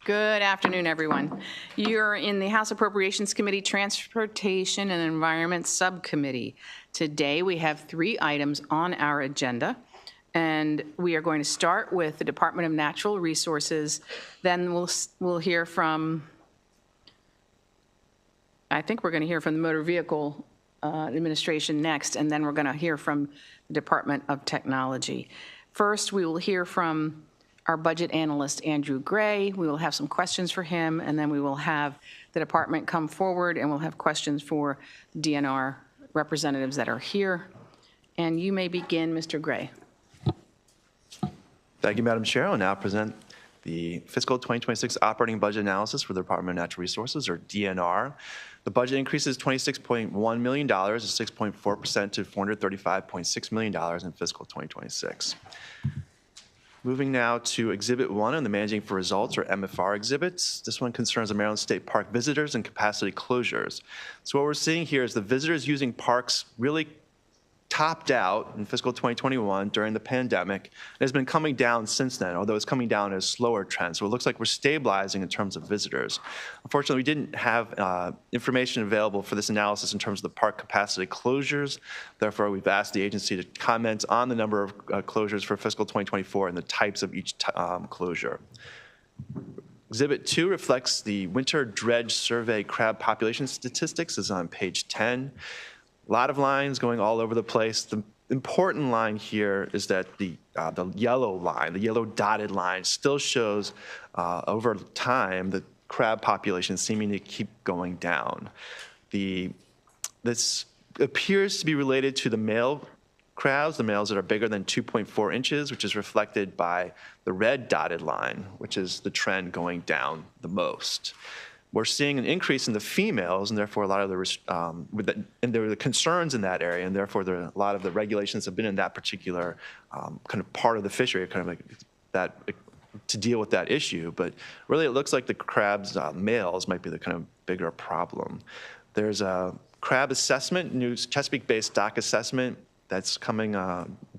Good afternoon, everyone. You're in the House Appropriations Committee Transportation and Environment Subcommittee. Today, we have 3 items on our agenda, and we are going to start with the Department of Natural Resources. Then we'll hear from, I think we're going to hear from the Motor Vehicle Administration next, and then we're going to hear from the Department of Technology. First, we will hear from our budget analyst, Andrew Gray. We will have some questions for him, and then we will have the department come forward, and we'll have questions for DNR representatives that are here. And you may begin, Mr. Gray. Thank you, Madam Chair. I'll now present the fiscal 2026 operating budget analysis for the Department of Natural Resources, or DNR. The budget increases $26.1 million, or 6.4% to $435.6 million in fiscal 2026. Moving now to Exhibit 1 on the Managing for Results, or MFR exhibits. This one concerns the Maryland State Park visitors and capacity closures. So what we're seeing here is the visitors using parks really topped out in fiscal 2021 during the pandemic. It has been coming down since then, although it's coming down at a slower trend. So it looks like we're stabilizing in terms of visitors. Unfortunately, we didn't have information available for this analysis in terms of the park capacity closures. Therefore, we've asked the agency to comment on the number of closures for fiscal 2024 and the types of each closure. Exhibit 2 reflects the winter dredge survey crab population statistics. This is on page 10. A lot of lines going all over the place. The important line here is that the yellow line, the yellow dotted line, still shows over time the crab population seeming to keep going down. This appears to be related to the male crabs, the males that are bigger than 2.4 inches, which is reflected by the red dotted line, which is the trend going down the most. We're seeing an increase in the females, and therefore a lot of there were concerns in that area, and therefore a lot of the regulations have been in that particular kind of part of the fishery, kind of like that to deal with that issue. But really, it looks like the crabs males might be the kind of bigger problem. There's a crab assessment, new Chesapeake-based dock assessment that's coming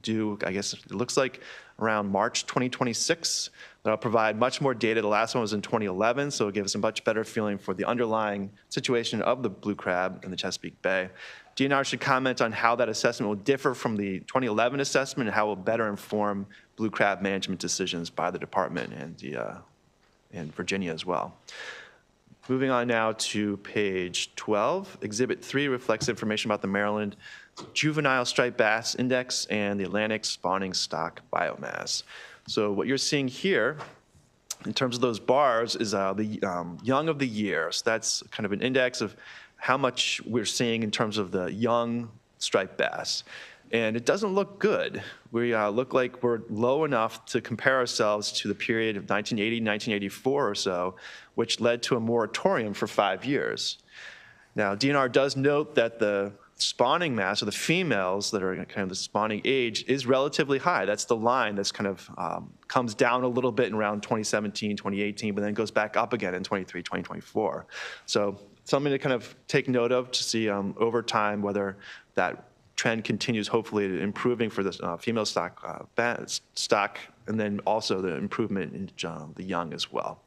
due. I guess it looks like around March 2026. That'll provide much more data. The last one was in 2011, so it'll give us a much better feeling for the underlying situation of the blue crab in the Chesapeake Bay. DNR should comment on how that assessment will differ from the 2011 assessment and how it will better inform blue crab management decisions by the department and Virginia as well. Moving on now to page 12. Exhibit 3 reflects information about the Maryland Juvenile Striped Bass Index and the Atlantic Spawning Stock Biomass. So what you're seeing here in terms of those bars is the young of the year. So that's kind of an index of how much we're seeing in terms of the young striped bass. And it doesn't look good. We look like we're low enough to compare ourselves to the period of 1980, 1984 or so, which led to a moratorium for 5 years. Now, DNR does note that the spawning mass, or the females that are kind of the spawning age, is relatively high. That's the line that's kind of comes down a little bit in around 2017, 2018, but then goes back up again in 23, 2024. So something to kind of take note of to see over time whether that trend continues, hopefully improving for the female stock, and then also the improvement in the young as well.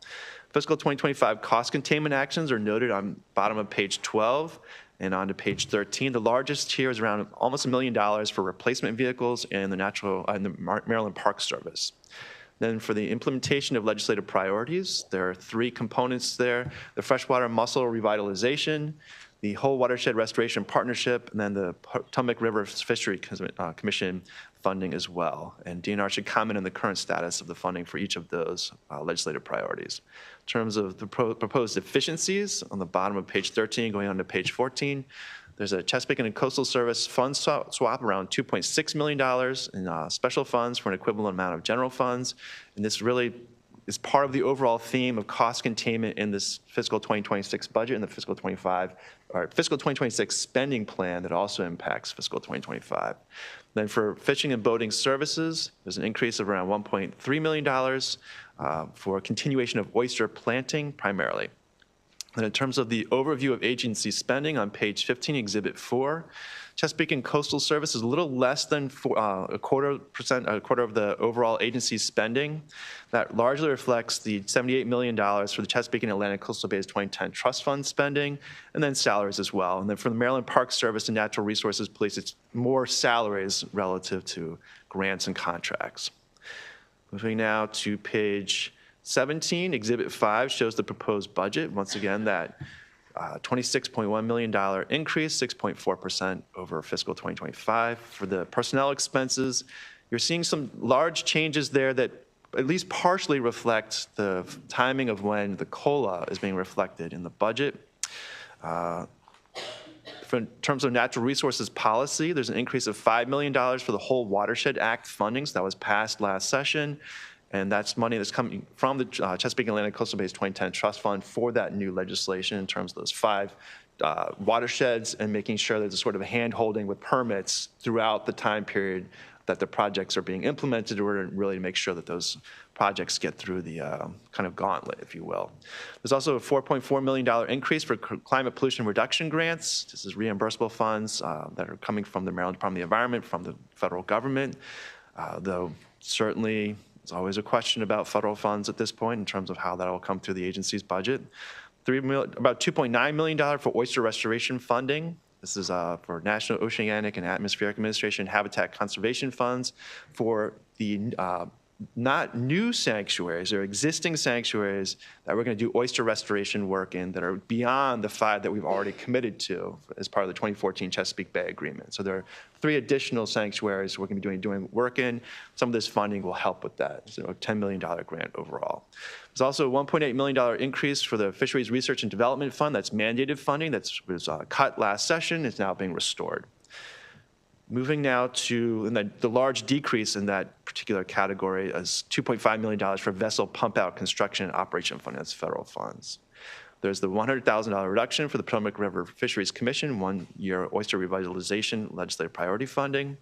Fiscal 2025 cost containment actions are noted on bottom of page 12. And on to page 13, the largest here is around almost $1 million for replacement vehicles and the Maryland Park Service. Then for the implementation of legislative priorities, there are 3 components there: the freshwater mussel revitalization, the whole watershed restoration partnership, and then the Potomac River Fishery Commission funding as well. And DNR should comment on the current status of the funding for each of those legislative priorities. In terms of the proposed efficiencies, on the bottom of page 13, going on to page 14, there's a Chesapeake and Coastal Service fund swap around $2.6 million in special funds for an equivalent amount of general funds. And this really is part of the overall theme of cost containment in this fiscal 2026 budget and the fiscal 2026 spending plan that also impacts fiscal 2025. Then for fishing and boating services, there's an increase of around $1.3 million for continuation of oyster planting primarily. And in terms of the overview of agency spending on page 15, Exhibit 4, Chesapeake and Coastal Service is a little less than a quarter of the overall agency spending. That largely reflects the $78 million for the Chesapeake and Atlantic Coastal Bays 2010 Trust Fund spending, and then salaries as well. And then for the Maryland Park Service and Natural Resources Police, it's more salaries relative to grants and contracts. Moving now to page 17, Exhibit 5 shows the proposed budget. Once again, that $26.1 million increase, 6.4% over fiscal 2025. For the personnel expenses, you're seeing some large changes there that at least partially reflect the timing of when the COLA is being reflected in the budget. In terms of natural resources policy, there's an increase of $5 million for the whole Watershed Act funding, so that was passed last session. And that's money that's coming from the Chesapeake and Atlantic Coastal Bays 2010 Trust Fund for that new legislation in terms of those 5 watersheds and making sure there's a sort of a hand-holding with permits throughout the time period that the projects are being implemented, in order really to make sure that those projects get through the kind of gauntlet, if you will. There's also a $4.4 million increase for climate pollution reduction grants. This is reimbursable funds that are coming from the Maryland Department of the Environment, from the federal government, though certainly there's always a question about federal funds at this point in terms of how that will come through the agency's budget. About $2.9 million for oyster restoration funding. This is for National Oceanic and Atmospheric Administration Habitat Conservation Funds for the not new sanctuaries, or existing sanctuaries that we're going to do oyster restoration work in that are beyond the 5 that we've already committed to as part of the 2014 Chesapeake Bay Agreement. So there are 3 additional sanctuaries we're going to be doing work in. Some of this funding will help with that. So a $10 million grant overall. There's also a $1.8 million increase for the Fisheries Research and Development Fund. That's mandated funding that was cut last session. It's now being restored. Moving now to the large decrease in that particular category is $2.5 million for vessel pump-out construction and operation fund. That's federal funds. There's the $100,000 reduction for the Potomac River Fisheries Commission, 1-year oyster revitalization legislative priority funding.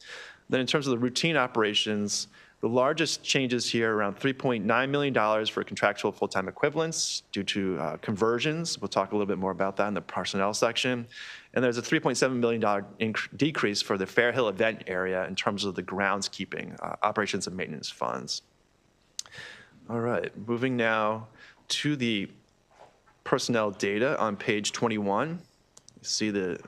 Then in terms of the routine operations, the largest changes here, around $3.9 million for contractual full-time equivalents due to conversions. We'll talk a little bit more about that in the personnel section. And there's a $3.7 million decrease for the Fair Hill event area in terms of the groundskeeping, operations and maintenance funds. All right, moving now to the personnel data on page 21. You see the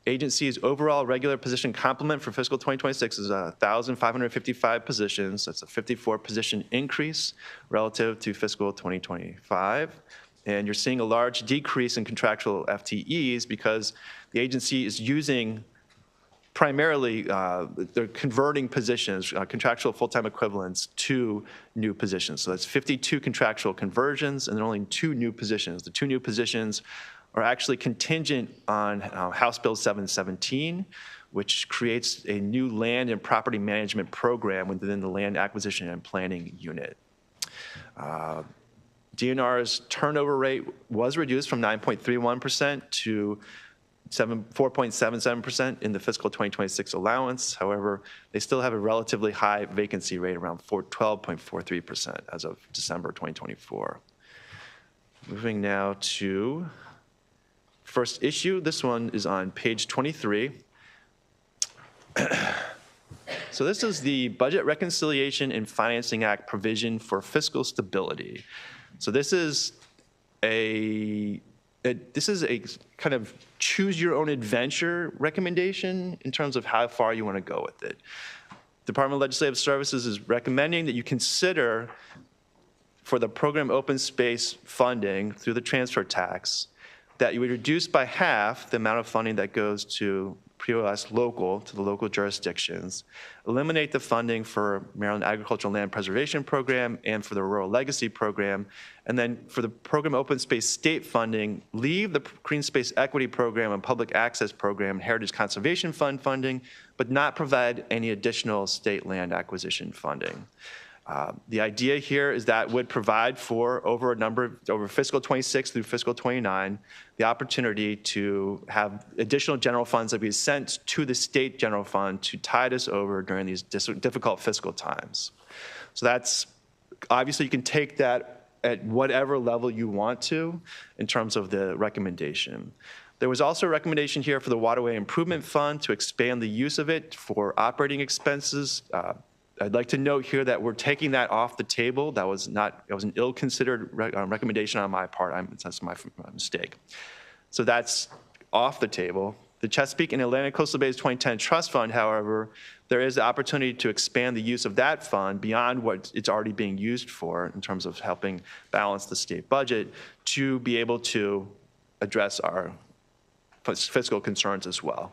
agency's overall regular position complement for fiscal 2026 is 1,555 positions. That's a 54 position increase relative to fiscal 2025. And you're seeing a large decrease in contractual FTEs because the agency is using primarily, they're converting positions, contractual full-time equivalents, to new positions. So that's 52 contractual conversions and then only 2 new positions. The 2 new positions are actually contingent on House Bill 717, which creates a new land and property management program within the Land Acquisition and Planning Unit. DNR's turnover rate was reduced from 9.31% to 4.77% in the fiscal 2026 allowance. However, they still have a relatively high vacancy rate, around 12.43% as of December 2024. Moving now to first issue. This one is on page 23. So this is the Budget Reconciliation and Financing Act provision for fiscal stability. So this is a kind of choose your own adventure recommendation in terms of how far you want to go with it. Department of Legislative Services is recommending that you consider, for the program open space funding through the transfer tax, that you would reduce by half the amount of funding that goes to POS local, to the local jurisdictions, eliminate the funding for Maryland Agricultural Land Preservation Program and for the Rural Legacy Program, and then for the program open space state funding, leave the Green Space Equity Program and Public Access Program and Heritage Conservation Fund funding, but not provide any additional state land acquisition funding. The idea here is that would provide for over fiscal 26 through fiscal 29, the opportunity to have additional general funds that be sent to the state general fund to tide us over during these difficult fiscal times. So that's, obviously you can take that at whatever level you want to in terms of the recommendation. There was also a recommendation here for the Waterway Improvement Fund to expand the use of it for operating expenses. I'd like to note here that we're taking that off the table. That was an ill-considered recommendation on my part. That's my mistake. So that's off the table. The Chesapeake and Atlantic Coastal Bays 2010 Trust Fund, however, there is the opportunity to expand the use of that fund beyond what it's already being used for in terms of helping balance the state budget to be able to address our fiscal concerns as well.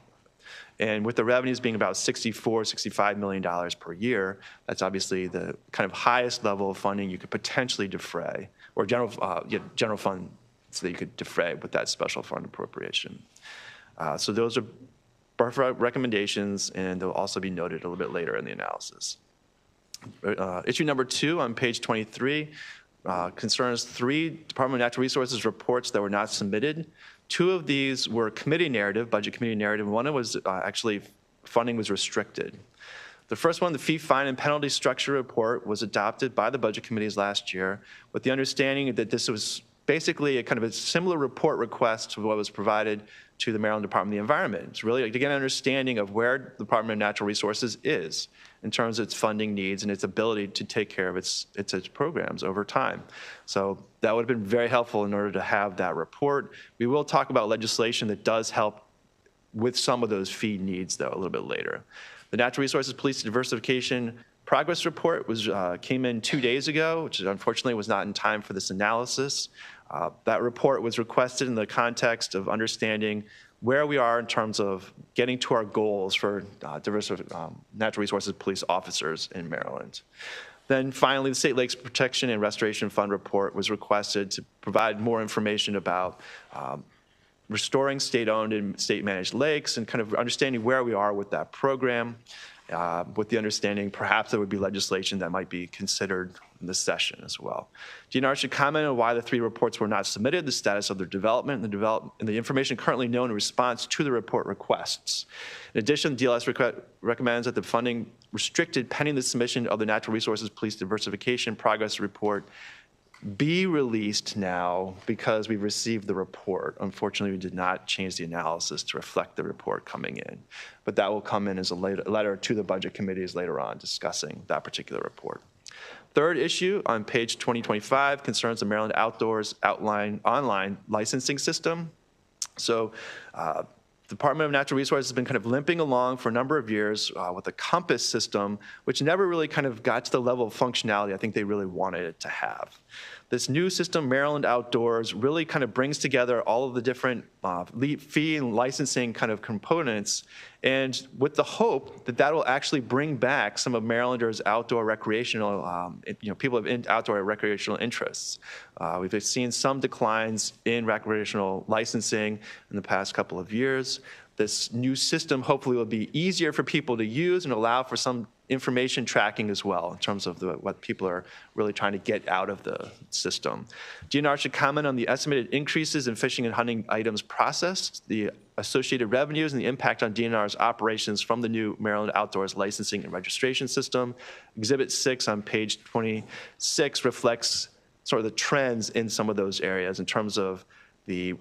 And with the revenues being about $65 million per year, that's obviously the kind of highest level of funding you could potentially defray, or general fund so that you could defray with that special fund appropriation. So those are both recommendations, and they'll also be noted a little bit later in the analysis. Issue number 2 on page 23 concerns 3 Department of Natural Resources reports that were not submitted. 2 of these were committee narrative, budget committee narrative. One was actually funding was restricted. The first one, the fee, fine, and penalty structure report, was adopted by the budget committees last year with the understanding that this was basically a kind of a similar report request to what was provided to the Maryland Department of the Environment. It's really to get an understanding of where the Department of Natural Resources is in terms of its funding needs and its ability to take care of its programs over time. So that would have been very helpful in order to have that report. We will talk about legislation that does help with some of those fee needs, though, a little bit later. The Natural Resources Police Diversification Progress Report came in 2 days ago, which unfortunately was not in time for this analysis. That report was requested in the context of understanding where we are in terms of getting to our goals for natural resources police officers in Maryland. Then finally, the State Lakes Protection and Restoration Fund report was requested to provide more information about restoring state-owned and state-managed lakes and kind of understanding where we are with that program, with the understanding perhaps there would be legislation that might be considered in this session as well. DNR should comment on why the 3 reports were not submitted, the status of their development, and the information currently known in response to the report requests. In addition, DLS recommends that the funding restricted pending the submission of the Natural Resources Police Diversification Progress Report be released now because we've received the report. Unfortunately, we did not change the analysis to reflect the report coming in, but that will come in as a letter to the budget committees later on discussing that particular report. Third issue on page 2025 concerns the Maryland Outdoors online licensing system. So the Department of Natural Resources has been kind of limping along for a number of years with a compass system, which never really kind of got to the level of functionality I think they really wanted it to have. This new system, Maryland Outdoors, really kind of brings together all of the different fee and licensing kind of components, and with the hope that that will actually bring back some of Marylanders' outdoor recreational, people have outdoor recreational interests. We've seen some declines in recreational licensing in the past couple of years. This new system hopefully will be easier for people to use and allow for some information tracking as well in terms of what people are really trying to get out of the system. DNR should comment on the estimated increases in fishing and hunting items processed, the associated revenues, and the impact on DNR's operations from the new Maryland Outdoors licensing and registration system. Exhibit 6 on page 26 reflects sort of the trends in some of those areas in terms of the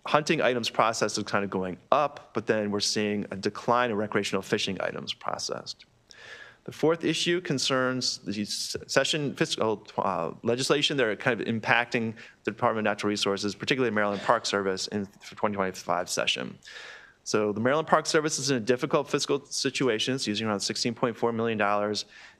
hunting items processed is kind of going up, but then we're seeing a decline in recreational fishing items processed. The fourth issue concerns the session fiscal legislation that are kind of impacting the Department of Natural Resources, particularly the Maryland Park Service in the 2025 session. So the Maryland Park Service is in a difficult fiscal situation. It's using around $16.4 million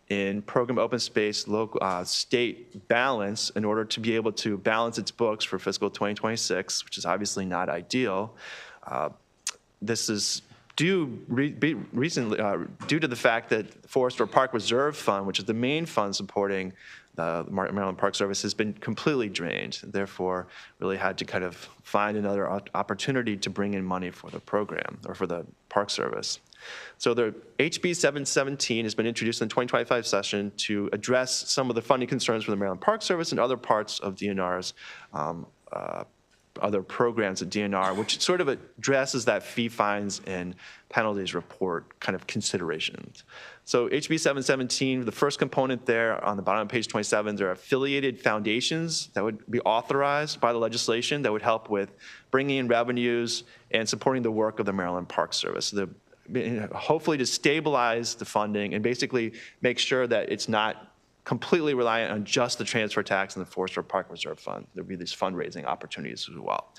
in program open space local state balance in order to be able to balance its books for fiscal 2026, which is obviously not ideal. This is due to the fact that the Forest or Park Reserve Fund, which is the main fund supporting the Maryland Park Service, has been completely drained. Therefore, really had to kind of find another opportunity to bring in money for the program or for the Park Service. So the HB 717 has been introduced in the 2025 session to address some of the funding concerns for the Maryland Park Service and other parts of DNR's other programs at DNR, which sort of addresses that fee, fines, and penalties report kind of considerations. So HB 717, the first component there on the bottom of page 27, there are affiliated foundations that would be authorized by the legislation that would help with bringing in revenues and supporting the work of the Maryland Park Service. So hopefully to stabilize the funding and basically make sure that it's not completely reliant on just the transfer tax and the Forest Park Reserve Fund. There'll be these fundraising opportunities as well.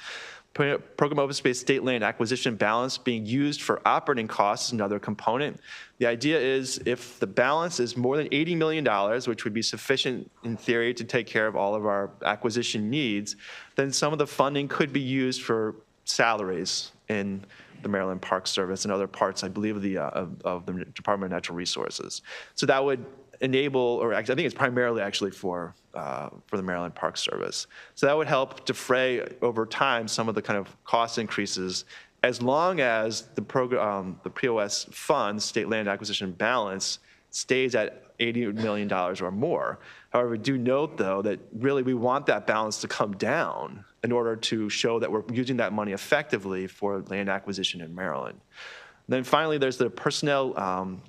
Program open space state land acquisition balance being used for operating costs is another component. The idea is if the balance is more than $80 million, which would be sufficient in theory to take care of all of our acquisition needs, then some of the funding could be used for salaries in the Maryland Park Service and other parts, I believe, of the Department of Natural Resources. So that would enable, or actually, I think it's primarily actually for the Maryland Park Service. So that would help defray over time some of the kind of cost increases, as long as the program, the POS funds, state land acquisition balance, stays at $80 million or more. However, we do note, though, that really we want that balance to come down in order to show that we're using that money effectively for land acquisition in Maryland. And then finally, there's the personnel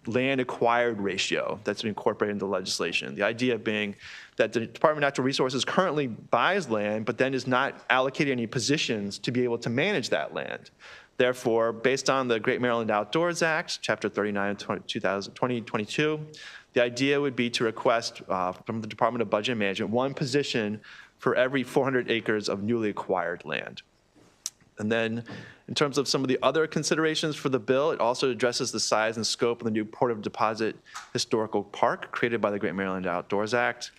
land acquired ratio that's incorporated into legislation. The idea being that the Department of Natural Resources currently buys land, but then is not allocating any positions to be able to manage that land. Therefore, based on the Great Maryland Outdoors Act, Chapter 39 of 2022, the idea would be to request from the Department of Budget and Management one position for every 400 acres of newly acquired land. And then in terms of some of the other considerations for the bill, it also addresses the size and scope of the new Port of Deposit Historical Park created by the Great Maryland Outdoors Act,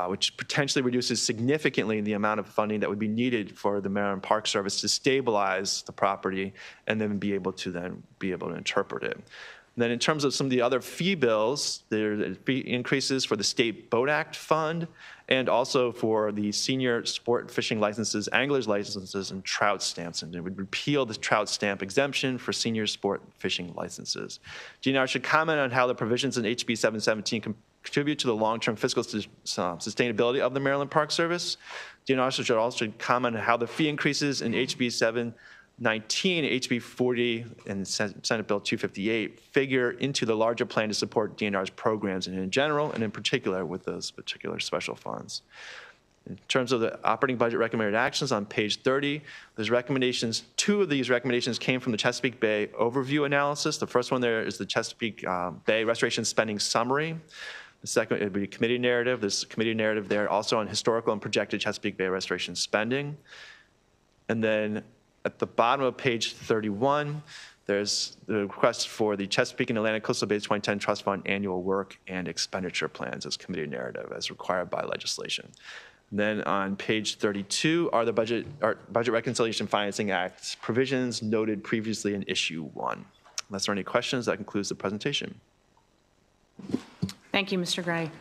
which potentially reduces significantly the amount of funding that would be needed for the Maryland Park Service to stabilize the property and then be able to interpret it. And then in terms of some of the other fee bills, there are fee increases for the State Boat Act Fund and also for the senior sport fishing licenses, anglers licenses, and trout stamps. And it would repeal the trout stamp exemption for senior sport fishing licenses. DNR should comment on how the provisions in HB 717 contribute to the long-term fiscal sustainability of the Maryland Park Service. DNR should also comment on how the fee increases in HB 719, HB 40, and Senate Bill 258 figure into the larger plan to support DNR's programs and in general, and in particular with those particular special funds. In terms of the operating budget recommended actions on page 30, there's recommendations. Two of these recommendations came from the Chesapeake Bay overview analysis. The first one there is the Chesapeake Bay restoration spending summary. The second would be a committee narrative. There's a committee narrative there also on historical and projected Chesapeake Bay restoration spending. And then at the bottom of page 31, there's the request for the Chesapeake and Atlantic Coastal Bays 2010 Trust Fund annual work and expenditure plans as committee narrative as required by legislation. And then on page 32 are the Budget Reconciliation Financing Act provisions noted previously in issue 1. Unless there are any questions, that concludes the presentation. Thank you, Mr. Gray.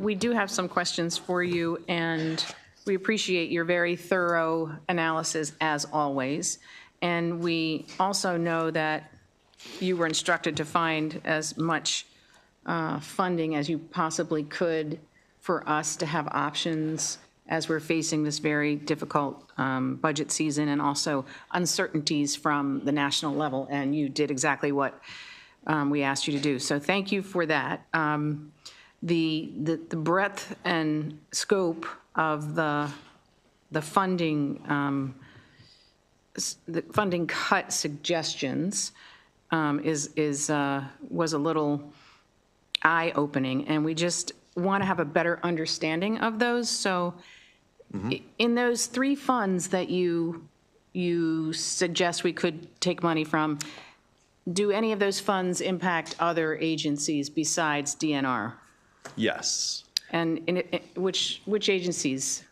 We do have some questions for you, and we appreciate your very thorough analysis as always. And we also know that you were instructed to find as much funding as you possibly could for us to have options as we're facing this very difficult budget season and also uncertainties from the national level. And you did exactly what we asked you to do. So thank you for that. The breadth and scope of the funding cut suggestions was a little eye-opening, and we just want to have a better understanding of those. So in those 3 funds that you suggest we could take money from, do any of those funds impact other agencies besides DNR? Yes. And which agencies?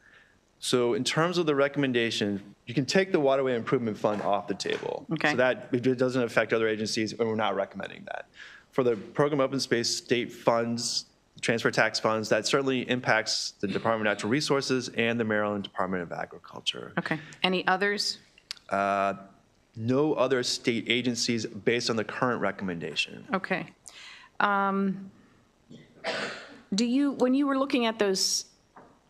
So in terms of the recommendation, you can take the Waterway Improvement Fund off the table. Okay. So that it doesn't affect other agencies, and we're not recommending that. For the program open space state funds, transfer tax funds, that certainly impacts the Department of Natural Resources and the Maryland Department of Agriculture. Okay. Any others? No other state agencies based on the current recommendation. Okay. When you were looking at those,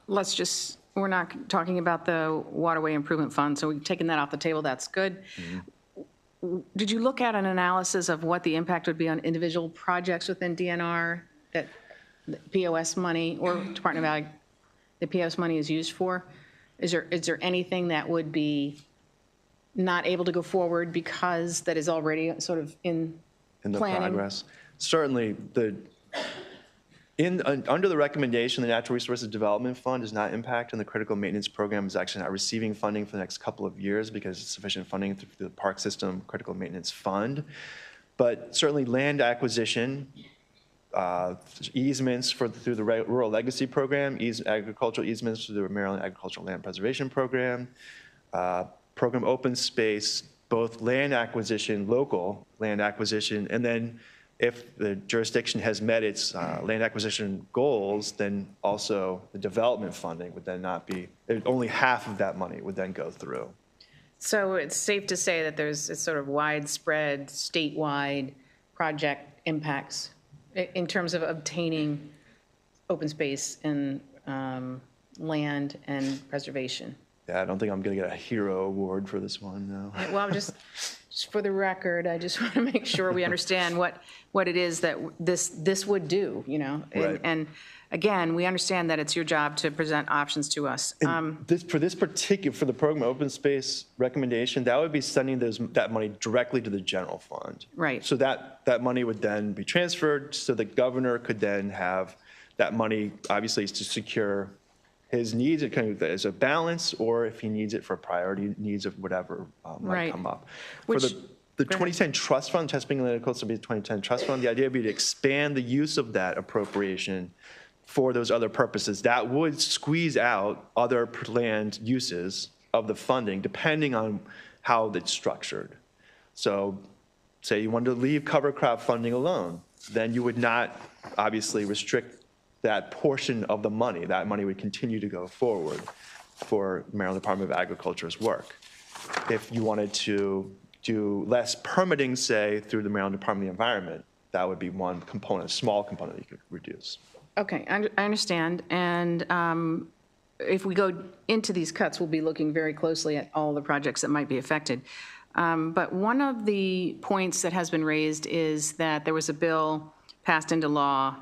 let's just we're not talking about the waterway improvement fund, so we've taken that off the table, that's good. Did you look at an analysis of what the impact would be on individual projects within DNR that the POS money or Department of Ag, the POS money is used for? Is there anything that would be not able to go forward because that is already sort of in the planning? progress? Certainly, under the recommendation, the Natural Resources Development Fund does not impact, and the critical maintenance program is actually not receiving funding for the next couple of years because it's sufficient funding through the Park System Critical Maintenance Fund. But certainly land acquisition, easements through the Rural Legacy Program, agricultural easements through the Maryland Agricultural Land Preservation Program, program open space, both land acquisition, local land acquisition, and then if the jurisdiction has met its land acquisition goals, then also the development funding would then not be, only half of that money would then go through. So it's safe to say that it's sort of widespread, statewide project impacts in terms of obtaining open space and land and preservation. Yeah, I don't think I'm going to get a hero award for this one, no. Well, just for the record, I just want to make sure we understand what it is that this would do, you know? Right. And again, we understand that it's your job to present options to us. For the program open space recommendation, that would be sending that money directly to the general fund. Right. So that money would then be transferred so the governor could then have that money, obviously, is to secure his needs as a balance, or if he needs it for priority needs of whatever might come up. For the 2010 trust fund, Chesapeake Atlantic Coastal will be the 2010 trust fund. The idea would be to expand the use of that appropriation for those other purposes. That would squeeze out other planned uses of the funding depending on how it's structured. So say you wanted to leave cover crop funding alone, then you would not obviously restrict that portion of the money. That money would continue to go forward for Maryland Department of Agriculture's work. If you wanted to do less permitting, say, through the Maryland Department of the Environment, that would be one component, a small component you could reduce. Okay, I understand. And if we go into these cuts, we'll be looking very closely at all the projects that might be affected. But one of the points that has been raised is that there was a bill passed into law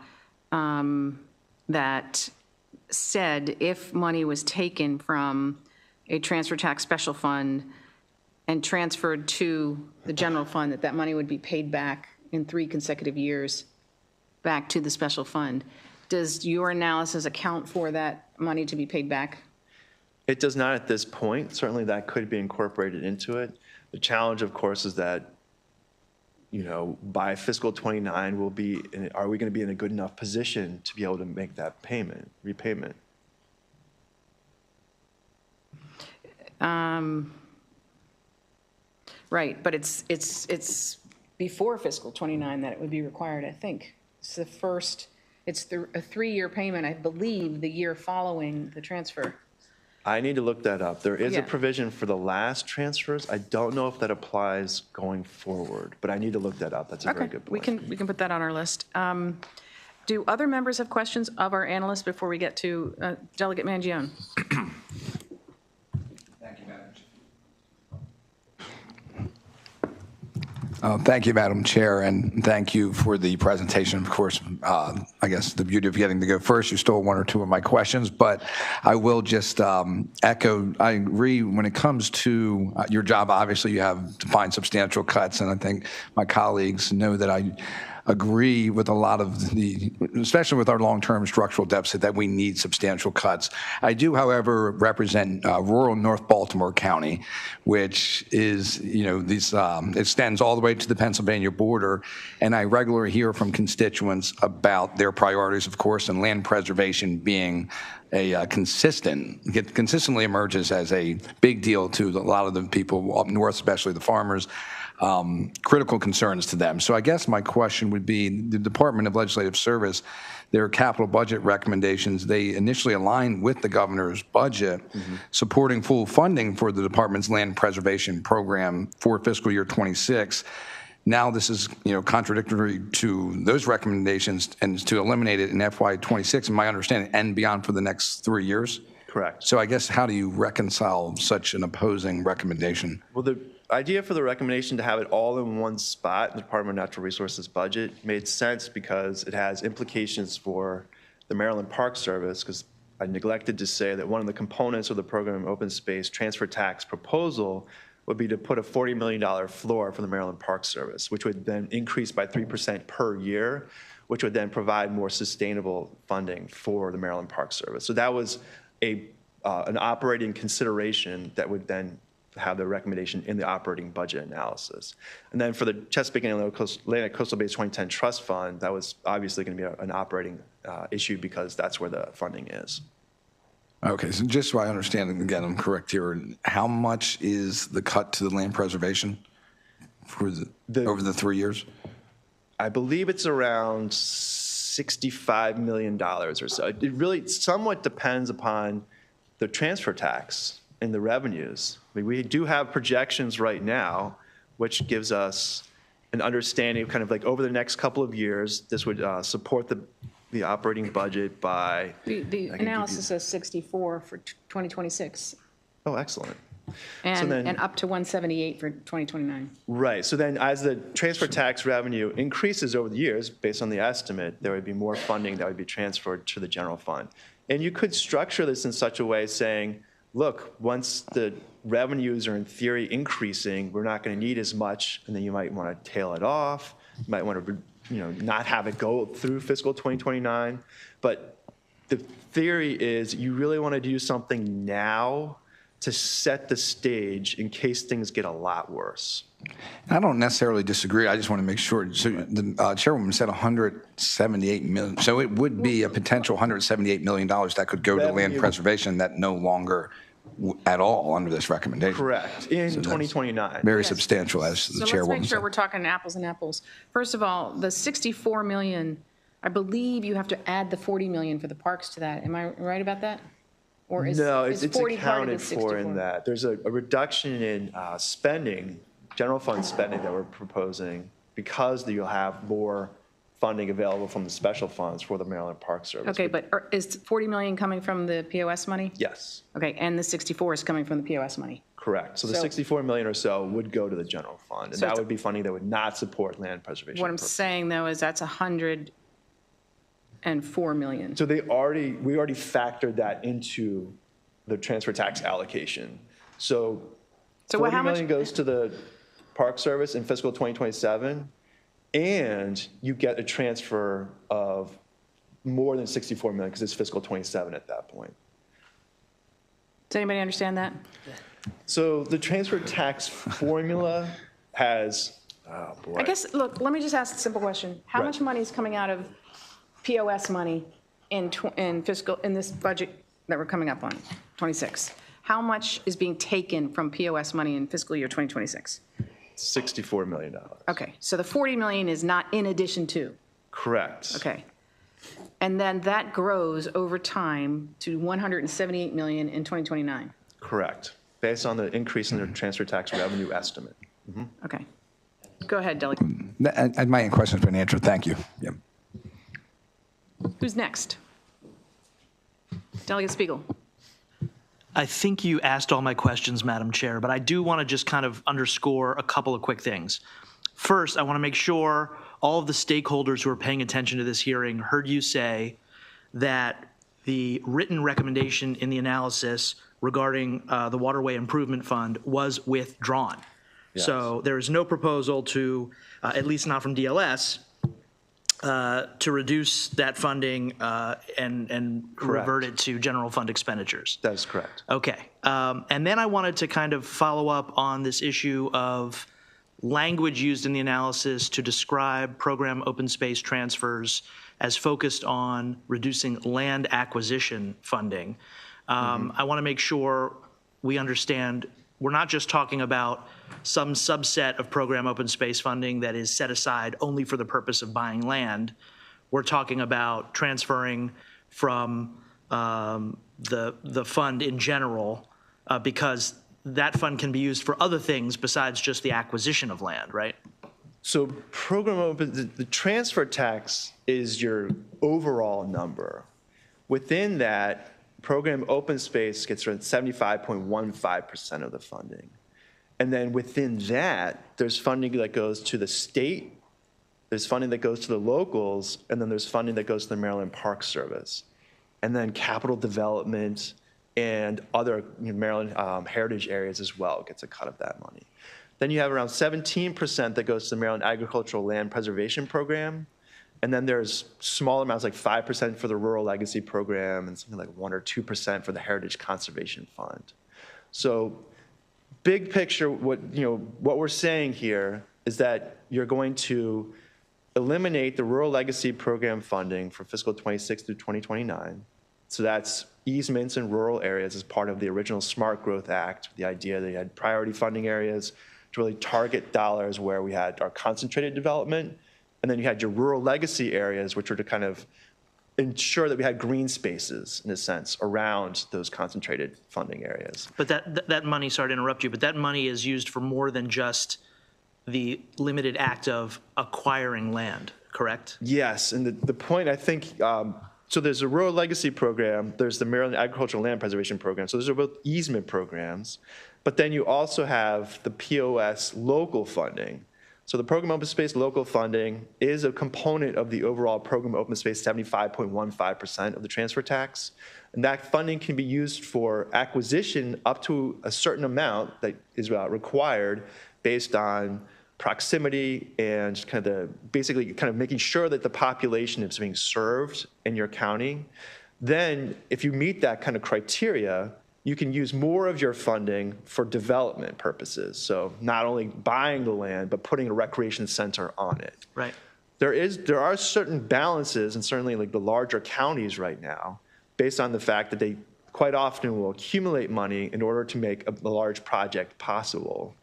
that said if money was taken from a transfer tax special fund and transferred to the general fund, that money would be paid back in 3 consecutive years back to the special fund. Does your analysis account for that money to be paid back? It does not at this point. Certainly that could be incorporated into it. The challenge, of course, is that by fiscal 29, are we going to be in a good enough position to be able to make that repayment? Right, but it's before fiscal 29 that it would be required, I think. It's a 3-year payment, I believe, the year following the transfer. I need to look that up. There is a provision for the last transfers. I don't know if that applies going forward, but I need to look that up. That's a very good point. We can put that on our list. Do other members have questions of our analysts before we get to Delegate Mangione? Thank you, Madam Chair. Thank you, Madam Chair, and thank you for the presentation. Of course, I guess the beauty of getting to go first, you stole 1 or 2 of my questions, but I will just echo, I agree when it comes to your job, obviously you have to find substantial cuts, and I think my colleagues know that I agree with a lot of especially with our long-term structural deficit, that we need substantial cuts. I do, however, represent rural North Baltimore County, which is, it extends all the way to the Pennsylvania border, and I regularly hear from constituents about their priorities, of course, and land preservation being consistently emerges as a big deal to a lot of the people up north, especially the farmers. Critical concerns to them. So I guess my question would be, the Department of Legislative Service, their capital budget recommendations, they initially aligned with the governor's budget, supporting full funding for the department's land preservation program for fiscal year 26. Now this is, contradictory to those recommendations, and to eliminate it in FY 26, in my understanding, and beyond for the next 3 years. Correct. So I guess how do you reconcile such an opposing recommendation? Well, the idea for the recommendation to have it all in one spot in the Department of Natural Resources budget made sense because it has implications for the Maryland Park Service, because I neglected to say that one of the components of the program open space transfer tax proposal would be to put a $40 million floor for the Maryland Park Service, which would then increase by 3% per year, which would then provide more sustainable funding for the Maryland Park Service. So that was an operating consideration that would then have the recommendation in the operating budget analysis. And then for the Chesapeake and Atlantic Coastal Bays 2010 Trust Fund, that was obviously going to be an operating issue because that's where the funding is. Okay, so just so I understand, and again, I'm correct here, how much is the cut to the land preservation for over the 3 years? I believe it's around $65 million or so. It really somewhat depends upon the transfer tax and the revenues. I mean, we do have projections right now, which gives us an understanding of kind of like over the next couple of years, this would support the operating budget by. The analysis says 64 for 2026. Oh, excellent. And up to 178 for 2029. Right. So then as the transfer tax revenue increases over the years, based on the estimate, there would be more funding that would be transferred to the general fund. And you could structure this in such a way saying, look, once the revenues are in theory increasing, we're not going to need as much, and then you might want to tail it off. You might want to not have it go through fiscal 2029. But the theory is you really want to do something now to set the stage in case things get a lot worse. I don't necessarily disagree. I just want to make sure. So the chairwoman said 178 million. So it would be a potential $178 million that could go to land preservation that no longer at all under this recommendation. Correct. In 2029. Very substantial, as the So chairwoman let's make sure said. we're talking apples and apples. First of all, the 64 million, I believe you have to add the 40 million for the parks to that. Am I right about that? Or is No, is it's 40 part of accounted the for 64? in that. There's a reduction in spending, general fund spending that we're proposing because you'll have more funding available from the special funds for the Maryland Park Service. Okay, but is 40 million coming from the POS money? Yes, Okay, and the 64 is coming from the POS money? correct. So the So- 64 million or so would go to the general fund, and So that it's- would be funding that would not support land preservation. What I'm purposes. saying, though, is that's 104 million. So we already factored that into the transfer tax allocation. So So 40 how much- million goes to the Park Service in fiscal 2027, and you get a transfer of more than 64 million because it's fiscal 27 at that point. Does anybody understand that? So the transfer tax formula has, oh boy. I guess, look, let me just ask a simple question. How Right. much money is coming out of POS money in this budget that we're coming up on, 26? How much is being taken from POS money in fiscal year 2026? $64 million. Okay, so the 40 million is not in addition to, Correct. okay. And then that grows over time to 178 million in 2029. Correct. Based on the increase in the transfer tax revenue estimate. Okay. Go ahead, Delegate. And my question's been answered. Thank you. Yep. Who's next? Delegate Spiegel. I think you asked all my questions, Madam Chair, but I do want to just kind of underscore a couple of quick things. First, I want to make sure all of the stakeholders who are paying attention to this hearing heard you say that the written recommendation in the analysis regarding the Waterway Improvement Fund was withdrawn. Yes. So there is no proposal to, at least not from DLS, to reduce that funding and Correct. revert it to general fund expenditures. That is correct. Okay. And then I wanted to kind of follow up on this issue of language used in the analysis to describe program open space transfers as focused on reducing land acquisition funding. I want to make sure we understand we're not just talking about some subset of program open space funding that is set aside only for the purpose of buying land. We're talking about transferring from the fund in general because that fund can be used for other things besides just the acquisition of land, right? So the transfer tax is your overall number. Within that, program open space gets around 75.15% of the funding. And then within that, there's funding that goes to the state, there's funding that goes to the locals, and then there's funding that goes to the Maryland Park Service. And then capital development and other Maryland heritage areas as well gets a cut of that money. Then you have around 17% that goes to the Maryland Agricultural Land Preservation Program. And then there's small amounts like 5% for the Rural Legacy Program and something like 1 or 2% for the Heritage Conservation Fund. So big picture, what we're saying here is that you're going to eliminate the Rural Legacy Program funding for fiscal 26 through 2029. So that's easements in rural areas as part of the original Smart Growth Act, the idea that you had priority funding areas to really target dollars where we had our concentrated development. And then you had your rural legacy areas, which were to kind of ensure that we had green spaces, in a sense, around those concentrated funding areas. But that money, sorry to interrupt you, but that money is used for more than just the limited act of acquiring land, correct? Yes, and the point, I think, so there's a rural legacy program, there's the Maryland Agricultural Land Preservation Program, so those are both easement programs, but then you also have the POS local funding. So the program open space local funding is a component of the overall program open space 75.15% of the transfer tax. And that funding can be used for acquisition up to a certain amount that is required based on proximity and basically making sure that the population is being served in your county. Then if you meet that kind of criteria, you can use more of your funding for development purposes. So not only buying the land, but putting a recreation center on it. Right. There are certain balances, and certainly like the larger counties right now, based on the fact that they quite often will accumulate money in order to make a large project possible.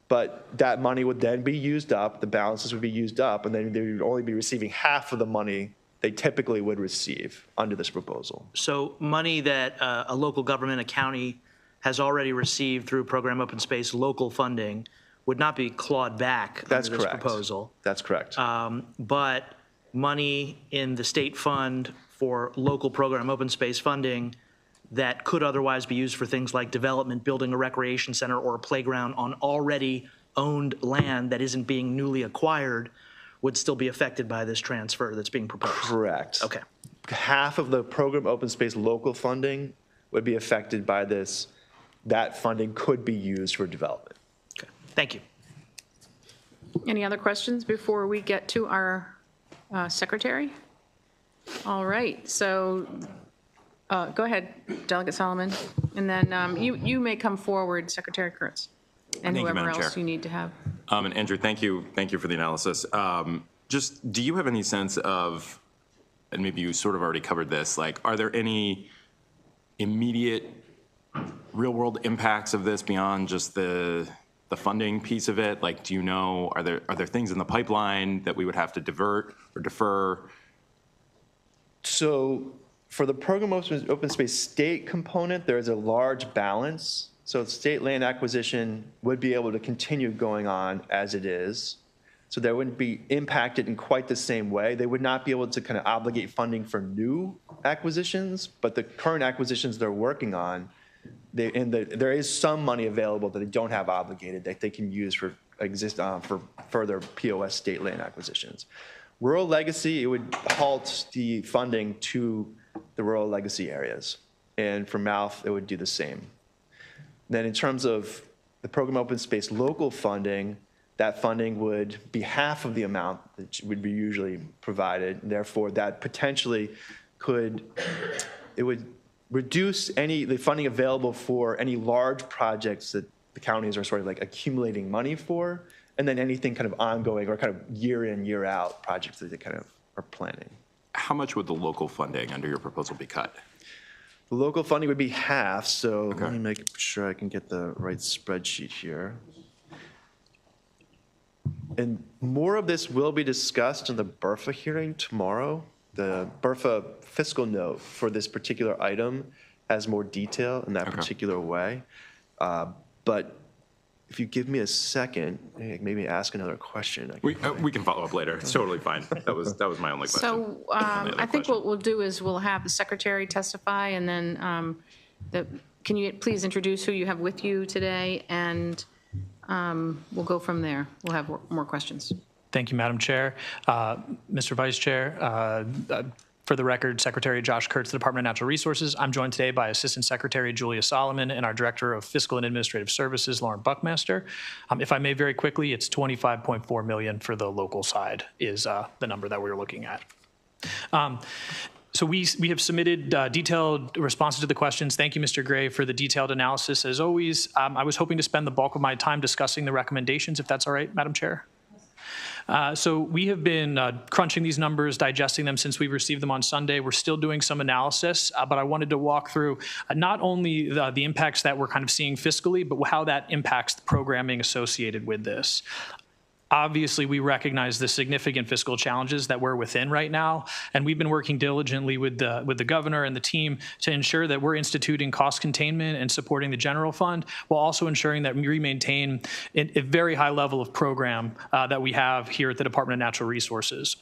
But that money would then be used up, the balances would be used up, and then they would only be receiving half of the money they typically would receive under this proposal. So money that a local government, a county, has already received through program open space local funding would not be clawed back under this proposal. That's correct. But money in the state fund for local program open space funding that could otherwise be used for things like development, building a recreation center or a playground on already owned land that isn't being newly acquired would still be affected by this transfer that's being proposed. Correct. Okay. Half of the program open space local funding would be affected by this. That funding could be used for development. Okay. Thank you. Any other questions before we get to our secretary? All right, so go ahead, Delegate Solomon, and then you may come forward, Secretary Kurtz, and whoever else you need to have. And Andrew, thank you for the analysis. Just, do you have any sense of, and maybe you sort of already covered this, like, are there any immediate real-world impacts of this beyond just the funding piece of it? Like, do you know, are there things in the pipeline that we would have to divert or defer? So for the program open space state component, there is a large balance. So state land acquisition would be able to continue going on as it is. So they wouldn't be impacted in quite the same way. They would not be able to kind of obligate funding for new acquisitions, but the current acquisitions they're working on, there is some money available that they don't have obligated that they can use for further POS state land acquisitions. Rural legacy, it would halt the funding to the rural legacy areas. And for Mouth, it would do the same. Then in terms of the program open space local funding, that funding would be half of the amount that would be usually provided. Therefore, that potentially it would reduce the funding available for any large projects that the counties are sort of like accumulating money for, and then anything kind of ongoing or kind of year in, year out projects that they kind of are planning. How much would the local funding under your proposal be cut? The local funding would be half, so Okay. let me make sure I can get the right spreadsheet here. And more of this will be discussed in the BRFA hearing tomorrow. The BRFA fiscal note for this particular item has more detail in that particular way. But if you give me a second, maybe ask another question. We can follow up later. It's totally fine. That was my only question. So I think what we'll do is we'll have the secretary testify, and then can you please introduce who you have with you today, and we'll go from there. We'll have more questions. Thank you, Madam Chair. Mr. Vice Chair, for the record, Secretary Josh Kurtz, the Department of Natural Resources. I'm joined today by Assistant Secretary Julia Solomon and our Director of Fiscal and Administrative Services, Lauren Buckmaster. If I may very quickly, it's $25.4 million for the local side is the number that we're looking at. So we have submitted detailed responses to the questions. Thank you, Mr. Gray, for the detailed analysis. As always, I was hoping to spend the bulk of my time discussing the recommendations, if that's all right, Madam Chair. So we have been crunching these numbers, digesting them since we received them on Sunday. We're still doing some analysis, but I wanted to walk through not only the impacts that we're kind of seeing fiscally, but how that impacts the programming associated with this. Obviously, we recognize the significant fiscal challenges that we're within right now, and we've been working diligently with the governor and the team to ensure that we're instituting cost containment and supporting the general fund, while also ensuring that we maintain a very high level of program that we have here at the Department of Natural Resources.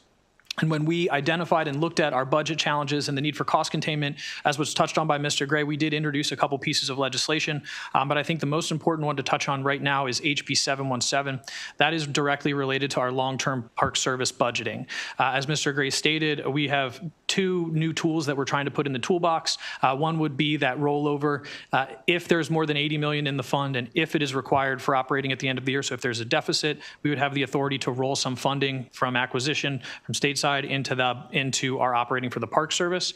And when we identified and looked at our budget challenges and the need for cost containment, as was touched on by Mr. Gray, we did introduce a couple pieces of legislation. But I think the most important one to touch on right now is HB 717. That is directly related to our long-term Park Service budgeting. As Mr. Gray stated, we have two new tools that we're trying to put in the toolbox. One would be that rollover if there's more than $80 million in the fund and if it is required for operating at the end of the year. So if there's a deficit, we would have the authority to roll some funding from acquisition from state side into our operating for the Park Service.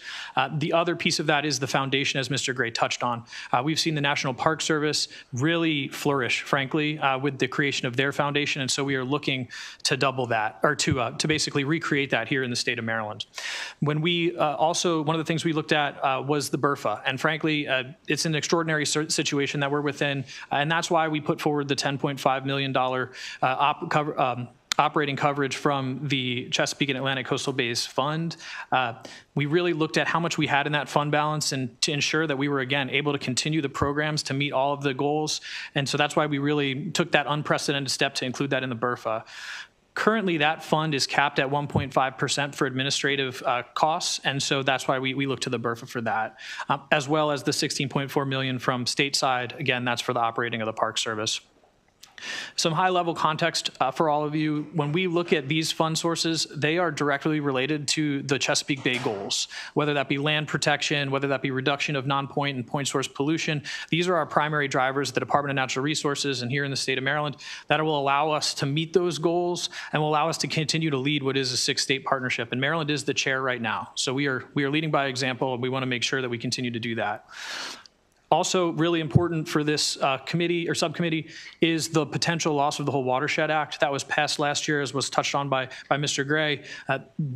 The other piece of that is the foundation, as Mr. Gray touched on. We've seen the National Park Service really flourish, frankly, with the creation of their foundation, and so we are looking to double that, or to basically recreate that here in the state of Maryland. When we also, one of the things we looked at was the BRFA, and frankly, it's an extraordinary situation that we're within, and that's why we put forward the $10.5 million operating coverage from the Chesapeake and Atlantic Coastal Bays Fund. We really looked at how much we had in that fund balance and to ensure that we were, again, able to continue the programs to meet all of the goals. And so that's why we really took that unprecedented step to include that in the BRFA. Currently, that fund is capped at 1.5% for administrative costs, and so that's why we look to the BRFA for that, as well as the $16.4 million from stateside. Again, that's for the operating of the Park Service. Some high-level context for all of you. When we look at these fund sources, they are directly related to the Chesapeake Bay goals, whether that be land protection, whether that be reduction of non-point and point source pollution. These are our primary drivers at the Department of Natural Resources and here in the state of Maryland that will allow us to meet those goals and will allow us to continue to lead what is a 6-state partnership. And Maryland is the chair right now. So we are leading by example, and we want to make sure that we continue to do that. Also, really important for this committee or subcommittee is the potential loss of the whole Watershed Act that was passed last year, as was touched on by Mr. Gray.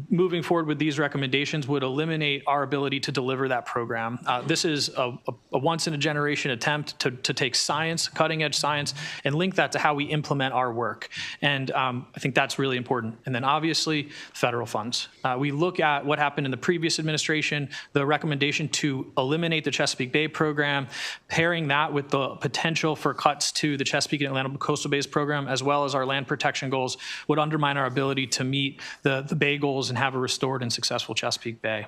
Moving forward with these recommendations would eliminate our ability to deliver that program. This is a once-in-a-generation attempt to take science, cutting-edge science, and link that to how we implement our work. And I think that's really important. And then obviously, federal funds. We look at what happened in the previous administration, the recommendation to eliminate the Chesapeake Bay program, pairing that with the potential for cuts to the Chesapeake and Atlantic Coastal Bays program, as well as our land protection goals, would undermine our ability to meet the Bay goals and have a restored and successful Chesapeake Bay.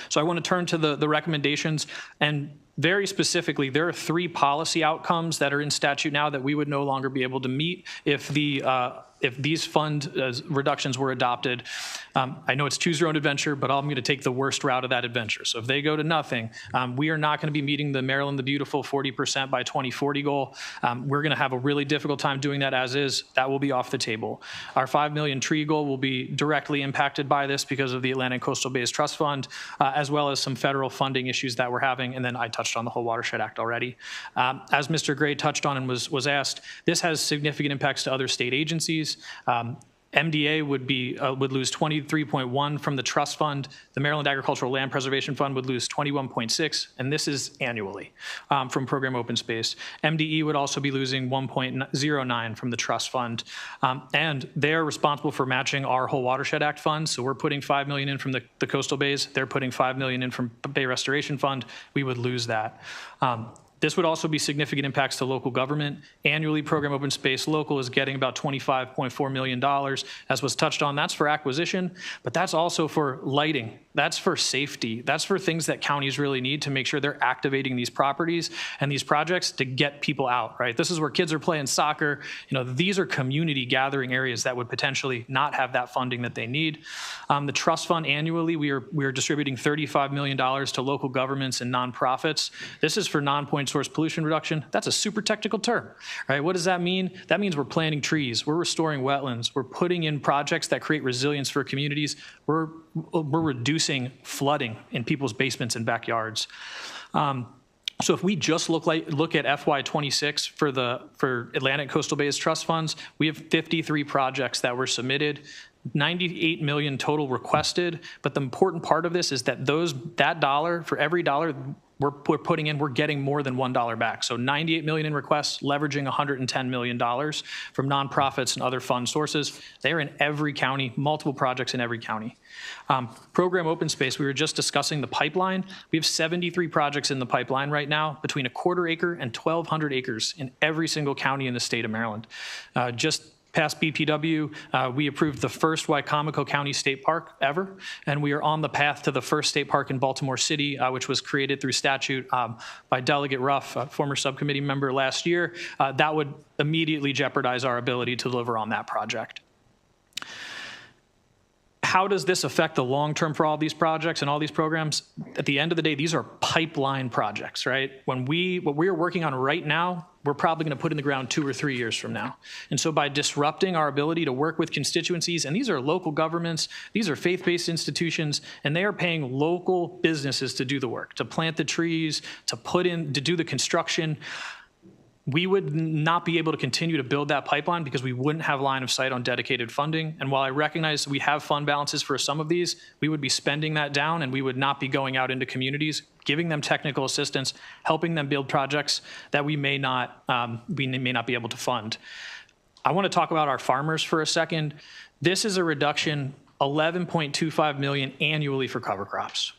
So I want to turn to the recommendations, and very specifically, there are 3 policy outcomes that are in statute now that we would no longer be able to meet if these fund reductions were adopted. I know it's choose your own adventure, but I'm going to take the worst route of that adventure. So if they go to nothing, we are not going to be meeting the Maryland the Beautiful 40% by 2040 goal. We're going to have a really difficult time doing that as is. That will be off the table. Our 5 million tree goal will be directly impacted by this because of the Atlantic Coastal Bays Trust Fund, as well as some federal funding issues that we're having. And then I touched on the whole Watershed Act already. As Mr. Gray touched on and was asked, this has significant impacts to other state agencies. MDA would lose 23.1 from the trust fund. The Maryland Agricultural Land Preservation Fund would lose 21.6, and this is annually from program open space. MDE would also be losing 1.09 from the trust fund, and they're responsible for matching our whole Watershed Act fund. So we're putting $5 million in from the coastal bays. They're putting $5 million in from Bay Restoration Fund. We would lose that. This would also be significant impacts to local government. Annually, Program Open Space Local is getting about $25.4 million. As was touched on, that's for acquisition, but that's also for lighting. That's for safety. That's for things that counties really need to make sure they're activating these properties and these projects to get people out, right? This is where kids are playing soccer. These are community gathering areas that would potentially not have that funding that they need. The trust fund annually, we are distributing $35 million to local governments and nonprofits. This is for non-point source pollution reduction. That's a super technical term, right? What does that mean? That means we're planting trees, we're restoring wetlands, we're putting in projects that create resilience for communities, we're reducing flooding in people's basements and backyards. So if we just look at FY26 for Atlantic Coastal Bays Trust Funds, we have 53 projects that were submitted, 98 million total requested. But the important part of this is that that dollar, for every dollar we're putting in, we're getting more than $1 back. So 98 million in requests, leveraging $110 million from nonprofits and other fund sources. They're in every county, multiple projects in every county. Program Open Space, we were just discussing the pipeline. We have 73 projects in the pipeline right now, between 1/4 acre and 1,200 acres in every single county in the state of Maryland. Just past BPW, we approved the first Wycomico County State Park ever, and we are on the path to the first state park in Baltimore City, which was created through statute by Delegate Ruff, a former subcommittee member last year. That would immediately jeopardize our ability to deliver on that project. How does this affect the long term for all these projects and all these programs? At the end of the day, these are pipeline projects, right? What we're working on right now, we're probably going to put in the ground 2 or 3 years from now. And so by disrupting our ability to work with constituencies, and these are local governments, these are faith-based institutions, and they are paying local businesses to do the work, to plant the trees, to do the construction. We would not be able to continue to build that pipeline because we wouldn't have line of sight on dedicated funding. And while I recognize we have fund balances for some of these, we would be spending that down, and we would not be going out into communities, giving them technical assistance, helping them build projects that we may not be able to fund. I want to talk about our farmers for a second. This is a reduction, $11.25 million annually for cover crops.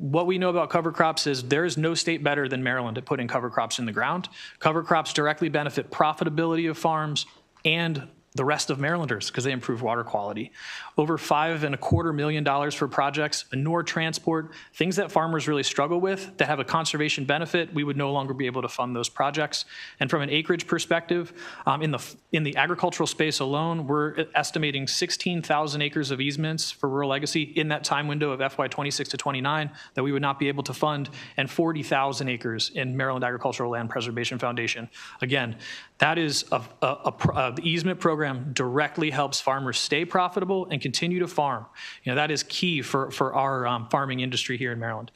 What we know about cover crops is there is no state better than Maryland at putting cover crops in the ground. Cover crops directly benefit profitability of farms and the rest of Marylanders because they improve water quality. Over $5.25 million for projects, manure transport, things that farmers really struggle with that have a conservation benefit, we would no longer be able to fund those projects. And from an acreage perspective, in the agricultural space alone, we're estimating 16,000 acres of easements for rural legacy in that time window of FY26 to 29 that we would not be able to fund, and 40,000 acres in Maryland Agricultural Land Preservation Foundation. Again, that is the easement program directly helps farmers stay profitable and continue to farm. That is key for our farming industry here in Maryland.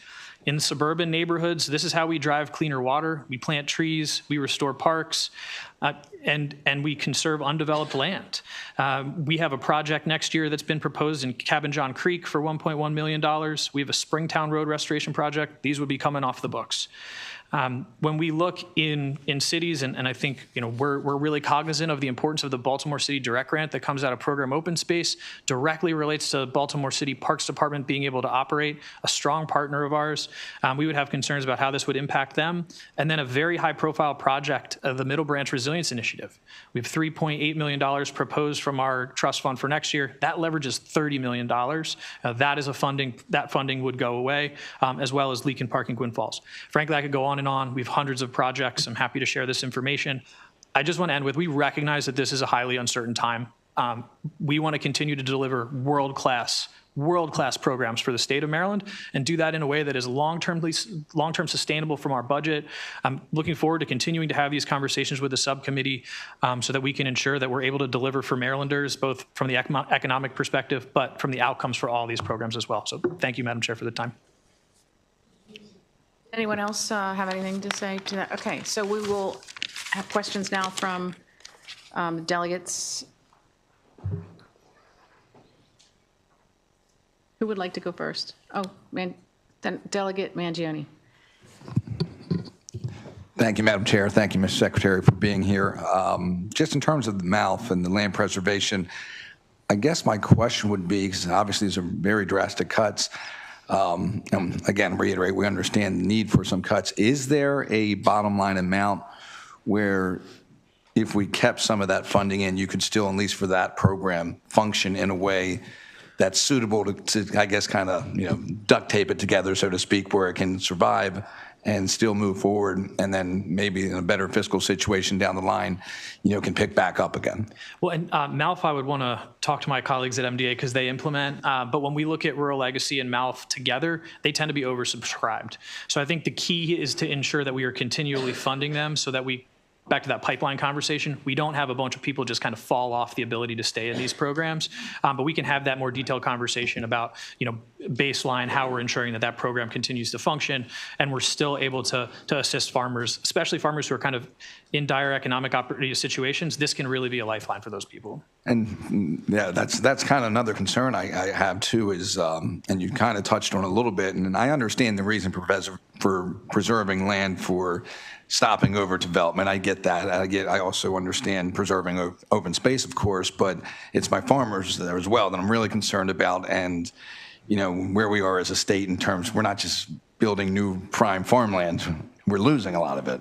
In suburban neighborhoods, this is how we drive cleaner water. We plant trees, we restore parks, and we conserve undeveloped land. We have a project next year that's been proposed in Cabin John Creek for $1.1 million. We have a Springtown Road restoration project. These would be coming off the books. When we look in cities, and I think we're really cognizant of the importance of the Baltimore City Direct Grant that comes out of Program Open Space, directly relates to Baltimore City Parks Department being able to operate, a strong partner of ours. We would have concerns about how this would impact them. And then a very high profile project of the Middle Branch Resilience Initiative. We have $3.8 million proposed from our trust fund for next year. That leverages $30 million. That funding would go away, as well as leak and parking Gwynn Falls. Frankly, I could go on and on. We have hundreds of projects. I'm happy to share this information. I just want to end with, we recognize that this is a highly uncertain time. We want to continue to deliver world-class programs for the state of Maryland and do that in a way that is long-term sustainable from our budget. I'm looking forward to continuing to have these conversations with the subcommittee so that we can ensure that we're able to deliver for Marylanders, both from the economic perspective, but from the outcomes for all these programs as well. So thank you, Madam Chair, for the time. Anyone else have anything to say to that? Okay, so we will have questions now from delegates. Who would like to go first? Oh, then Delegate Mangione. Thank you, Madam Chair. Thank you, Mr. Secretary, for being here. Just in terms of the MALF and the land preservation, I guess my question would be, because obviously these are very drastic cuts, Again, reiterate, we understand the need for some cuts. Is there a bottom line amount where if we kept some of that funding in, you could still, at least for that program, function in a way that's suitable to I guess, kind of, duct tape it together, so to speak, where it can survive and still move forward, and then maybe in a better fiscal situation down the line, can pick back up again? Well, and MALF, I would want to talk to my colleagues at MDA because they implement, but when we look at Rural Legacy and MALF together, they tend to be oversubscribed. So I think the key is to ensure that we are continually funding them so that we, back to that pipeline conversation, we don't have a bunch of people just kind of fall off the ability to stay in these programs, but we can have that more detailed conversation about, baseline, how we're ensuring that program continues to function, and we're still able to assist farmers, especially farmers who are kind of in dire economic situations. This can really be a lifeline for those people. And yeah, that's kind of another concern I have too is, and you kind of touched on it a little bit, and I understand the reason for preserving land for stopping over development. I get that. I also understand preserving open space, of course, but it's my farmers there as well that I'm really concerned about, and where we are as a state in terms, we're not just building new prime farmland, we're losing a lot of it.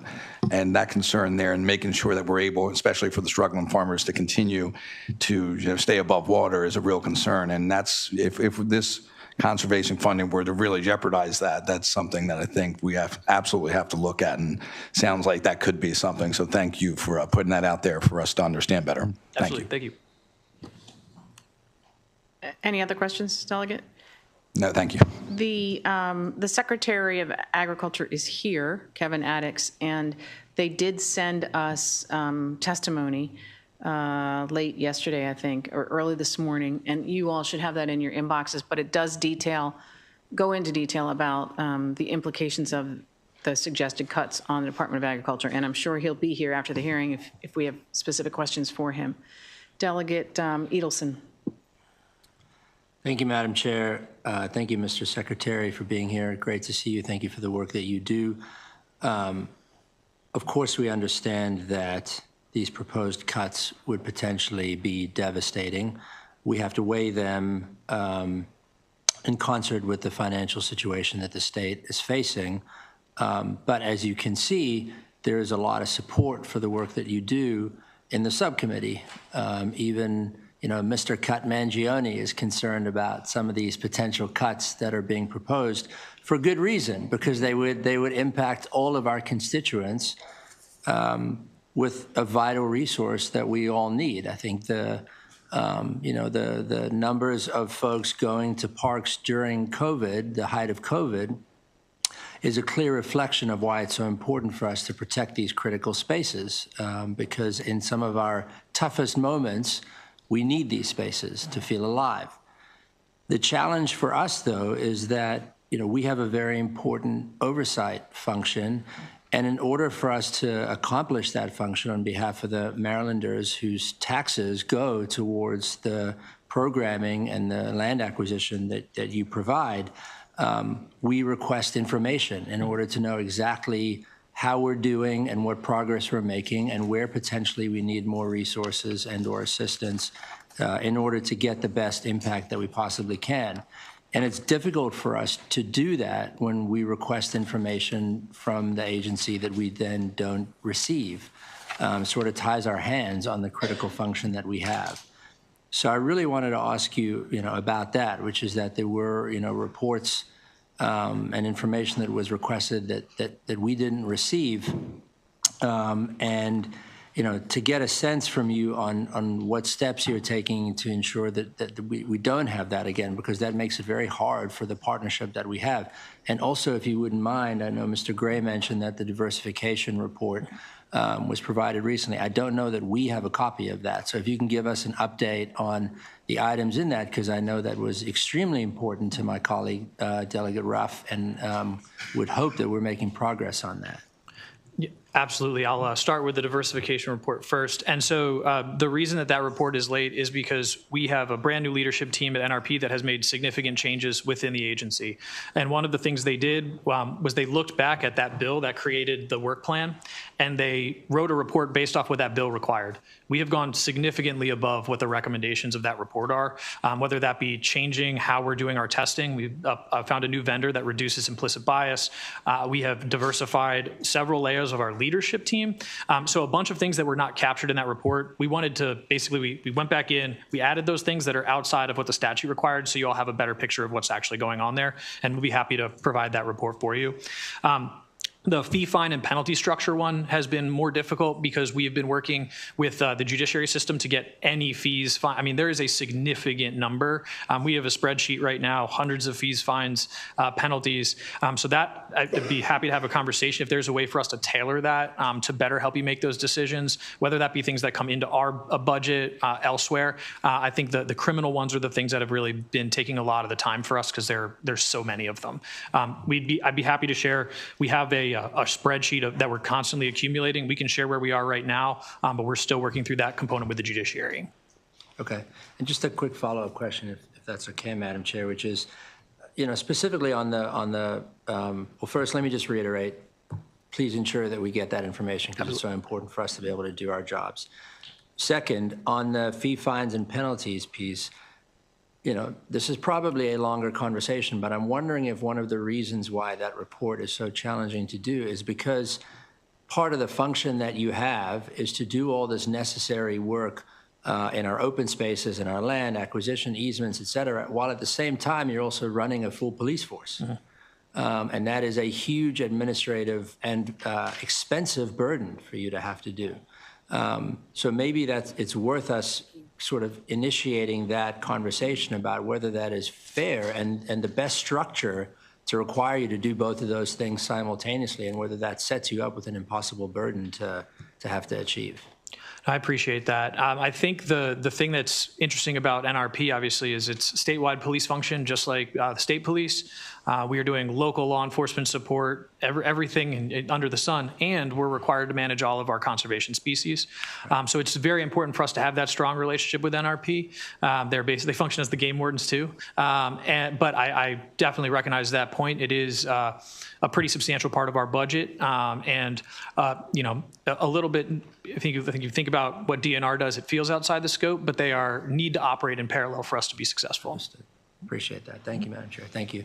And that concern there and making sure that we're able, especially for the struggling farmers, to continue to stay above water is a real concern. And that's, if this conservation funding were to really jeopardize that, that's something that I think we absolutely have to look at, and sounds like that could be something. So thank you for putting that out there for us to understand better. Absolutely. Thank you. Any other questions, Delegate? No, thank you. The Secretary of Agriculture is here, Kevin Addix, and they did send us testimony late yesterday, I think, or early this morning, and you all should have that in your inboxes, but it does go into detail about the implications of the suggested cuts on the Department of Agriculture, and I'm sure he'll be here after the hearing if we have specific questions for him. Delegate Edelson. Thank you, Madam Chair. Thank you, Mr. Secretary, for being here. Great to see you. Thank you for the work that you do. Of course, we understand that these proposed cuts would potentially be devastating. We have to weigh them in concert with the financial situation that the state is facing. But as you can see, there is a lot of support for the work that you do in the subcommittee. Even Mr. Cut Mangione is concerned about some of these potential cuts that are being proposed for good reason, because they would impact all of our constituents with a vital resource that we all need. I think the numbers of folks going to parks during COVID, the height of COVID, is a clear reflection of why it's so important for us to protect these critical spaces, because in some of our toughest moments, we need these spaces to feel alive. The challenge for us, though, is that we have a very important oversight function, and in order for us to accomplish that function on behalf of the Marylanders whose taxes go towards the programming and the land acquisition that you provide, we request information in order to know exactly how we're doing and what progress we're making and where potentially we need more resources and or assistance in order to get the best impact that we possibly can. And it's difficult for us to do that when we request information from the agency that we then don't receive. Sort of ties our hands on the critical function that we have. So I really wanted to ask you, about that, which is that there were, reports and information that was requested that we didn't receive, and to get a sense from you on what steps you're taking to ensure that we don't have that again, because that makes it very hard for the partnership that we have. And also, if you wouldn't mind, I know Mr. Gray mentioned that the diversification report was provided recently. I don't know that we have a copy of that. So if you can give us an update on the items in that, because I know that was extremely important to my colleague, Delegate Ruff, and would hope that we're making progress on that. Absolutely. I'll start with the diversification report first. And so the reason that that report is late is because we have a brand new leadership team at NRP that has made significant changes within the agency. And one of the things they did was they looked back at that bill that created the work plan, and they wrote a report based off what that bill required. We have gone significantly above what the recommendations of that report are, whether that be changing how we're doing our testing. We've found a new vendor that reduces implicit bias. We have diversified several layers of our leadership team. So a bunch of things that were not captured in that report, we wanted to basically, we went back in, we added those things that are outside of what the statute required, so you all have a better picture of what's actually going on there, and we'll be happy to provide that report for you. The fee, fine, and penalty structure one has been more difficult because we have been working with the judiciary system to get any fees. I mean, there is a significant number. We have a spreadsheet right now, hundreds of fees, fines, penalties. So that I'd be happy to have a conversation if there's a way for us to tailor that to better help you make those decisions, whether that be things that come into our budget elsewhere. I think the criminal ones are the things that have really been taking a lot of the time for us because there's so many of them. I'd be happy to share. We have a spreadsheet that we're constantly accumulating. We can share where we are right now, but we're still working through that component with the judiciary. Okay. And just a quick follow-up question, if that's okay, Madam Chair, which is, specifically on the well, first, let me just reiterate, please ensure that we get that information because it's so important for us to be able to do our jobs. Second, on the fee, fines, and penalties piece, this is probably a longer conversation, but I'm wondering if one of the reasons why that report is so challenging to do is because part of the function that you have is to do all this necessary work in our open spaces, in our land, acquisition, easements, et cetera, while at the same time you're also running a full police force. Mm-hmm. And that is a huge administrative and expensive burden for you to have to do. So maybe it's worth us sort of initiating that conversation about whether that is fair and the best structure to require you to do both of those things simultaneously, and whether that sets you up with an impossible burden to have to achieve. I appreciate that. I think the thing that's interesting about NRP, obviously, is it's statewide police function, just like the state police. We are doing local law enforcement support, everything under the sun, and we're required to manage all of our conservation species. So it's very important for us to have that strong relationship with NRP. They function as the game wardens too. But I definitely recognize that point. It is a pretty substantial part of our budget, and a little bit. I think you think about what DNR does, it feels outside the scope, but they need to operate in parallel for us to be successful. Appreciate that. Thank you, Madam Chair. Thank you.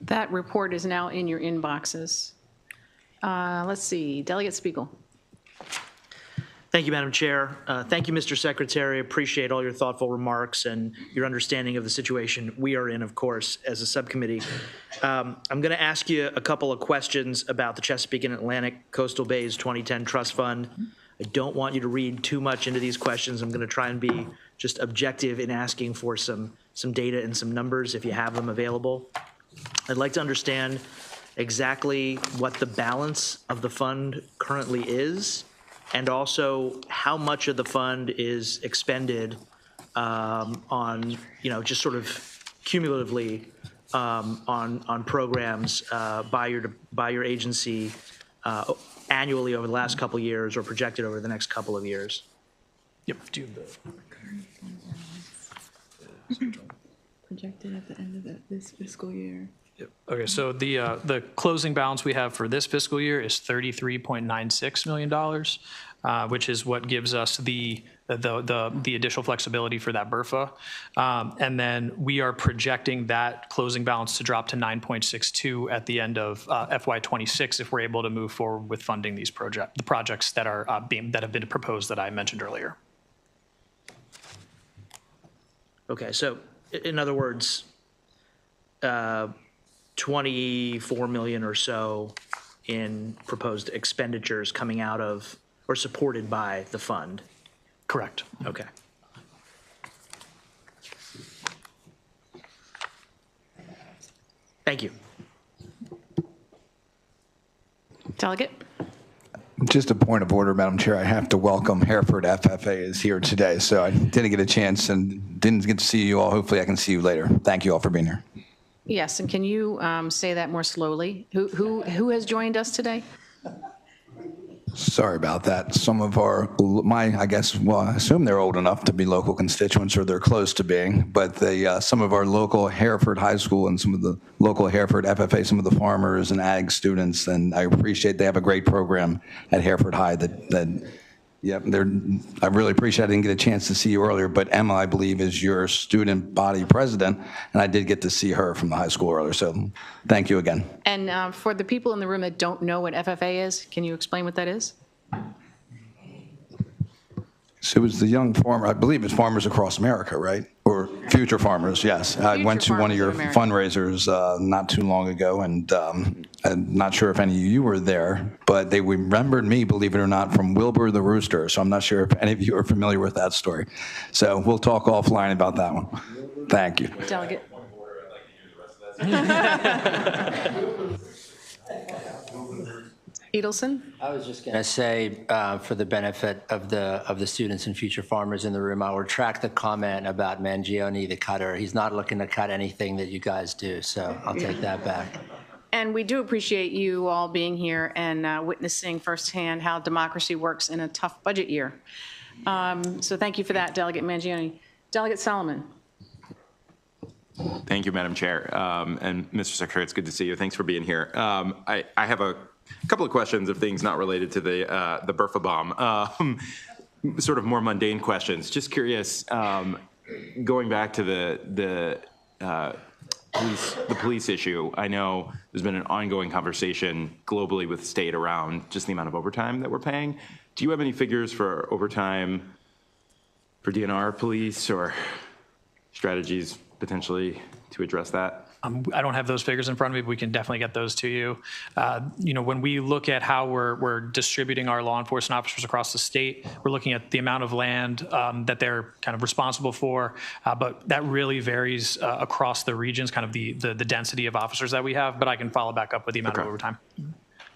That report is now in your inboxes. Let's see, Delegate Spiegel. Thank you, Madam Chair. Thank you, Mr. Secretary. Appreciate all your thoughtful remarks and your understanding of the situation we are in, of course, as a subcommittee. I'm going to ask you a couple of questions about the Chesapeake and Atlantic Coastal Bays 2010 Trust Fund. I don't want you to read too much into these questions. I'm going to try and be just objective in asking for some data and some numbers if you have them available. I'd like to understand exactly what the balance of the fund currently is, and also how much of the fund is expended on, just sort of cumulatively on programs by your agency annually over the last couple of years or projected over the next couple of years. Yep. Projected at the end of this fiscal year. Yep. Okay, so the closing balance we have for this fiscal year is $33.96 million, which is what gives us the additional flexibility for that BRFA. And then we are projecting that closing balance to drop to 9.62 at the end of FY26 if we're able to move forward with funding the projects that have been proposed that I mentioned earlier. Okay, so in other words, 24 million or so in proposed expenditures coming out of or supported by the fund. Correct. Okay. Thank you. Delegate? Just a point of order, Madam Chair. I have to welcome Hereford FFA is here today, so I didn't get a chance and didn't get to see you all. Hopefully I can see you later. Thank you all for being here. Yes, and can you say that more slowly? Who has joined us today? Sorry about that. Some of I assume they're old enough to be local constituents, or they're close to being, but some of our local Hereford High School and some of the local Hereford FFA, some of the farmers and ag students, and I appreciate they have a great program at Hereford High I really appreciate I didn't get a chance to see you earlier, but Emma, I believe, is your student body president, and I did get to see her from the high school earlier, so thank you again. And for the people in the room that don't know what FFA is, can you explain what that is? So it was the young farmer, I believe it's Farmers Across America, right? Or Future Farmers, yes. I went to one of your fundraisers not too long ago, and I'm not sure if any of you were there, but they remembered me, believe it or not, from Wilbur the Rooster, so I'm not sure if any of you are familiar with that story. So we'll talk offline about that one. Thank you. Delegate. Edelson? I was just going to say, for the benefit of the students and future farmers in the room, I'll retract the comment about Mangione, the cutter. He's not looking to cut anything that you guys do, so I'll take that back. And we do appreciate you all being here and witnessing firsthand how democracy works in a tough budget year. So thank you for that, Delegate Mangione. Delegate Solomon. Thank you, Madam Chair. And Mr. Secretary, it's good to see you. Thanks for being here. I have a couple of questions of things not related to the Burfa bomb, sort of more mundane questions. Just curious, going back to the police issue. I know there's been an ongoing conversation globally with state around just the amount of overtime that we're paying. Do you have any figures for overtime for DNR police or strategies potentially to address that? I don't have those figures in front of me, but we can definitely get those to you. When we look at how we're distributing our law enforcement officers across the state, we're looking at the amount of land that they're kind of responsible for, but that really varies across the regions, kind of the density of officers that we have, but I can follow back up with the amount of overtime.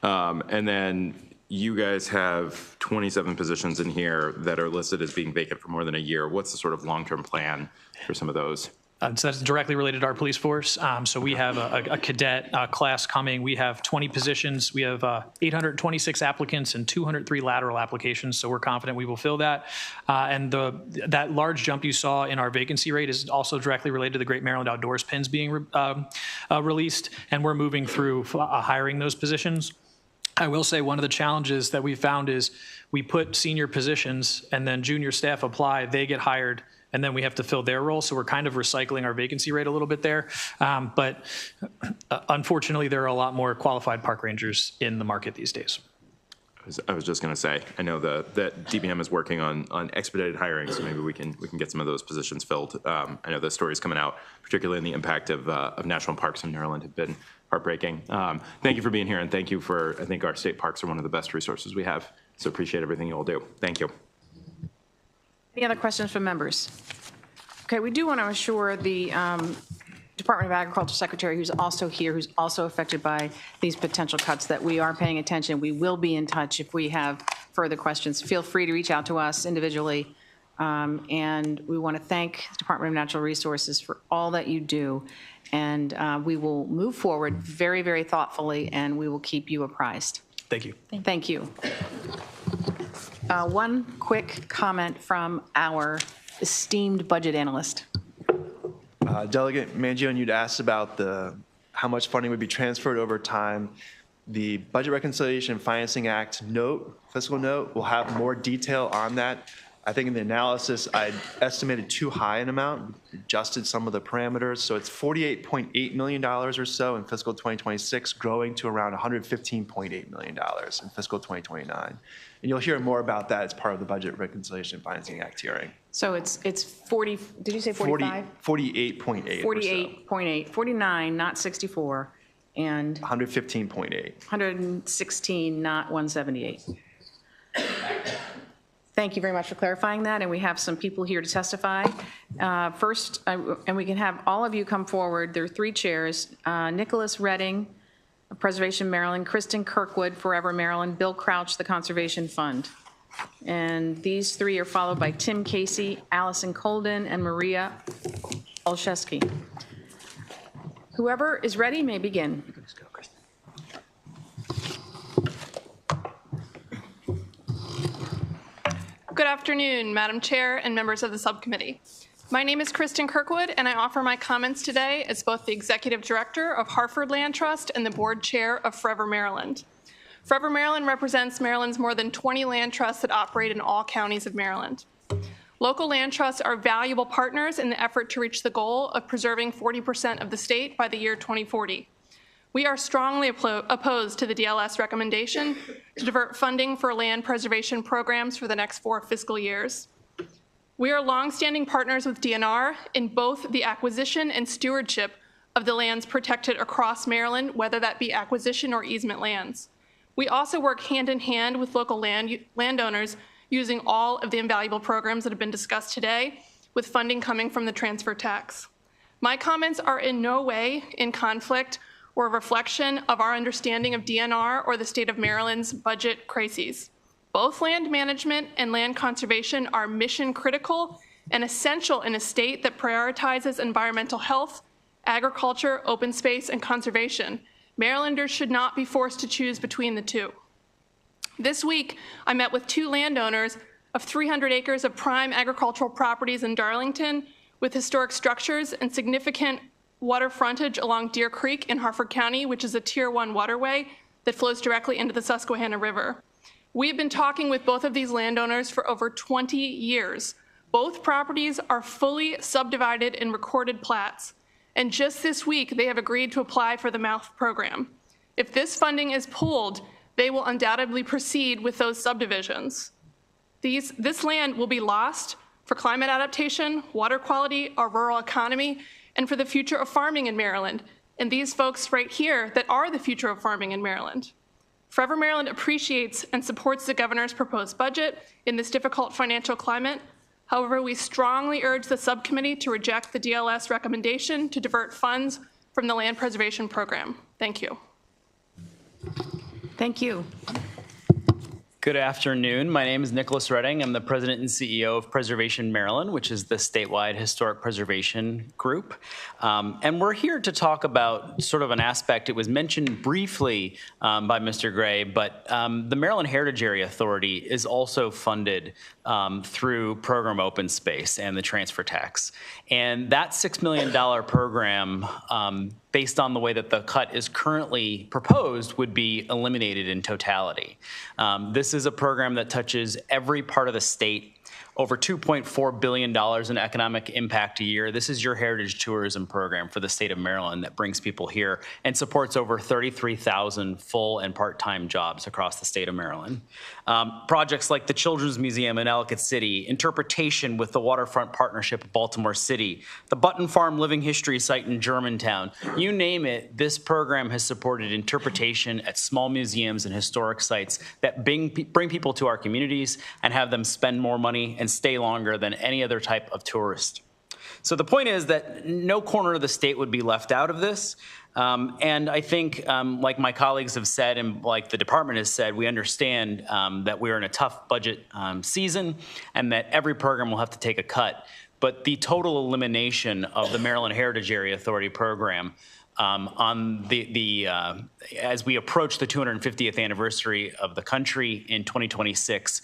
And then you guys have 27 positions in here that are listed as being vacant for more than a year. What's the sort of long-term plan for some of those? So that's directly related to our police force. So we have a cadet class coming. We have 20 positions. We have 826 applicants and 203 lateral applications. So we're confident we will fill that. And that large jump you saw in our vacancy rate is also directly related to the Great Maryland Outdoors pins being released. And we're moving through hiring those positions. I will say one of the challenges that we found is we put senior positions and then junior staff apply, they get hired, and then we have to fill their role. So we're kind of recycling our vacancy rate a little bit there. But unfortunately, there are a lot more qualified park rangers in the market these days. I was just going to say, I know that DBM is working on expedited hiring, so maybe we can get some of those positions filled. I know the stories coming out, particularly in the impact of national parks in Maryland, have been heartbreaking. Thank you for being here, and thank you for, I think our state parks are one of the best resources we have. So appreciate everything you all do. Thank you. Any other questions from members? Okay, we do want to assure the Department of Agriculture Secretary, who's also here, who's also affected by these potential cuts, that we are paying attention. We will be in touch if we have further questions. Feel free to reach out to us individually. And we want to thank the Department of Natural Resources for all that you do. And we will move forward very, very thoughtfully, and we will keep you apprised. Thank you. Thank you. One quick comment from our esteemed budget analyst. Delegate Mangione, you'd asked about how much funding would be transferred over time. The Budget Reconciliation and Financing Act fiscal note, will have more detail on that. I think in the analysis, I estimated too high an amount, adjusted some of the parameters. So it's $48.8 million or so in fiscal 2026, growing to around $115.8 million in fiscal 2029. And you'll hear more about that as part of the Budget Reconciliation and Financing Act hearing. So it's 40, did you say 45? 48.8. 48.8, 49, not 64, and 115.8. 116, not 178. Thank you very much for clarifying that, and we have some people here to testify. First, and we can have all of you come forward. There are 3 chairs. Nicholas Redding, of Preservation Maryland, Kristen Kirkwood, Forever Maryland, Bill Crouch, the Conservation Fund. And these 3 are followed by Tim Casey, Allison Colden, and Maria Olszewski. Whoever is ready may begin. good afternoon, Madam Chair and members of the subcommittee. My name is Kristen Kirkwood, and I offer my comments today as both the Executive Director of Hartford Land Trust and the Board Chair of Forever Maryland. Forever Maryland represents Maryland's more than 20 land trusts that operate in all counties of Maryland. Local land trusts are valuable partners in the effort to reach the goal of preserving 40% of the state by the year 2040. We are strongly opposed to the DLS recommendation to divert funding for land preservation programs for the next 4 fiscal years. We are longstanding partners with DNR in both the acquisition and stewardship of the lands protected across Maryland, whether that be acquisition or easement lands. We also work hand in hand with local landowners using all of the invaluable programs that have been discussed today, with funding coming from the transfer tax. My comments are in no way in conflict or a reflection of our understanding of DNR or the state of Maryland's budget crises. Both land management and land conservation are mission critical and essential in a state that prioritizes environmental health, agriculture, open space, and conservation. Marylanders should not be forced to choose between the two. This week, I met with 2 landowners of 300 acres of prime agricultural properties in Darlington with historic structures and significant water frontage along Deer Creek in Hartford County, which is a Tier 1 waterway that flows directly into the Susquehanna River. We have been talking with both of these landowners for over 20 years. Both properties are fully subdivided in recorded plats. And just this week, they have agreed to apply for the MOUth program. If this funding is pulled, they will undoubtedly proceed with those subdivisions. This land will be lost for climate adaptation, water quality, our rural economy, and for the future of farming in Maryland. And these folks right here that are the future of farming in Maryland. Forever Maryland appreciates and supports the governor's proposed budget in this difficult financial climate. However, we strongly urge the subcommittee to reject the DLS recommendation to divert funds from the land preservation program. Thank you. Thank you. Good afternoon. My name is Nicholas Redding. I'm the president and CEO of Preservation Maryland, which is the statewide historic preservation group. And we're here to talk about sort of an aspect. It was mentioned briefly by Mr. Gray, but the Maryland Heritage Area Authority is also funded through program open space and the transfer tax. And that $6 million program, based on the way that the cut is currently proposed, would be eliminated in totality. This is a program that touches every part of the state, over $2.4 billion in economic impact a year. This is your heritage tourism program for the state of Maryland that brings people here and supports over 33,000 full and part-time jobs across the state of Maryland. Projects like the Children's Museum in Ellicott City, interpretation with the Waterfront Partnership of Baltimore City, the Button Farm Living History Site in Germantown, you name it, this program has supported interpretation at small museums and historic sites that bring people to our communities and have them spend more money and stay longer than any other type of tourist. So the point is that no corner of the state would be left out of this. And I think, like my colleagues have said and like the department has said, we understand that we're in a tough budget season and that every program will have to take a cut. But the total elimination of the Maryland Heritage Area Authority program on as we approach the 250th anniversary of the country in 2026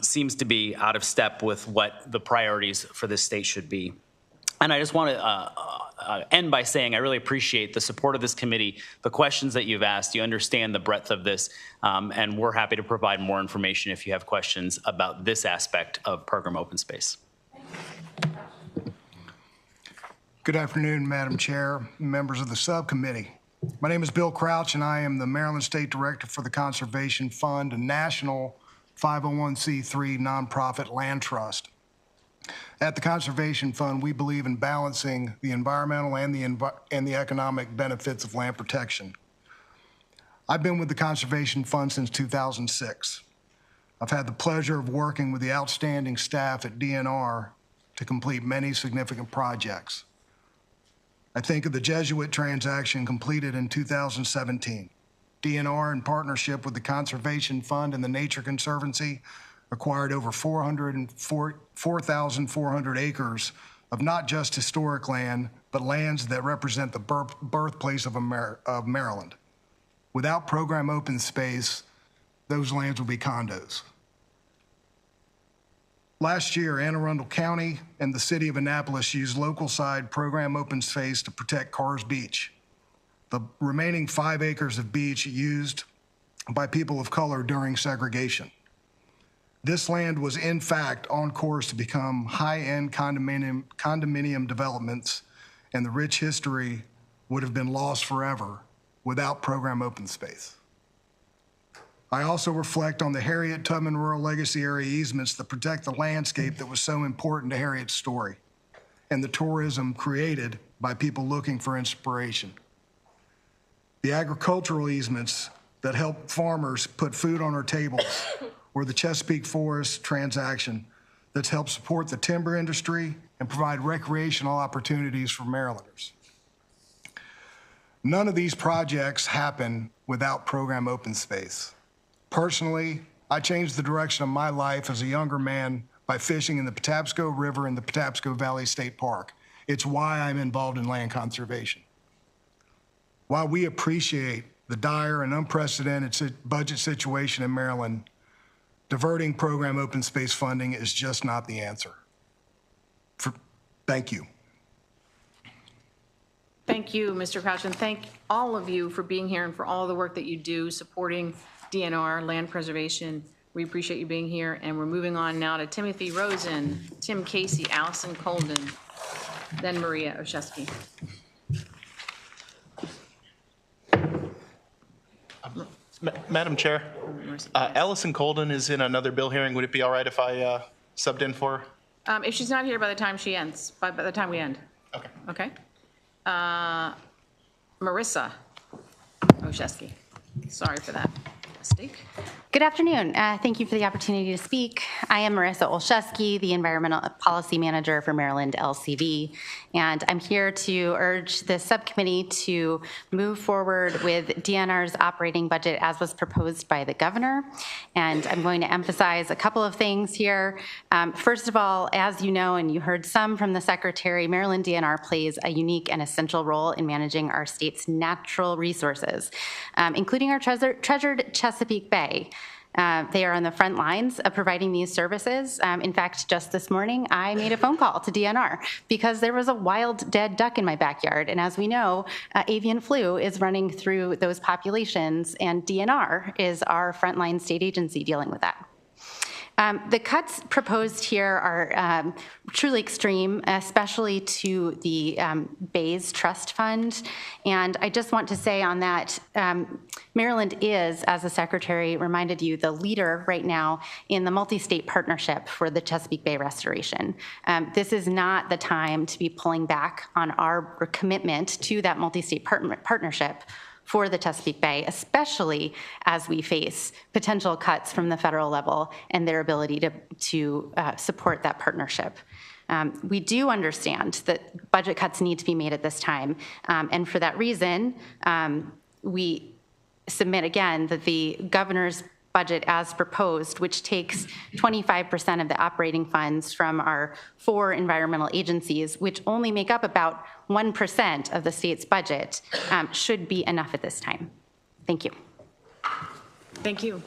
seems to be out of step with what the priorities for this state should be. And I just want to end by saying I really appreciate the support of this committee, the questions that you've asked. You understand the breadth of this, and we're happy to provide more information if you have questions about this aspect of program open space. Good afternoon, Madam Chair, members of the subcommittee. My name is Bill Crouch, and I am the Maryland State Director for the Conservation Fund, a national 501c3 nonprofit land trust. At the Conservation Fund, we believe in balancing the environmental and the economic benefits of land protection. I've been with the Conservation Fund since 2006. I've had the pleasure of working with the outstanding staff at DNR to complete many significant projects. I think of the Jesuit transaction completed in 2017. DNR, in partnership with the Conservation Fund and the Nature Conservancy, acquired over 4,400 acres of not just historic land, but lands that represent the birthplace of Maryland. Without program open space, those lands will be condos. Last year, Anne Arundel County and the city of Annapolis used local side program open space to protect Carr's Beach, the remaining 5 acres of beach used by people of color during segregation. This land was in fact on course to become high-end condominium developments, and the rich history would have been lost forever without program open space. I also reflect on the Harriet Tubman Rural Legacy Area easements that protect the landscape that was so important to Harriet's story and the tourism created by people looking for inspiration. The agricultural easements that help farmers put food on our tables, or the Chesapeake Forest transaction that's helped support the timber industry and provide recreational opportunities for Marylanders. None of these projects happen without program open space. Personally, I changed the direction of my life as a younger man by fishing in the Patapsco River in the Patapsco Valley State Park. It's why I'm involved in land conservation. While we appreciate the dire and unprecedented budget situation in Maryland, diverting program open space funding is just not the answer. Thank you. Thank you, Mr. Crouch, and thank all of you for being here and for all the work that you do supporting DNR, land preservation. We appreciate you being here, and we're moving on now to Timothy Rosen, Tim Casey, Allison Colden, then Maria Olszewski. Madam Chair, Allison Colden is in another bill hearing. Would it be all right if I subbed in for her? If she's not here by the time she ends, by the time we end. Okay. Okay. Marissa Olszewski. Sorry for that mistake. Good afternoon. Thank you for the opportunity to speak. I am Marissa Olszewski, the Environmental Policy Manager for Maryland LCV, and I'm here to urge the subcommittee to move forward with DNR's operating budget as was proposed by the governor. And I'm going to emphasize a couple of things here. First of all, as you know, and you heard some from the Secretary, Maryland DNR plays a unique and essential role in managing our state's natural resources, including our treasured Chesapeake Bay. They are on the front lines of providing these services. In fact, just this morning, I made a phone call to DNR because there was a wild dead duck in my backyard. And as we know, avian flu is running through those populations, and DNR is our frontline state agency dealing with that. The cuts proposed here are truly extreme, especially to the Bays Trust Fund. And I just want to say on that, Maryland is, as the Secretary reminded you, the leader right now in the multi-state partnership for the Chesapeake Bay restoration. This is not the time to be pulling back on our commitment to that multi-state partnership for the Chesapeake Bay, especially as we face potential cuts from the federal level and their ability to support that partnership. We do understand that budget cuts need to be made at this time, and for that reason, we submit again that the governor's budget as proposed, which takes 25% of the operating funds from our 4 environmental agencies, which only make up about 1% of the state's budget, should be enough at this time. Thank you. Thank you.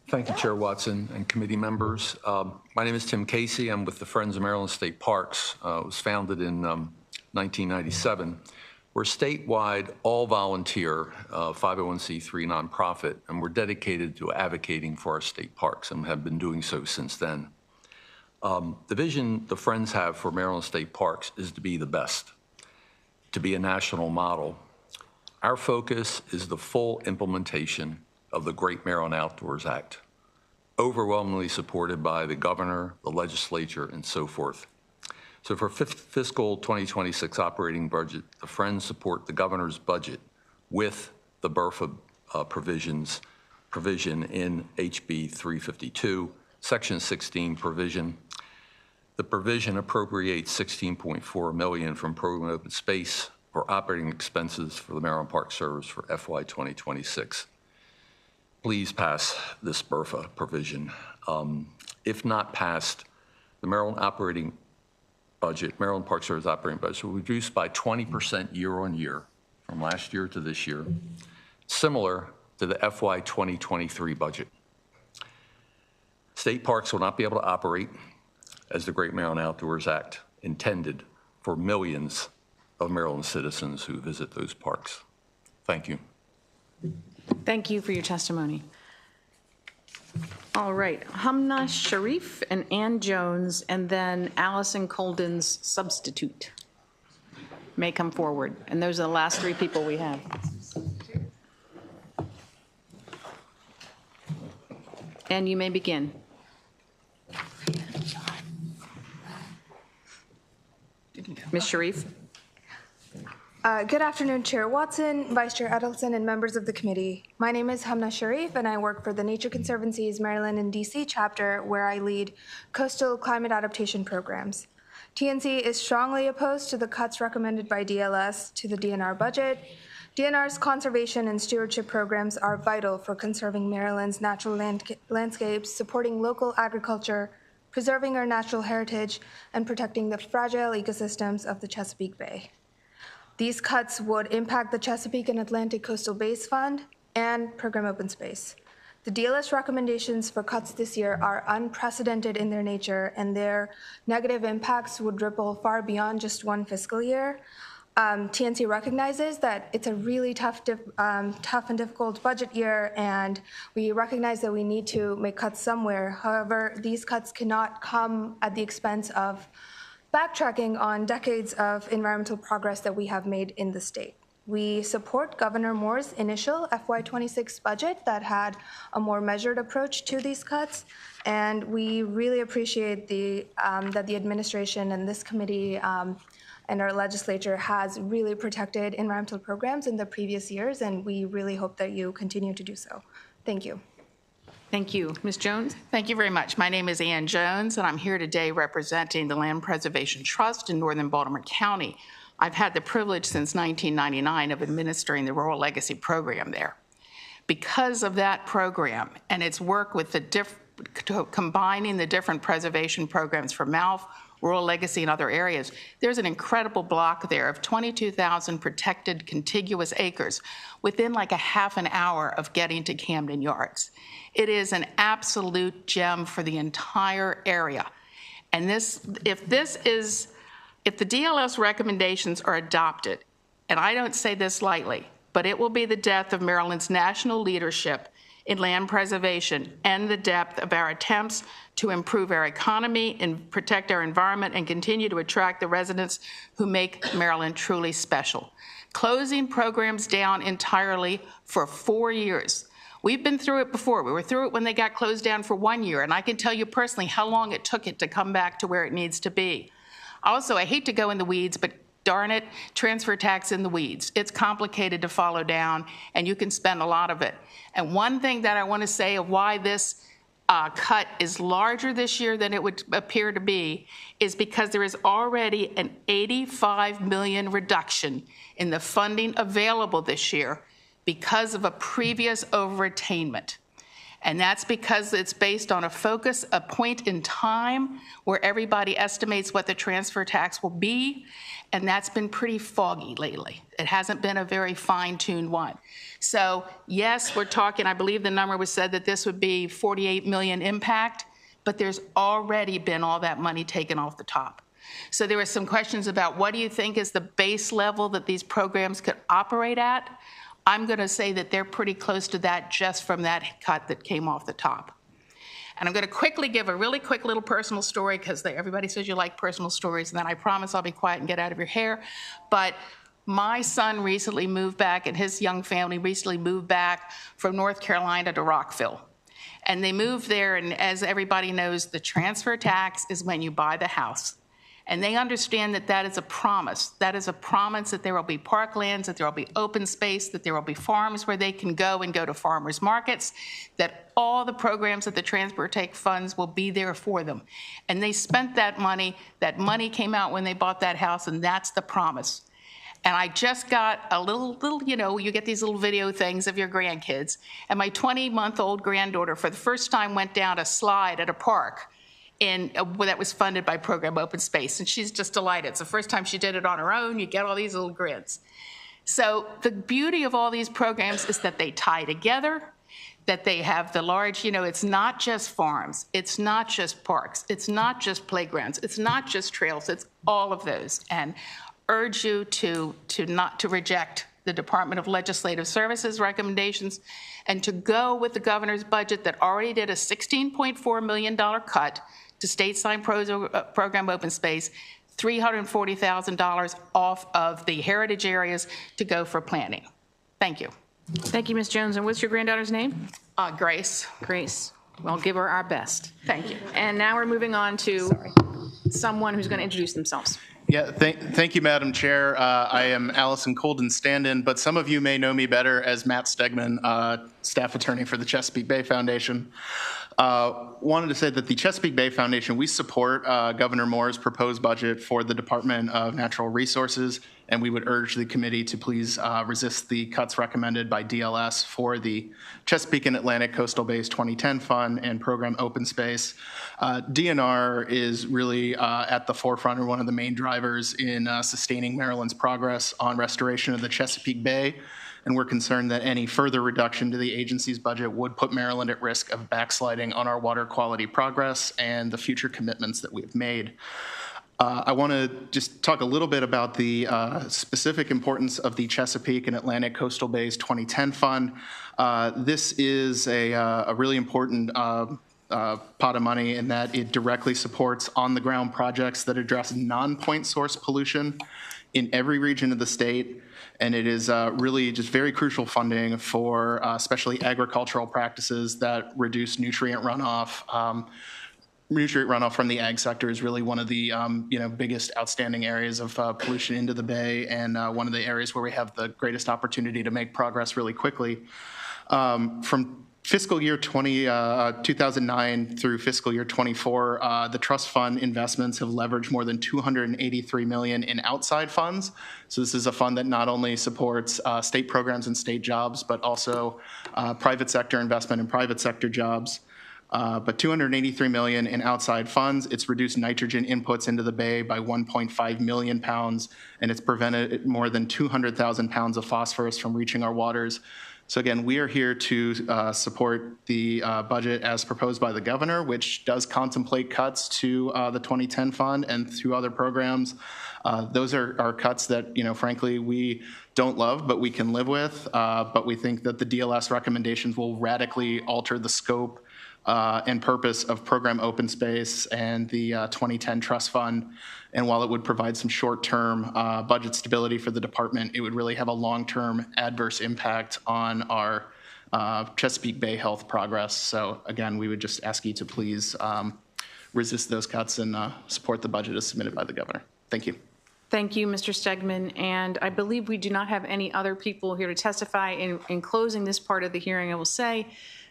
Thank you, Chair Watson and committee members. My name is Tim Casey. I'm with the Friends of Maryland State Parks. It was founded in 1997. We're a statewide, all-volunteer 501c3 nonprofit, and we're dedicated to advocating for our state parks and have been doing so since then. The vision the Friends have for Maryland State Parks is to be the best, to be a national model. Our focus is the full implementation of the Great Maryland Outdoors Act, overwhelmingly supported by the governor, the legislature, and so forth. So for fiscal 2026 operating budget, the Friends support the governor's budget with the BRFA provision in HB 352, Section 16 provision. The provision appropriates $16.4 million from Program Open Space for operating expenses for the Maryland Park Service for FY 2026. Please pass this BRFA provision. If not passed, the Maryland Park Service operating budget will reduce by 20% year on year from last year to this year, similar to the FY 2023 budget. State parks will not be able to operate as the Great Maryland Outdoors Act intended for millions of Maryland citizens who visit those parks. Thank you. Thank you for your testimony. All right, Hamna Sharif and Ann Jones, and then Allison Colden's substitute may come forward. And those are the last three people we have. And you may begin. Ms. Sharif? Good afternoon, Chair Watson, Vice Chair Edelson, and members of the committee. My name is Hamna Sharif, and I work for the Nature Conservancy's Maryland and DC chapter, where I lead coastal climate adaptation programs. TNC is strongly opposed to the cuts recommended by DLS to the DNR budget. DNR's conservation and stewardship programs are vital for conserving Maryland's natural landscapes, supporting local agriculture, preserving our natural heritage, and protecting the fragile ecosystems of the Chesapeake Bay. These cuts would impact the Chesapeake and Atlantic Coastal Bays Fund and Program Open Space. The DLS recommendations for cuts this year are unprecedented in their nature, and their negative impacts would ripple far beyond just one fiscal year. TNC recognizes that it's a really tough and difficult budget year, and we recognize that we need to make cuts somewhere. However, these cuts cannot come at the expense of backtracking on decades of environmental progress that we have made in the state. We support Governor Moore's initial FY26 budget that had a more measured approach to these cuts, and we really appreciate that the administration and this committee and our legislature has really protected environmental programs in the previous years, and we really hope that you continue to do so. Thank you. Thank you. Ms. Jones? Thank you very much. My name is Ann Jones, and I'm here today representing the Land Preservation Trust in Northern Baltimore County. I've had the privilege since 1999 of administering the Rural Legacy Program there. Because of that program and its work with combining the different preservation programs for MALF, Rural Legacy, and other areas, there's an incredible block there of 22,000 protected contiguous acres within like a half an hour of getting to Camden Yards. It is an absolute gem for the entire area. And if the DLS recommendations are adopted, and I don't say this lightly, but it will be the death of Maryland's national leadership in land preservation and the depth of our attempts to improve our economy and protect our environment and continue to attract the residents who make Maryland truly special. Closing programs down entirely for 4 years. We've been through it before. We were through it when they got closed down for 1 year, and I can tell you personally how long it took it to come back to where it needs to be. Also, I hate to go in the weeds, but darn it, transfer tax in the weeds. It's complicated to follow down, and you can spend a lot of it. And one thing that I want to say of why this cut is larger this year than it would appear to be is because there is already an $85 million reduction in the funding available this year because of a previous overattainment. And that's because it's based on a point in time where everybody estimates what the transfer tax will be, and that's been pretty foggy lately. It hasn't been a very fine-tuned one. So yes, we're talking, I believe the number was said that this would be 48 million impact, but there's already been all that money taken off the top. So there were some questions about what do you think is the base level that these programs could operate at? I'm going to say that they're pretty close to that just from that cut that came off the top. And I'm going to quickly give a really quick little personal story because everybody says you like personal stories, and then I promise I'll be quiet and get out of your hair. But my son recently moved back, and his young family recently moved back from North Carolina to Rockville. And they moved there, and as everybody knows, the transfer tax is when you buy the house. And they understand that that is a promise. That is a promise that there will be parklands, that there will be open space, that there will be farms where they can go and go to farmers markets, that all the programs that the transfer take funds will be there for them. And they spent that money. That money came out when they bought that house, and that's the promise. And I just got a little, you get these little video things of your grandkids. And my 20-month-old granddaughter, for the first time, went down a slide at a park that was funded by Program Open Space, and she's just delighted. It's the first time she did it on her own. You get all these little grins. So the beauty of all these programs is that they tie together. that they have the large, it's not just farms, it's not just parks, it's not just playgrounds, it's not just trails, it's all of those. And urge you to not to reject the Department of Legislative Services recommendations and to go with the governor's budget that already did a $16.4 million cut to state sign program open space, $340,000 off of the heritage areas to go for planning. Thank you. Thank you, Ms. Jones. And what's your granddaughter's name? Grace. Grace. Well, give her our best. Thank you. And now we're moving on to someone who's going to introduce themselves. Yeah, thank you, Madam Chair. I am Allison Colden stand-in, but some of you may know me better as Matt Stegman, staff attorney for the Chesapeake Bay Foundation. Wanted to say that the Chesapeake Bay Foundation, we support Governor Moore's proposed budget for the Department of Natural Resources, and we would urge the committee to please resist the cuts recommended by DLS for the Chesapeake and Atlantic Coastal Bays 2010 Fund and Program Open Space. DNR is really at the forefront or one of the main drivers in sustaining Maryland's progress on restoration of the Chesapeake Bay. And we're concerned that any further reduction to the agency's budget would put Maryland at risk of backsliding on our water quality progress and the future commitments that we've made. I want to just talk a little bit about the specific importance of the Chesapeake and Atlantic Coastal Bays 2010 Fund. This is a really important pot of money in that it directly supports on-the-ground projects that address non-point source pollution in every region of the state. And it is really just very crucial funding for especially agricultural practices that reduce nutrient runoff. Nutrient runoff from the ag sector is really one of the biggest outstanding areas of pollution into the bay, and one of the areas where we have the greatest opportunity to make progress really quickly. From fiscal year 2009 through fiscal year 24, the trust fund investments have leveraged more than $283 million in outside funds. So this is a fund that not only supports state programs and state jobs, but also private sector investment and private sector jobs. But $283 million in outside funds. It's reduced nitrogen inputs into the bay by 1.5 million pounds, and it's prevented more than 200,000 pounds of phosphorus from reaching our waters. So again, we are here to support the budget as proposed by the governor, which does contemplate cuts to the 2010 fund and through other programs. Those are cuts that, frankly, we don't love, but we can live with. But we think that the DLS recommendations will radically alter the scope and purpose of program open space and the 2010 trust fund. And while it would provide some short-term budget stability for the department, it would really have a long-term adverse impact on our Chesapeake Bay health progress. So again, we would just ask you to please resist those cuts and support the budget as submitted by the governor. Thank you. Thank you, Mr. Stegman. And I believe we do not have any other people here to testify. In closing this part of the hearing, I will say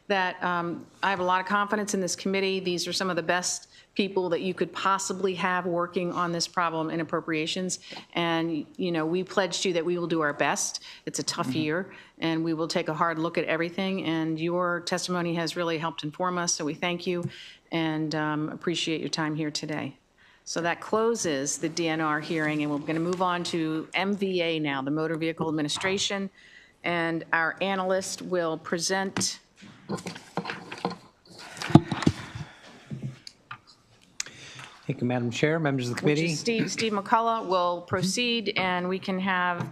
that I have a lot of confidence in this committee. These are some of the best people that you could possibly have working on this problem in appropriations. And, we pledged you that we will do our best. It's a tough year, and we will take a hard look at everything. And your testimony has really helped inform us, so we thank you and appreciate your time here today. So that closes the DNR hearing, and we're going to move on to MVA now, the Motor Vehicle Administration. And our analyst will present. Thank you, Madam Chair, members of the committee. Steve McCullough will proceed, and we can have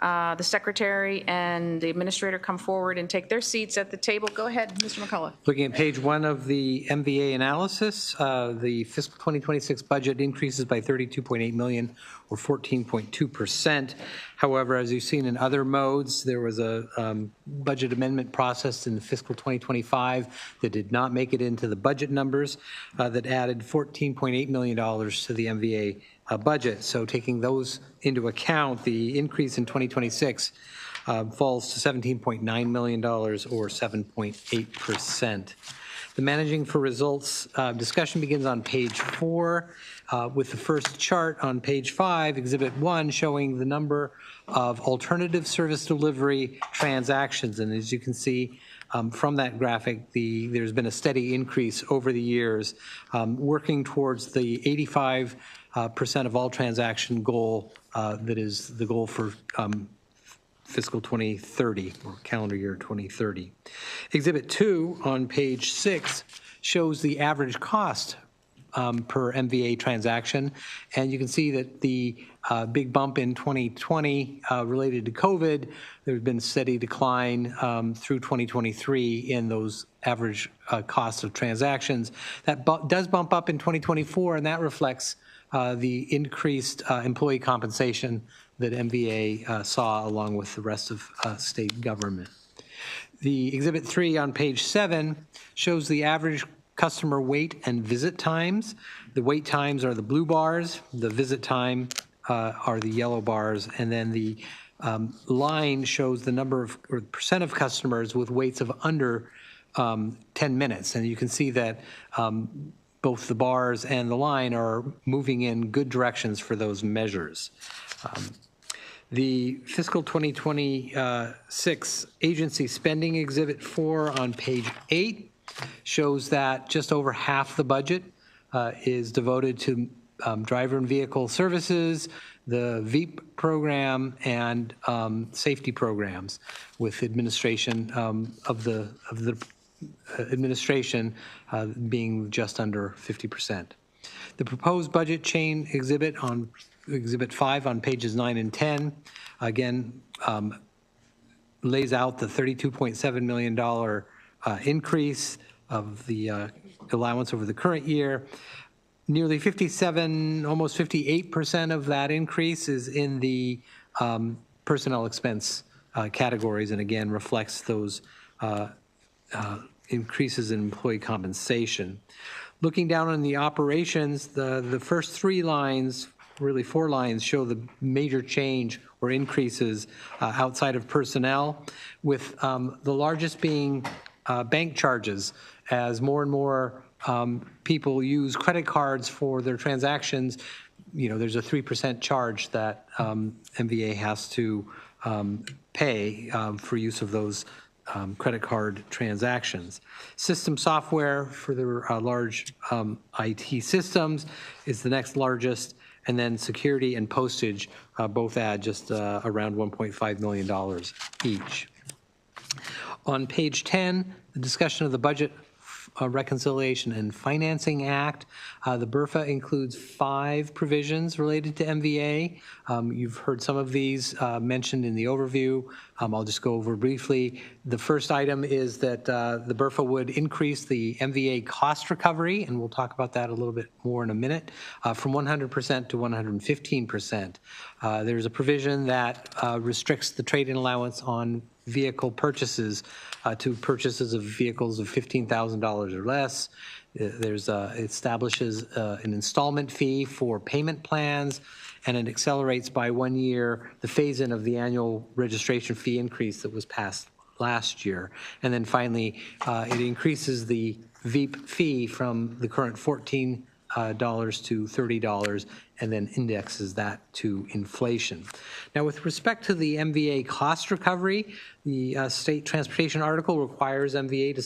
the secretary and the administrator come forward and take their seats at the table. Go ahead, Mr. McCullough. Looking at page 1 of the MVA analysis, the fiscal 2026 budget increases by $32.8 million or 14.2%. However, as you've seen in other modes, there was a budget amendment process in the fiscal 2025 that did not make it into the budget numbers that added $14.8 million to the MVA budget. So taking those into account, the increase in 2026 falls to $17.9 million or 7.8%. The managing for results discussion begins on page 4 with the first chart on page 5, Exhibit 1, showing the number of alternative service delivery transactions. And as you can see from that graphic, there's been a steady increase over the years, working towards the 85% of all transaction goal that is the goal for fiscal 2030 or calendar year 2030. Exhibit 2 on page 6 shows the average cost per MVA transaction. And you can see that the big bump in 2020 related to COVID, there's been a steady decline through 2023 in those average costs of transactions. That does bump up in 2024, and that reflects the increased employee compensation that MVA saw along with the rest of state government. The Exhibit 3 on page 7 shows the average customer wait and visit times. The wait times are the blue bars, the visit time are the yellow bars, and then the line shows the number of, or percent of customers with waits of under 10 minutes. And you can see that both the bars and the line are moving in good directions for those measures. The fiscal 2026 agency spending Exhibit 4 on page 8 shows that just over half the budget is devoted to driver and vehicle services, the VEAP program, and safety programs, with administration of the administration being just under 50%. The proposed budget chain exhibit on Exhibit 5 on pages 9 and 10, again, lays out the $32.7 million increase of the allowance over the current year. Nearly 57, almost 58% of that increase is in the personnel expense categories, and again reflects those increases in employee compensation. Looking down on the operations, the first 3 lines, really 4 lines, show the major change or increases outside of personnel, with the largest being bank charges, as more and more people use credit cards for their transactions. You know, there's a 3% charge that MVA has to pay for use of those credit card transactions. System software for the large IT systems is the next largest, and then security and postage both add just around $1.5 million each. On page 10, the discussion of the Budget Reconciliation and Financing Act. The BRFA includes 5 provisions related to MVA. You've heard some of these mentioned in the overview. I'll just go over briefly. The first item is that the BRFA would increase the MVA cost recovery, and we'll talk about that a little bit more in a minute, from 100% to 115%. There's a provision that restricts the trade-in allowance on vehicle purchases to purchases of vehicles of $15,000 or less. It establishes an installment fee for payment plans, and it accelerates by 1 year the phase-in of the annual registration fee increase that was passed last year. And then finally, it increases the VEAP fee from the current $14 to $30, and then indexes that to inflation. Now, with respect to the MVA cost recovery, the state transportation article requires MVA to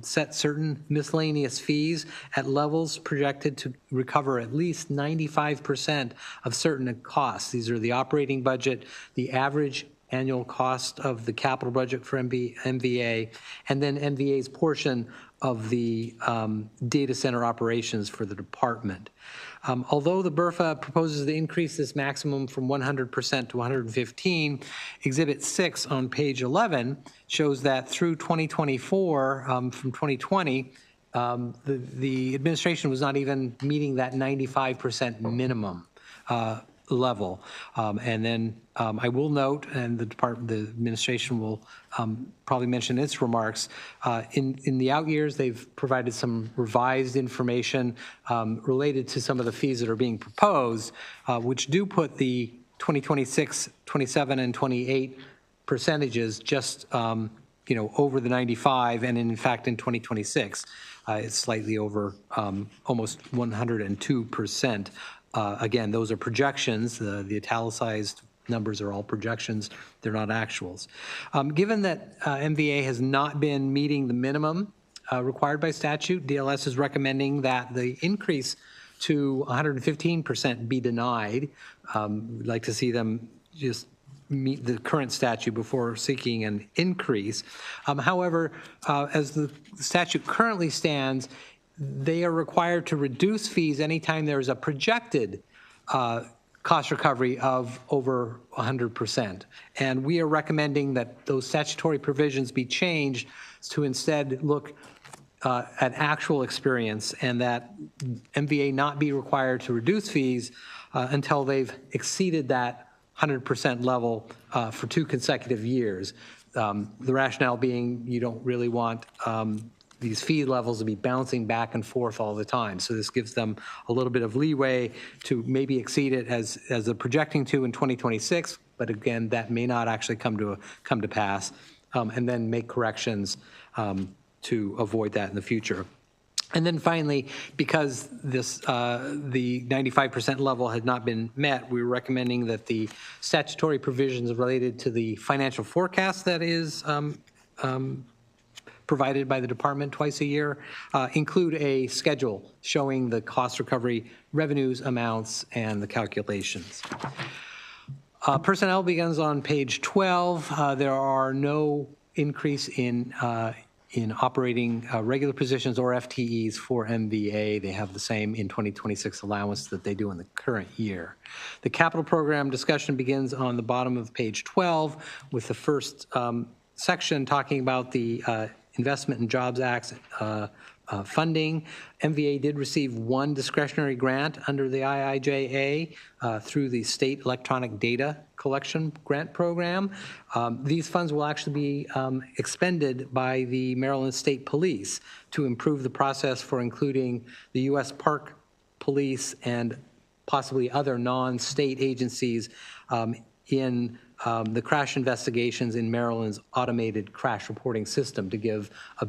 set certain miscellaneous fees at levels projected to recover at least 95% of certain costs. These are the operating budget, the average annual cost of the capital budget for MVA, and then MVA's portion of the data center operations for the department. Although the BRFA proposes to increase this maximum from 100% to 115, Exhibit 6 on page 11 shows that through 2024, from 2020, the administration was not even meeting that 95% minimum level. And then I will note, and the administration will probably mention its remarks, in the out years, they've provided some revised information related to some of the fees that are being proposed, which do put the 2026, 27, and 28 percentages just over the 95, and in fact in 2026, it's slightly over almost 102%. Again, those are projections. The italicized numbers are all projections. They're not actuals. Given that MVA has not been meeting the minimum required by statute, DLS is recommending that the increase to 115% be denied. We'd like to see them just meet the current statute before seeking an increase. However, as the statute currently stands, they are required to reduce fees anytime there is a projected cost recovery of over 100%. And we are recommending that those statutory provisions be changed to instead look at actual experience, and that MVA not be required to reduce fees until they've exceeded that 100% level for 2 consecutive years. The rationale being you don't really want these fee levels to be bouncing back and forth all the time. So this gives them a little bit of leeway to maybe exceed it as they're projecting to in 2026, but again, that may not actually come to pass, and then make corrections to avoid that in the future. And then finally, because this the 95% level had not been met, we're recommending that the statutory provisions related to the financial forecast that is provided by the department twice a year include a schedule showing the cost recovery revenues, amounts, and the calculations. Personnel begins on page 12. There are no increase in operating regular positions or FTEs for MVA. They have the same in 2026 allowance that they do in the current year. The capital program discussion begins on the bottom of page 12 with the first section talking about the Investment in Jobs Act funding. MVA did receive 1 discretionary grant under the IIJA through the State Electronic Data Collection Grant Program. These funds will actually be expended by the Maryland State Police to improve the process for including the U.S. Park Police and possibly other non-state agencies in the crash investigations in Maryland's automated crash reporting system to give a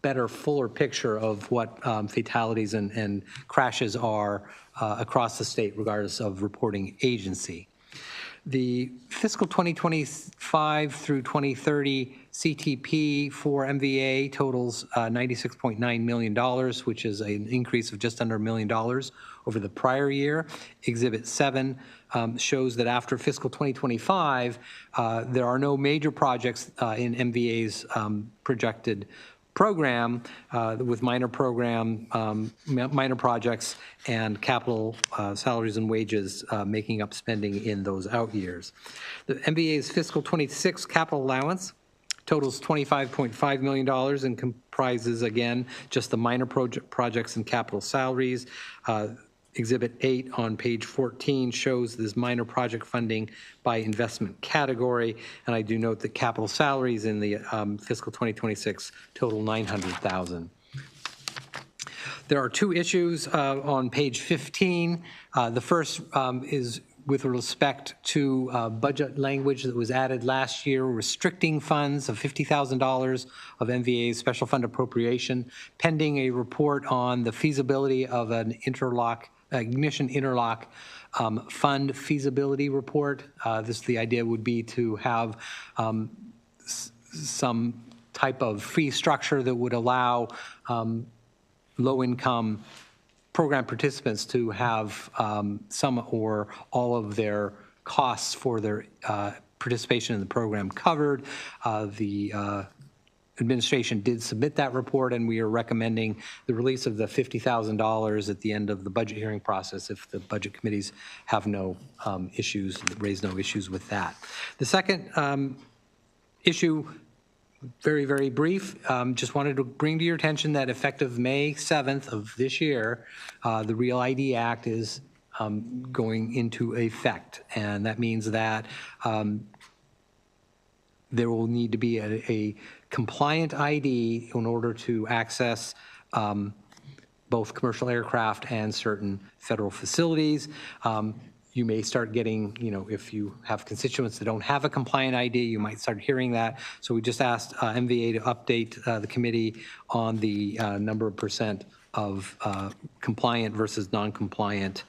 better, fuller picture of what fatalities and crashes are across the state, regardless of reporting agency. The fiscal 2025 through 2030 CTP for MVA totals $96.9 million, which is an increase of just under $1 million over the prior year. Exhibit 7 shows that after fiscal 2025, there are no major projects in MVA's projected program with minor projects and capital salaries and wages making up spending in those out years. The MVA's fiscal 26 capital allowance totals $25.5 million and comprises, again, just the minor projects and capital salaries. Exhibit 8 on page 14 shows this minor project funding by investment category, and I do note that capital salaries in the fiscal 2026 total $900,000. There are 2 issues on page 15. The first is with respect to budget language that was added last year, restricting funds of $50,000 of MVA's special fund appropriation, pending a report on the feasibility of an ignition interlock fund feasibility report. The idea would be to have some type of fee structure that would allow low-income program participants to have some or all of their costs for their participation in the program covered. The administration did submit that report, and we are recommending the release of the $50,000 at the end of the budget hearing process if the budget committees have no issues, raise no issues with that. The second issue, very, very brief, just wanted to bring to your attention that effective May 7th of this year, the Real ID Act is going into effect, and that means that there will need to be a compliant ID in order to access both commercial aircraft and certain federal facilities. You may start getting, if you have constituents that don't have a compliant ID, you might start hearing that. So we just asked MVA to update the committee on the number of percent of compliant versus non-compliant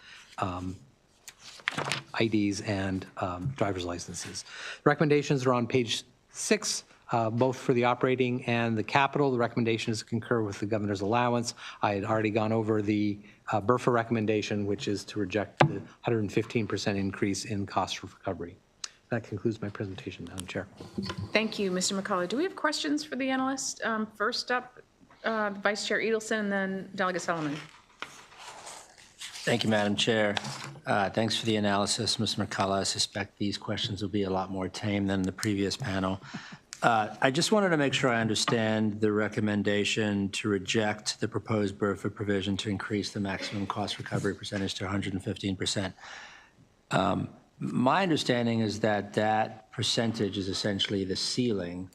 IDs and driver's licenses. Recommendations are on page 6, both for the operating and the capital. The recommendation is to concur with the governor's allowance. I had already gone over the BRFA recommendation, which is to reject the 115% increase in cost recovery. that concludes my presentation, Madam Chair. Thank you, Mr. McCullough. Do we have questions for the analyst? First up, Vice Chair Edelson and then Delegate Solomon. Thank you, Madam Chair. Thanks for the analysis, Mr. McCullough. I suspect these questions will be a lot more tame than the previous panel. I just wanted to make sure I understand the recommendation to reject the proposed Burford provision to increase the maximum cost recovery percentage to 115%. My understanding is that that percentage is essentially the ceiling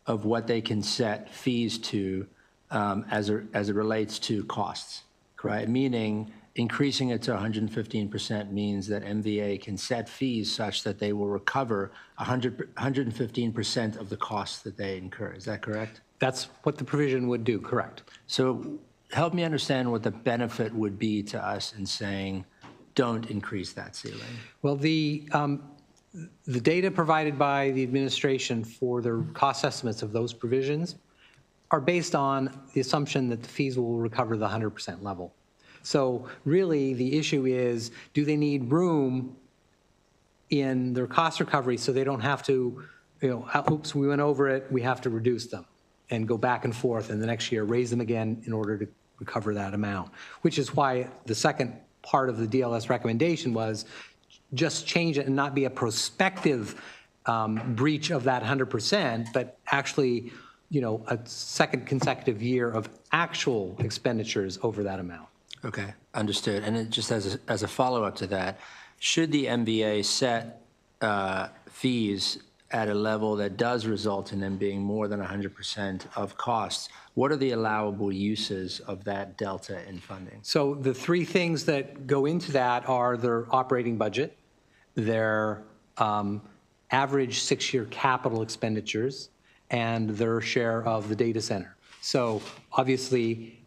of what they can set fees to as it relates to costs, right? Meaning increasing it to 115% means that MVA can set fees such that they will recover 115% of the costs that they incur. Is that correct? That's what the provision would do, correct. So help me understand what the benefit would be to us in saying, don't increase that ceiling. Well, the data provided by the administration for the cost estimates of those provisions are based on the assumption that the fees will recover the 100% level. So really, the issue is, do they need room in their cost recovery so they don't have to, oops, we went over it, we have to reduce them and go back and forth, and the next year raise them again in order to recover that amount, which is why the second part of the DLS recommendation was just change it and not be a prospective breach of that 100%, but actually, a second consecutive year of actual expenditures over that amount. Okay, understood. And it just as a follow-up to that, should the MBA set fees at a level that does result in them being more than 100% of costs, what are the allowable uses of that delta in funding? So the three things that go into that are their operating budget, their average 6-year capital expenditures, and their share of the data center. So obviously,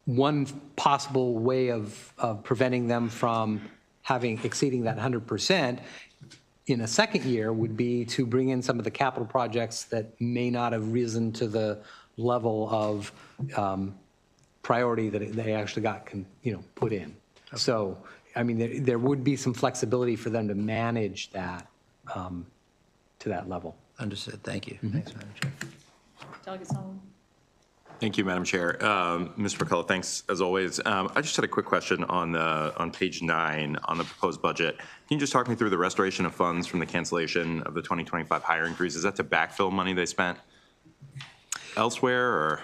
one possible way of preventing them from exceeding that 100% in a second year would be to bring in some of the capital projects that may not have risen to the level of priority that they actually got put in. Okay. So, I mean, there would be some flexibility for them to manage that to that level. Understood. Thank you. Mm-hmm. Thanks, Madam Chair. Delegate Solomon. Thank you, Madam Chair. Mr. McCullough, thanks as always. I just had a quick question on page 9 on the proposed budget. Can you just talk me through the restoration of funds from the cancellation of the 2025 hiring freeze? Is that to backfill money they spent elsewhere, or?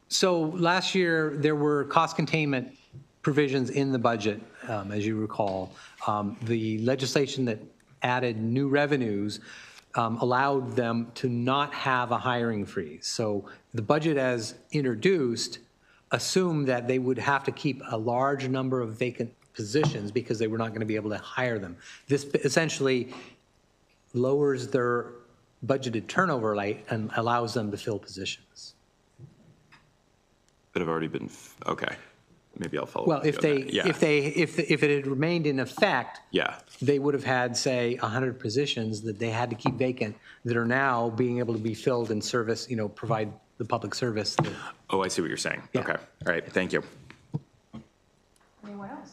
So last year there were cost containment provisions in the budget, as you recall. The legislation that added new revenues allowed them to not have a hiring freeze. So the budget as introduced assumed that they would have to keep a large number of vacant positions because they were not going to be able to hire them. This essentially lowers their budgeted turnover rate and allows them to fill positions. That have already been, okay. Maybe I'll follow well, up. If it had remained in effect, yeah, they would have had, say, 100 positions that they had to keep vacant that are now being able to be filled and service, provide the public service. Oh, I see what you're saying. Yeah. Okay. All right. Thank you. Anyone else?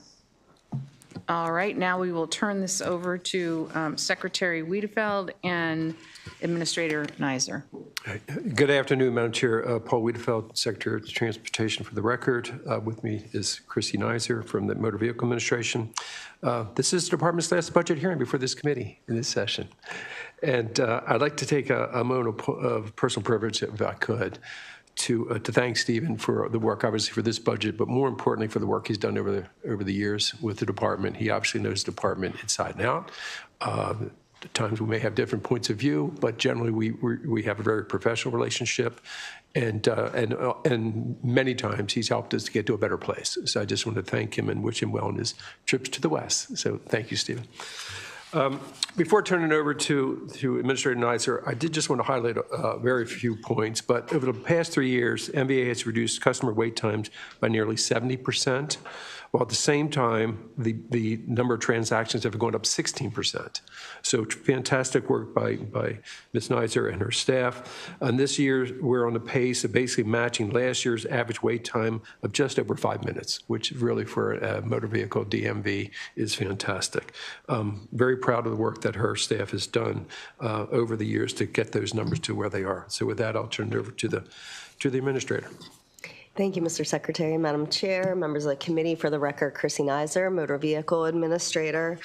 All right. Now we will turn this over to Secretary Wiedefeld and Administrator Neiser. Good afternoon, Madam Chair. Paul Wiedefeld, Secretary of Transportation for the record. With me is Christy Neiser from the Motor Vehicle Administration. This is the department's last budget hearing before this committee in this session. And I'd like to take a moment of personal privilege, if I could, to thank Stephen for the work, obviously, for this budget, but more importantly, for the work he's done over the years with the department. He obviously knows the department inside and out. At times we may have different points of view, but generally we have a very professional relationship, and many times he's helped us to get to a better place. So I just want to thank him and wish him well in his trips to the West. So thank you, Stephen. Before turning it over to Administrator Neiser, I did just want to highlight very few points, but over the past 3 years, MVA has reduced customer wait times by nearly 70%, while at the same time, the number of transactions have gone up 16%. So fantastic work by Ms. Neiser and her staff. And this year, we're on the pace of basically matching last year's average wait time of just over 5 minutes, which really for a motor vehicle DMV is fantastic. Very proud of the work that her staff has done over the years to get those numbers to where they are. So with that, I'll turn it over to the administrator. Thank you, Mr. Secretary, Madam Chair, members of the committee. For the record, Chrissy Nizer, Motor Vehicle Administrator.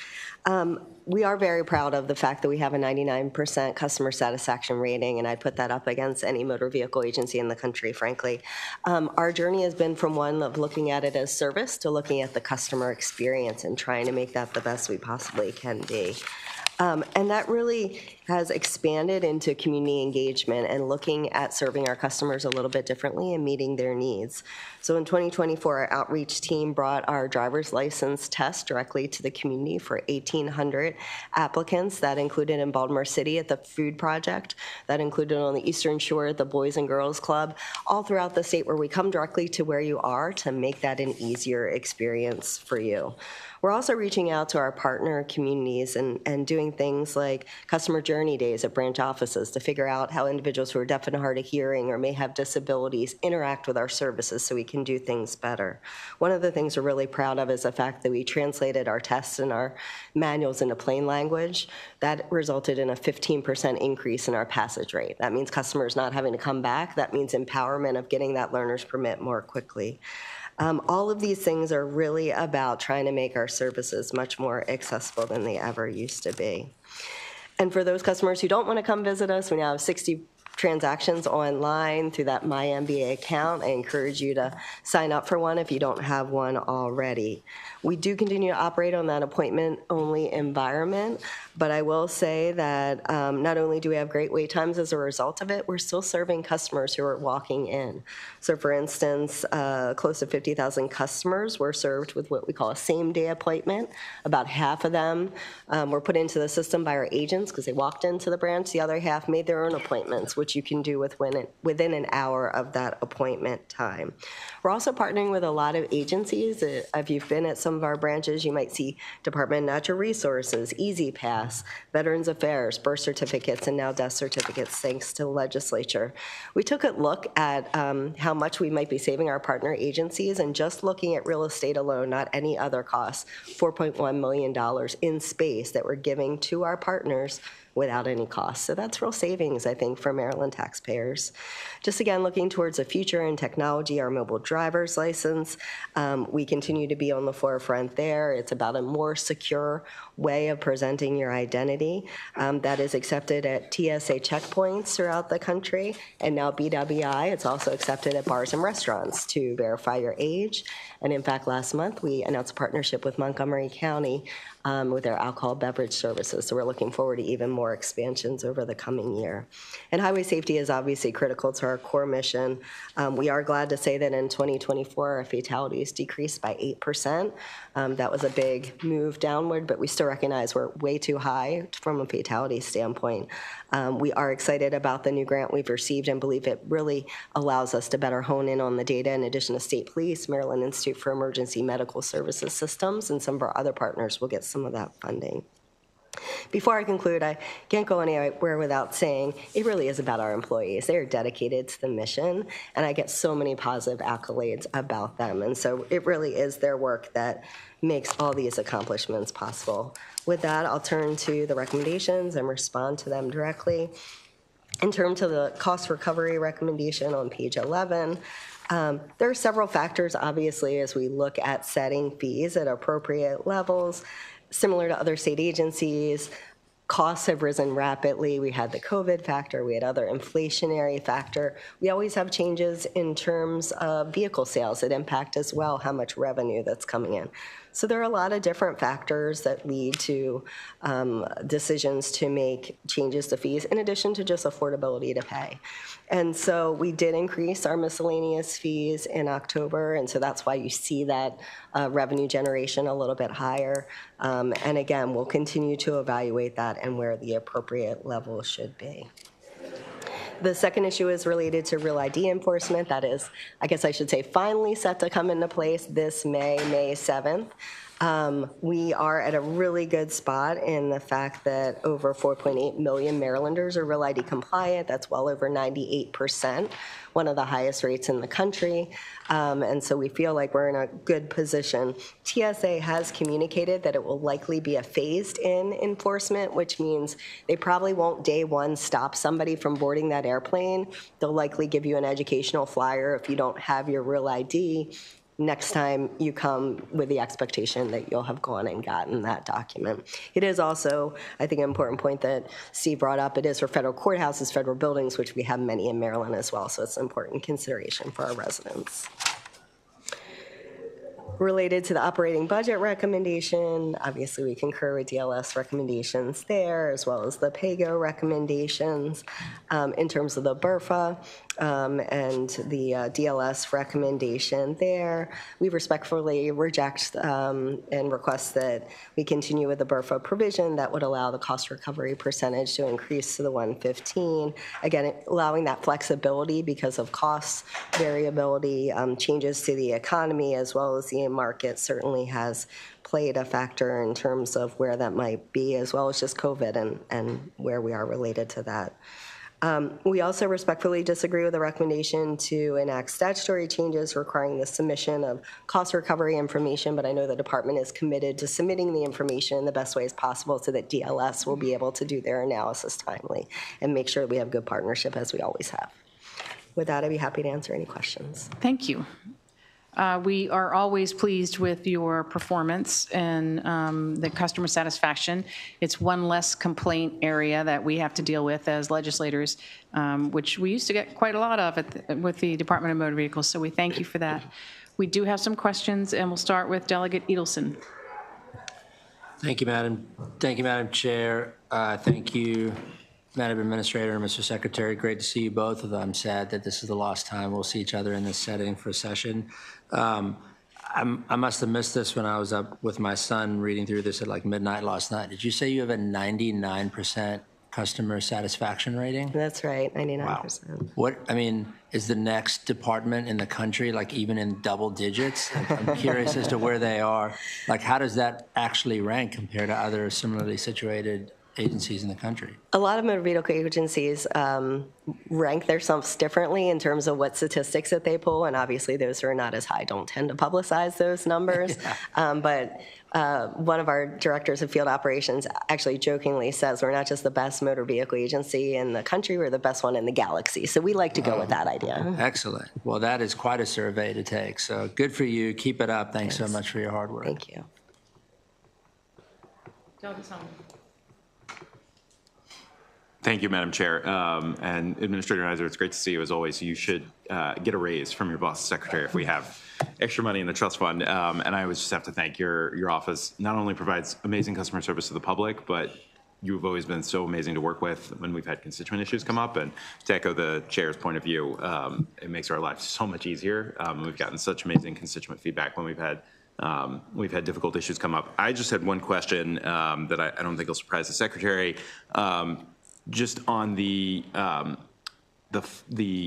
We are very proud of the fact that we have a 99% customer satisfaction rating, and I'd put that up against any motor vehicle agency in the country, frankly. Our journey has been from one of looking at it as service to looking at the customer experience and trying to make that the best we possibly can be. And that really has expanded into community engagement and looking at serving our customers a little bit differently and meeting their needs. So in 2024, our outreach team brought our driver's license test directly to the community for 1,800 applicants. That included in Baltimore City at the Food Project. That included on the Eastern Shore at the Boys and Girls Club, all throughout the state where we come directly to where you are to make that an easier experience for you. We're also reaching out to our partner communities and doing things like customer journey days at branch offices to figure out how individuals who are deaf and hard of hearing or may have disabilities interact with our services so we can do things better. One of the things we're really proud of is the fact that we translated our tests and our manuals into plain language. That resulted in a 15% increase in our passage rate. That means customers not having to come back. That means empowerment of getting that learner's permit more quickly. All of these things are really about trying to make our services much more accessible than they ever used to be. And for those customers who don't want to come visit us, we now have 60 transactions online through that MyMBA account. I encourage you to sign up for one if you don't have one already. We do continue to operate on that appointment-only environment, but I will say that not only do we have great wait times as a result of it, we're still serving customers who are walking in. So for instance, close to 50,000 customers were served with what we call a same-day appointment. About half of them were put into the system by our agents because they walked into the branch. The other half made their own appointments, which you can do within an hour of that appointment time. We're also partnering with a lot of agencies. If you've been at some of our branches, you might see Department of Natural Resources, Easy Pass, Veterans Affairs, birth certificates, and now death certificates, thanks to the legislature. We took a look at how much we might be saving our partner agencies, and just looking at real estate alone, not any other costs, $4.1 million in space that we're giving to our partners without any cost. So that's real savings, I think, for Maryland taxpayers. Just again, looking towards the future in technology, our mobile driver's license, we continue to be on the forefront there. It's about a more secure way of presenting your identity that is accepted at TSA checkpoints throughout the country, and now BWI. It's also accepted at bars and restaurants to verify your age. And in fact, last month, we announced a partnership with Montgomery County with their alcohol beverage services. So we're looking forward to even more expansions over the coming year. And highway safety is obviously critical to our core mission. We are glad to say that in 2024, our fatalities decreased by 8%. That was a big move downward, but we still recognize we're way too high from a fatality standpoint. We are excited about the new grant we've received and believe it really allows us to better hone in on the data in addition to state police, Maryland Institute for Emergency Medical Services Systems, and some of our other partners will get some of that funding. Before I conclude, I can't go anywhere without saying it really is about our employees. They are dedicated to the mission, and I get so many positive accolades about them. And so it really is their work that makes all these accomplishments possible. With that, I'll turn to the recommendations and respond to them directly. In terms of the cost recovery recommendation on page 11, there are several factors, obviously, as we look at setting fees at appropriate levels. Similar to other state agencies, costs have risen rapidly. We had the COVID factor. We had other inflationary factor. We always have changes in terms of vehicle sales that impact as well how much revenue that's coming in. So there are a lot of different factors that lead to decisions to make changes to fees in addition to just affordability to pay. And so we did increase our miscellaneous fees in October, and so that's why you see that revenue generation a little bit higher. And again, we'll continue to evaluate that and where the appropriate level should be. The second issue is related to Real ID enforcement. That is, I guess I should say, finally set to come into place this May 7th. We are at a really good spot in the fact that over 4.8 million Marylanders are Real ID compliant. That's well over 98%, one of the highest rates in the country. And so we feel like we're in a good position. TSA has communicated that it will likely be a phased-in enforcement, which means they probably won't day one stop somebody from boarding that airplane. They'll likely give you an educational flyer if you don't have your Real ID. Next time you come with the expectation that you'll have gone and gotten that document. It is also, I think, an important point that Steve brought up. It is for federal courthouses, federal buildings, which we have many in Maryland as well, so it's an important consideration for our residents. Related to the operating budget recommendation, obviously we concur with DLS recommendations there, as well as the PAYGO recommendations. In terms of the BRFA and the DLS recommendation there, we respectfully reject and request that we continue with the BRFA provision that would allow the cost recovery percentage to increase to the 115. Again, allowing that flexibility because of cost variability, changes to the economy, as well as the market certainly has played a factor in terms of where that might be, as well as just COVID and where we are related to that. We also respectfully disagree with the recommendation to enact statutory changes requiring the submission of cost recovery information, but I know the department is committed to submitting the information in the best ways possible so that DLS will be able to do their analysis timely and make sure we have good partnership as we always have. With that, I'd be happy to answer any questions. Thank you. We are always pleased with your performance and the customer satisfaction. It's one less complaint area that we have to deal with as legislators, which we used to get quite a lot of with the Department of Motor Vehicles, so we thank you for that. We do have some questions, and we'll start with Delegate Edelson. Thank you, Madam Chair. Thank you, Madam Administrator and Mr. Secretary. Great to see you both. Although I'm sad that this is the last time we'll see each other in this setting for a session. I must have missed this when I was up with my son reading through this at like midnight last night. Did you say you have a 99% customer satisfaction rating? That's right, 99%. Wow. What, I mean, is the next department in the country like even in double digits? I'm curious as to where they are. Like, how does that actually rank compared to other similarly situated agencies in the country? A lot of motor vehicle agencies rank themselves differently in terms of what statistics that they pull, and obviously those who are not as high don't tend to publicize those numbers. Yeah. But one of our directors of field operations actually jokingly says we're not just the best motor vehicle agency in the country, we're the best one in the galaxy. So we like to go with that idea. Excellent. Well, that is quite a survey to take. So good for you. Keep it up. Thanks so much for your hard work. Thank you. Thank you, Madam Chair. And Administrator Nizer, it's great to see you as always. You should get a raise from your boss, Secretary, if we have extra money in the trust fund. And I always just have to thank your office. Not only provides amazing customer service to the public, but you've always been so amazing to work with when we've had constituent issues come up. And to echo the chair's point of view, it makes our lives so much easier. We've gotten such amazing constituent feedback when we've had difficult issues come up. I just had one question that I don't think will surprise the Secretary. Just on the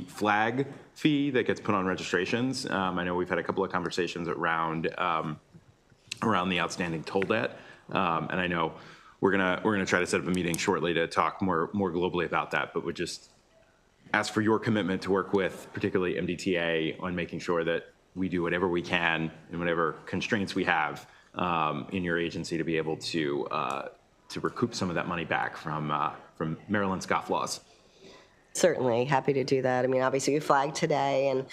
flag fee that gets put on registrations, I know we've had a couple of conversations around the outstanding toll debt, and I know we're gonna try to set up a meeting shortly to talk more globally about that. But would just ask for your commitment to work with, particularly MDTA, on making sure that we do whatever we can and whatever constraints we have in your agency to be able to recoup some of that money back from Maryland scofflaws. Certainly, happy to do that. I mean, obviously, we flagged today, and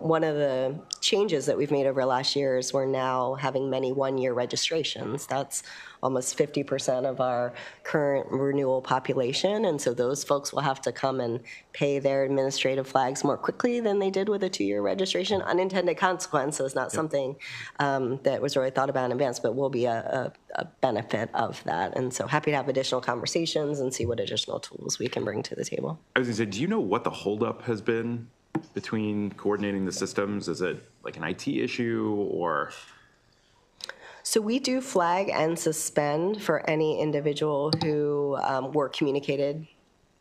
one of the changes that we've made over the last year is we're now having many one-year registrations. That's almost 50% of our current renewal population, and so those folks will have to come and pay their administrative flags more quickly than they did with a 2-year registration. Unintended consequence, so it's not something that was really thought about in advance, but will be a benefit of that. And so happy to have additional conversations and see what additional tools we can bring to the table. I was going to say, do you know what the holdup has been between coordinating the systems? Is it like an IT issue or? So we do flag and suspend for any individual who were communicated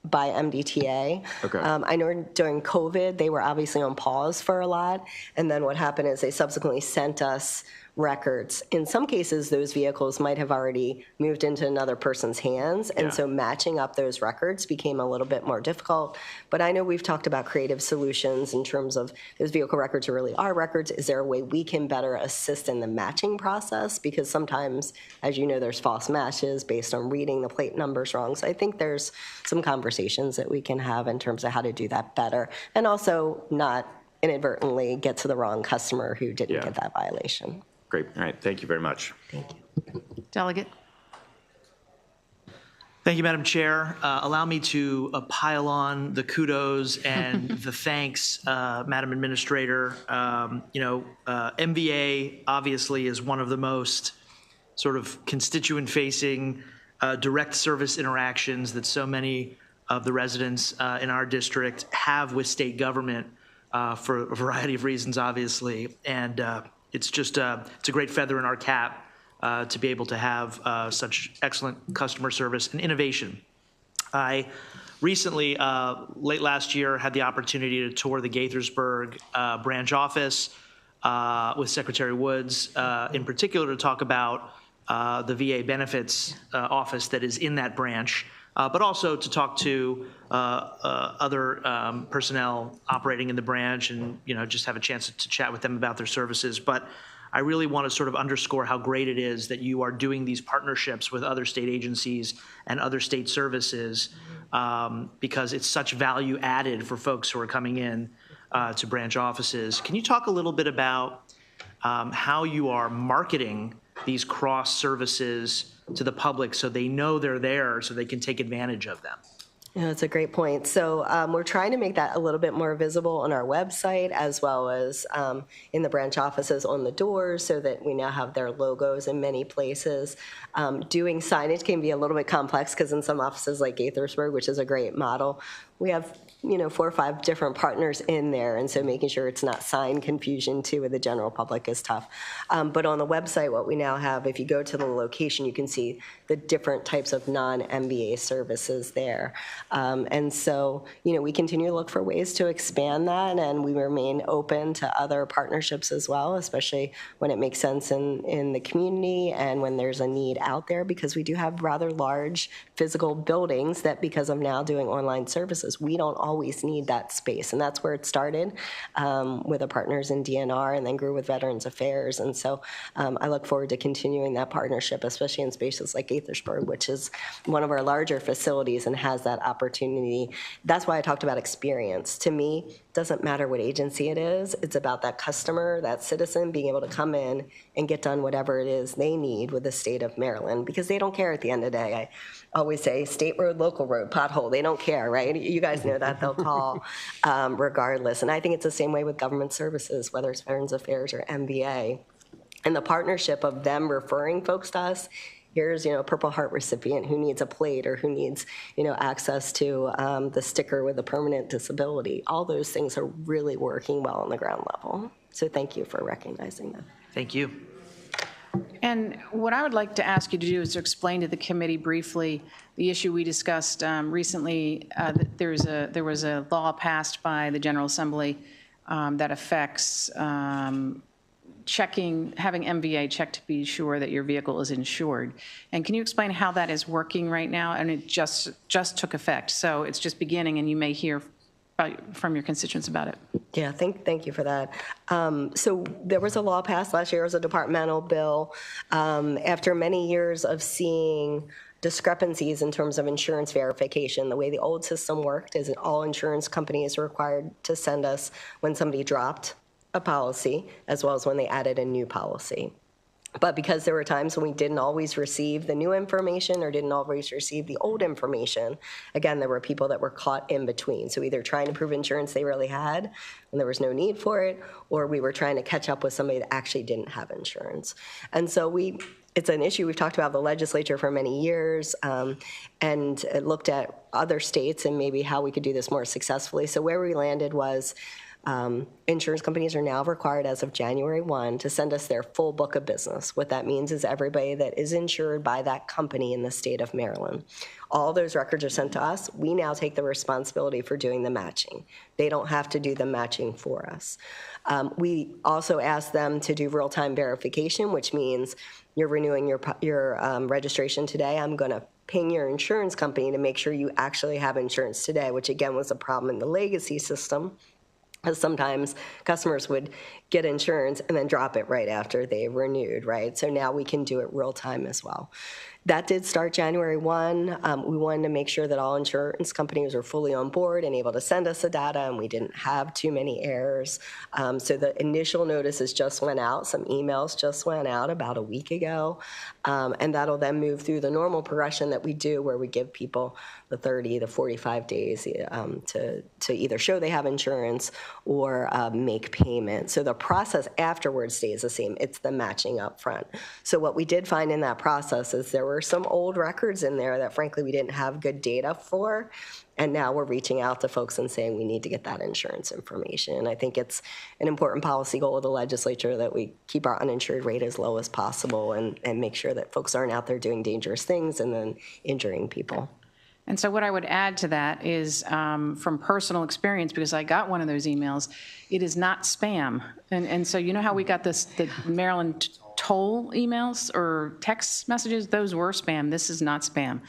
by MDTA. Okay. I know during COVID, they were obviously on pause for a lot. And then what happened is they subsequently sent us records. In some cases, those vehicles might have already moved into another person's hands, and so matching up those records became a little bit more difficult. But I know we've talked about creative solutions in terms of those vehicle records really are records. Is there a way we can better assist in the matching process? Because sometimes, as you know, there's false matches based on reading the plate numbers wrong. So I think there's some conversations that we can have in terms of how to do that better, and also not inadvertently get to the wrong customer who didn't get that violation. Great. All right. Thank you very much. Thank you. Delegate. Thank you, Madam Chair. Allow me to pile on the kudos and the thanks, Madam Administrator. MVA obviously is one of the most sort of constituent-facing direct service interactions that so many of the residents in our district have with state government for a variety of reasons, obviously. And it's just it's a great feather in our cap to be able to have such excellent customer service and innovation. I recently, late last year, had the opportunity to tour the Gaithersburg branch office with Secretary Woods, in particular to talk about the VA benefits office that is in that branch, but also to talk to other personnel operating in the branch and just have a chance to chat with them about their services. But I really want to sort of underscore how great it is that you are doing these partnerships with other state agencies and other state services, because it's such value added for folks who are coming in to branch offices. Can you talk a little bit about how you are marketing these cross services to the public so they know they're there so they can take advantage of them? Yeah, that's a great point. So we're trying to make that a little bit more visible on our website, as well as in the branch offices on the doors, so that we now have their logos in many places. Doing signage can be a little bit complex because in some offices like Gaithersburg, which is a great model, we have 4 or 5 different partners in there, and so making sure it's not sign confusion too with the general public is tough. But on the website, what we now have, if you go to the location, you can see the different types of non-MBA services there. And so, we continue to look for ways to expand that, and we remain open to other partnerships as well, especially when it makes sense in the community and when there's a need out there, because we do have rather large physical buildings that, because of now doing online services, we don't always need that space. And that's where it started with the partners in DNR and then grew with Veterans Affairs. And so I look forward to continuing that partnership, especially in spaces like Gaithersburg, which is one of our larger facilities and has that opportunity. That's why I talked about experience. To me, it doesn't matter what agency it is. It's about that customer, that citizen being able to come in and get done whatever it is they need with the state of Maryland, because they don't care at the end of the day. I always say state road, local road, pothole. They don't care, right? You guys know that. They'll call regardless. And I think it's the same way with government services, whether it's Veterans Affairs or MBA. And the partnership of them referring folks to us, here's, a Purple Heart recipient who needs a plate or who needs, access to the sticker with a permanent disability. All those things are really working well on the ground level. So thank you for recognizing that. Thank you. And what I would like to ask you to do is to explain to the committee briefly the issue we discussed recently. That there was a law passed by the General Assembly that affects having MVA check to be sure that your vehicle is insured. And can you explain how that is working right now? And it just took effect, so it's just beginning, and you may hear from your constituents about it. Yeah, thank you for that. So there was a law passed last year. It was a departmental bill. After many years of seeing discrepancies in terms of insurance verification, the way the old system worked is that all insurance companies were required to send us when somebody dropped a policy, as well as when they added a new policy. But because there were times when we didn't always receive the new information or didn't always receive the old information, again, there were people that were caught in between. So either trying to prove insurance they really had and there was no need for it, or we were trying to catch up with somebody that actually didn't have insurance. And so it's an issue we've talked about the legislature for many years, and looked at other states and maybe how we could do this more successfully. So where we landed was, Insurance companies are now required as of January 1 to send us their full book of business. What that means is everybody that is insured by that company in the state of Maryland. All those records are sent to us. We now take the responsibility for doing the matching. They don't have to do the matching for us. We also ask them to do real-time verification, which means you're renewing your registration today. I'm going to ping your insurance company to make sure you actually have insurance today, which again was a problem in the legacy system, because sometimes customers would get insurance and then drop it right after they renewed, right? So now we can do it real time as well. That did start January 1. We wanted to make sure that all insurance companies were fully on board and able to send us the data, and we didn't have too many errors. So the initial notices just went out. Some emails just went out about a week ago. And that'll then move through the normal progression that we do, where we give people the 30 to 45 days to either show they have insurance or make payment. So the process afterwards stays the same. It's the matching up front. So what we did find in that process is there were some old records in there that frankly we didn't have good data for. And now we're reaching out to folks and saying we need to get that insurance information. And I think it's an important policy goal of the legislature that we keep our uninsured rate as low as possible and make sure that folks aren't out there doing dangerous things and then injuring people. And so what I would add to that is from personal experience, because I got one of those emails, it is not spam. And so you know how we got the Maryland toll emails or text messages? Those were spam. This is not spam.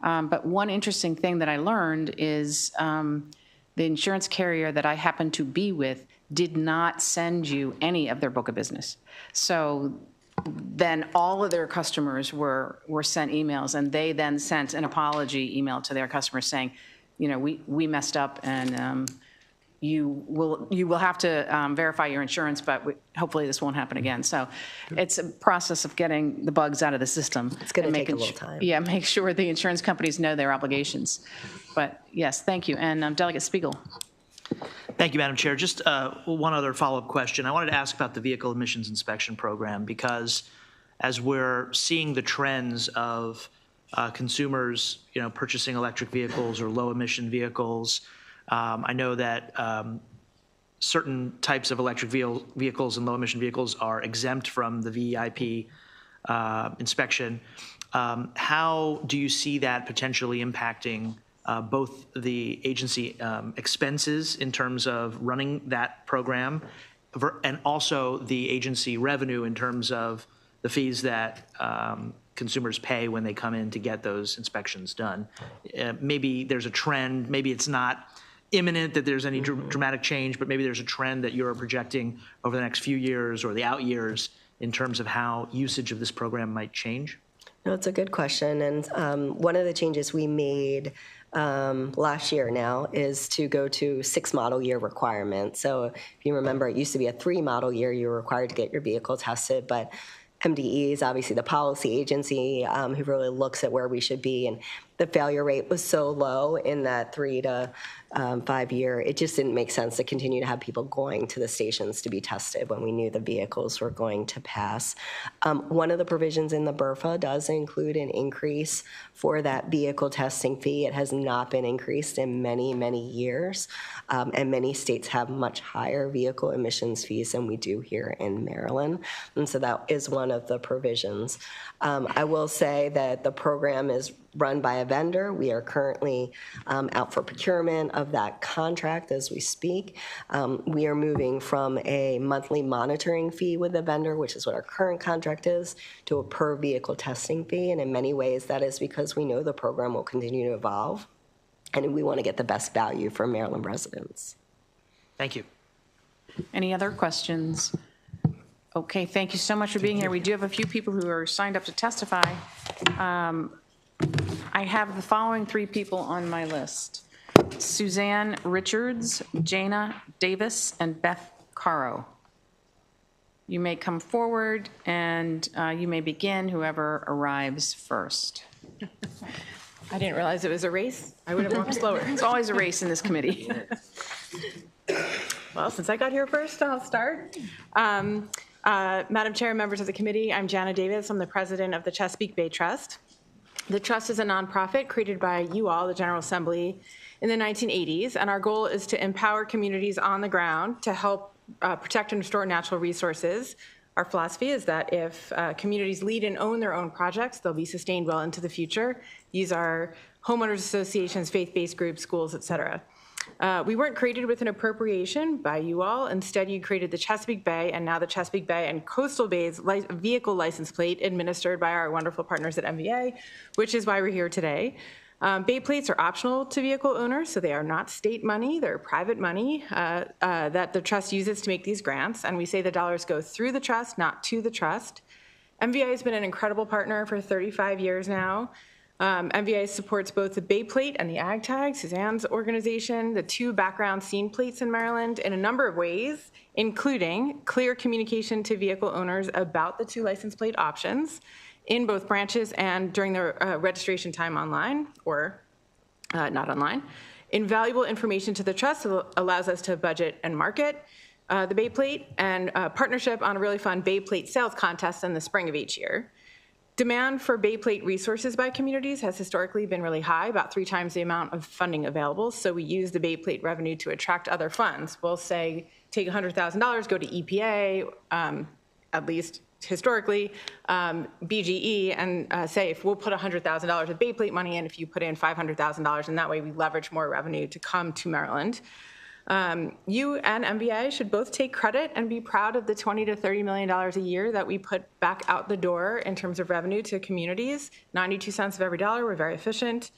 But one interesting thing that I learned is the insurance carrier that I happened to be with did not send you any of their book of business. So then all of their customers were sent emails, and they then sent an apology email to their customers saying, you know, we messed up, and you will have to verify your insurance, but hopefully this won't happen again. So it's a process of getting the bugs out of the system. It's going to take a little time. Yeah, make sure the insurance companies know their obligations. But yes, thank you. And Delegate Spiegel. Thank you, Madam Chair. Just one other follow-up question. I wanted to ask about the Vehicle Emissions Inspection Program, because as we're seeing the trends of consumers, purchasing electric vehicles or low-emission vehicles, I know that certain types of electric vehicles and low-emission vehicles are exempt from the VEIP inspection. How do you see that potentially impacting both the agency expenses in terms of running that program and also the agency revenue in terms of the fees that consumers pay when they come in to get those inspections done? Maybe there's a trend, maybe it's not imminent that there's any dramatic change, but maybe there's a trend that you're projecting over the next few years or the out years in terms of how usage of this program might change? No, it's a good question. And one of the changes we made last year now is to go to 6 model year requirement. So if you remember, it used to be a 3 model year you were required to get your vehicle tested, but MDE is obviously the policy agency who really looks at where we should be. And the failure rate was so low in that 3 to 5 year, it just didn't make sense to continue to have people going to the stations to be tested when we knew the vehicles were going to pass. One of the provisions in the BRFA does include an increase for that vehicle testing fee. It has not been increased in many, many years, and many states have much higher vehicle emissions fees than we do here in Maryland. And so that is one of the provisions. I will say that the program is run by a vendor. We are currently out for procurement of that contract as we speak. We are moving from a monthly monitoring fee with the vendor, which is what our current contract is, to a per vehicle testing fee. And in many ways, that is because we know the program will continue to evolve, and we want to get the best value for Maryland residents. Thank you. Any other questions? Okay, thank you so much for being here. We do have a few people who are signed up to testify. I have the following 3 people on my list: Suzanne Richards, Jana Davis, and Beth Caro. You may come forward, and you may begin, whoever arrives first. I didn't realize it was a race. I would have walked slower. It's always a race in this committee. Well, since I got here first, I'll start. Madam Chair, members of the committee, I'm Jana Davis. I'm the president of the Chesapeake Bay Trust. The trust is a nonprofit created by you all, the General Assembly, in the 1980s, and our goal is to empower communities on the ground to help protect and restore natural resources. Our philosophy is that if communities lead and own their own projects, they'll be sustained well into the future. These are homeowners associations, faith-based groups, schools, et cetera. We weren't created with an appropriation by you all. Instead, you created the Chesapeake Bay and now the Chesapeake Bay and Coastal Bay's vehicle license plate administered by our wonderful partners at MVA, which is why we're here today. Bay plates are optional to vehicle owners, so they are not state money. They're private money that the trust uses to make these grants, and we say the dollars go through the trust, not to the trust. MVA has been an incredible partner for 35 years now. MVA supports both the Bay Plate and the Ag Tag, Suzanne's organization, the 2 background scene plates in Maryland in a number of ways, including clear communication to vehicle owners about the 2 license plate options, in both branches and during the registration time online or not online. Invaluable information to the trust allows us to budget and market the Bay Plate, and partnership on a really fun Bay Plate sales contest in the spring of each year. Demand for Bay Plate resources by communities has historically been really high, about 3 times the amount of funding available, so we use the Bay Plate revenue to attract other funds. We'll say take $100,000, go to EPA, at least historically, BGE, and say if we'll put $100,000 of Bay Plate money in, if you put in $500,000, and that way we leverage more revenue to come to Maryland. You and MVA should both take credit and be proud of the $20 to $30 million a year that we put back out the door in terms of revenue to communities. 92 cents of every dollar, we're very efficient.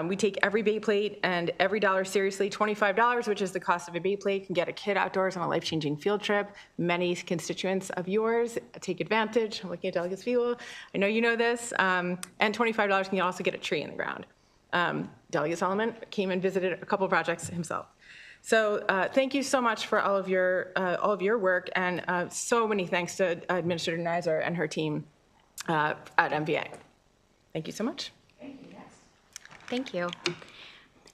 We take every Bay Plate and every dollar seriously. $25, which is the cost of a Bay Plate, can get a kid outdoors on a life-changing field trip. Many constituents of yours take advantage. I'm looking at Delegate Spiegel. I know you know this. And $25 can also get a tree in the ground. Delegate Solomon came and visited a couple projects himself. So thank you so much for all of your work, and so many thanks to Administrator Neiser and her team at MVA. Thank you so much. Thank you.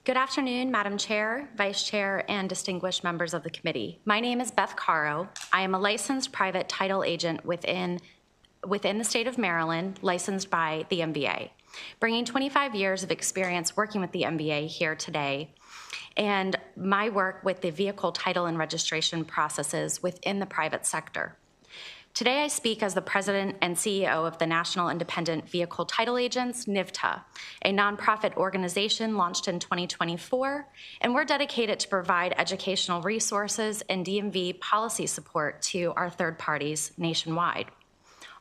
Good afternoon, Madam Chair, Vice Chair, and distinguished members of the committee. My name is Beth Caro. I am a licensed private title agent within the state of Maryland, licensed by the MVA, bringing 25 years of experience working with the MVA here today, and my work with the vehicle title and registration processes within the private sector. Today I speak as the President and CEO of the National Independent Vehicle Title Agents, NIVTA, a nonprofit organization launched in 2024, and we're dedicated to provide educational resources and DMV policy support to our third parties nationwide.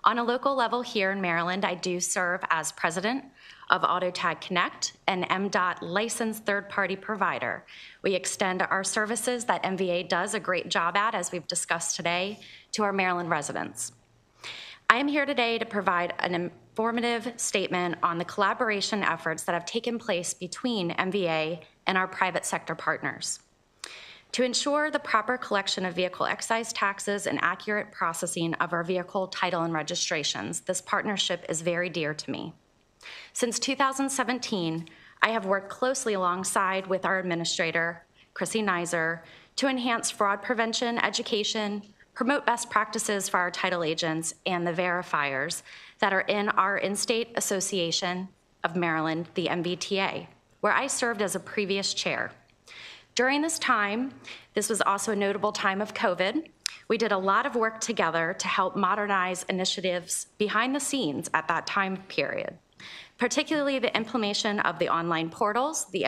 On a local level here in Maryland, I do serve as President of AutoTag Connect, an MDOT licensed third-party provider. We extend our services that MVA does a great job at, as we've discussed today, to our Maryland residents. I am here today to provide an informative statement on the collaboration efforts that have taken place between MVA and our private sector partners. To ensure the proper collection of vehicle excise taxes and accurate processing of our vehicle title and registrations, this partnership is very dear to me. Since 2017, I have worked closely alongside with our administrator, Chrissy Neiser, to enhance fraud prevention education, promote best practices for our title agents and the verifiers that are in our in-state association of Maryland, the MVTA, where I served as a previous chair. During this time, this was also a notable time of COVID, we did a lot of work together to help modernize initiatives behind the scenes at that time period, particularly the implementation of the online portals, the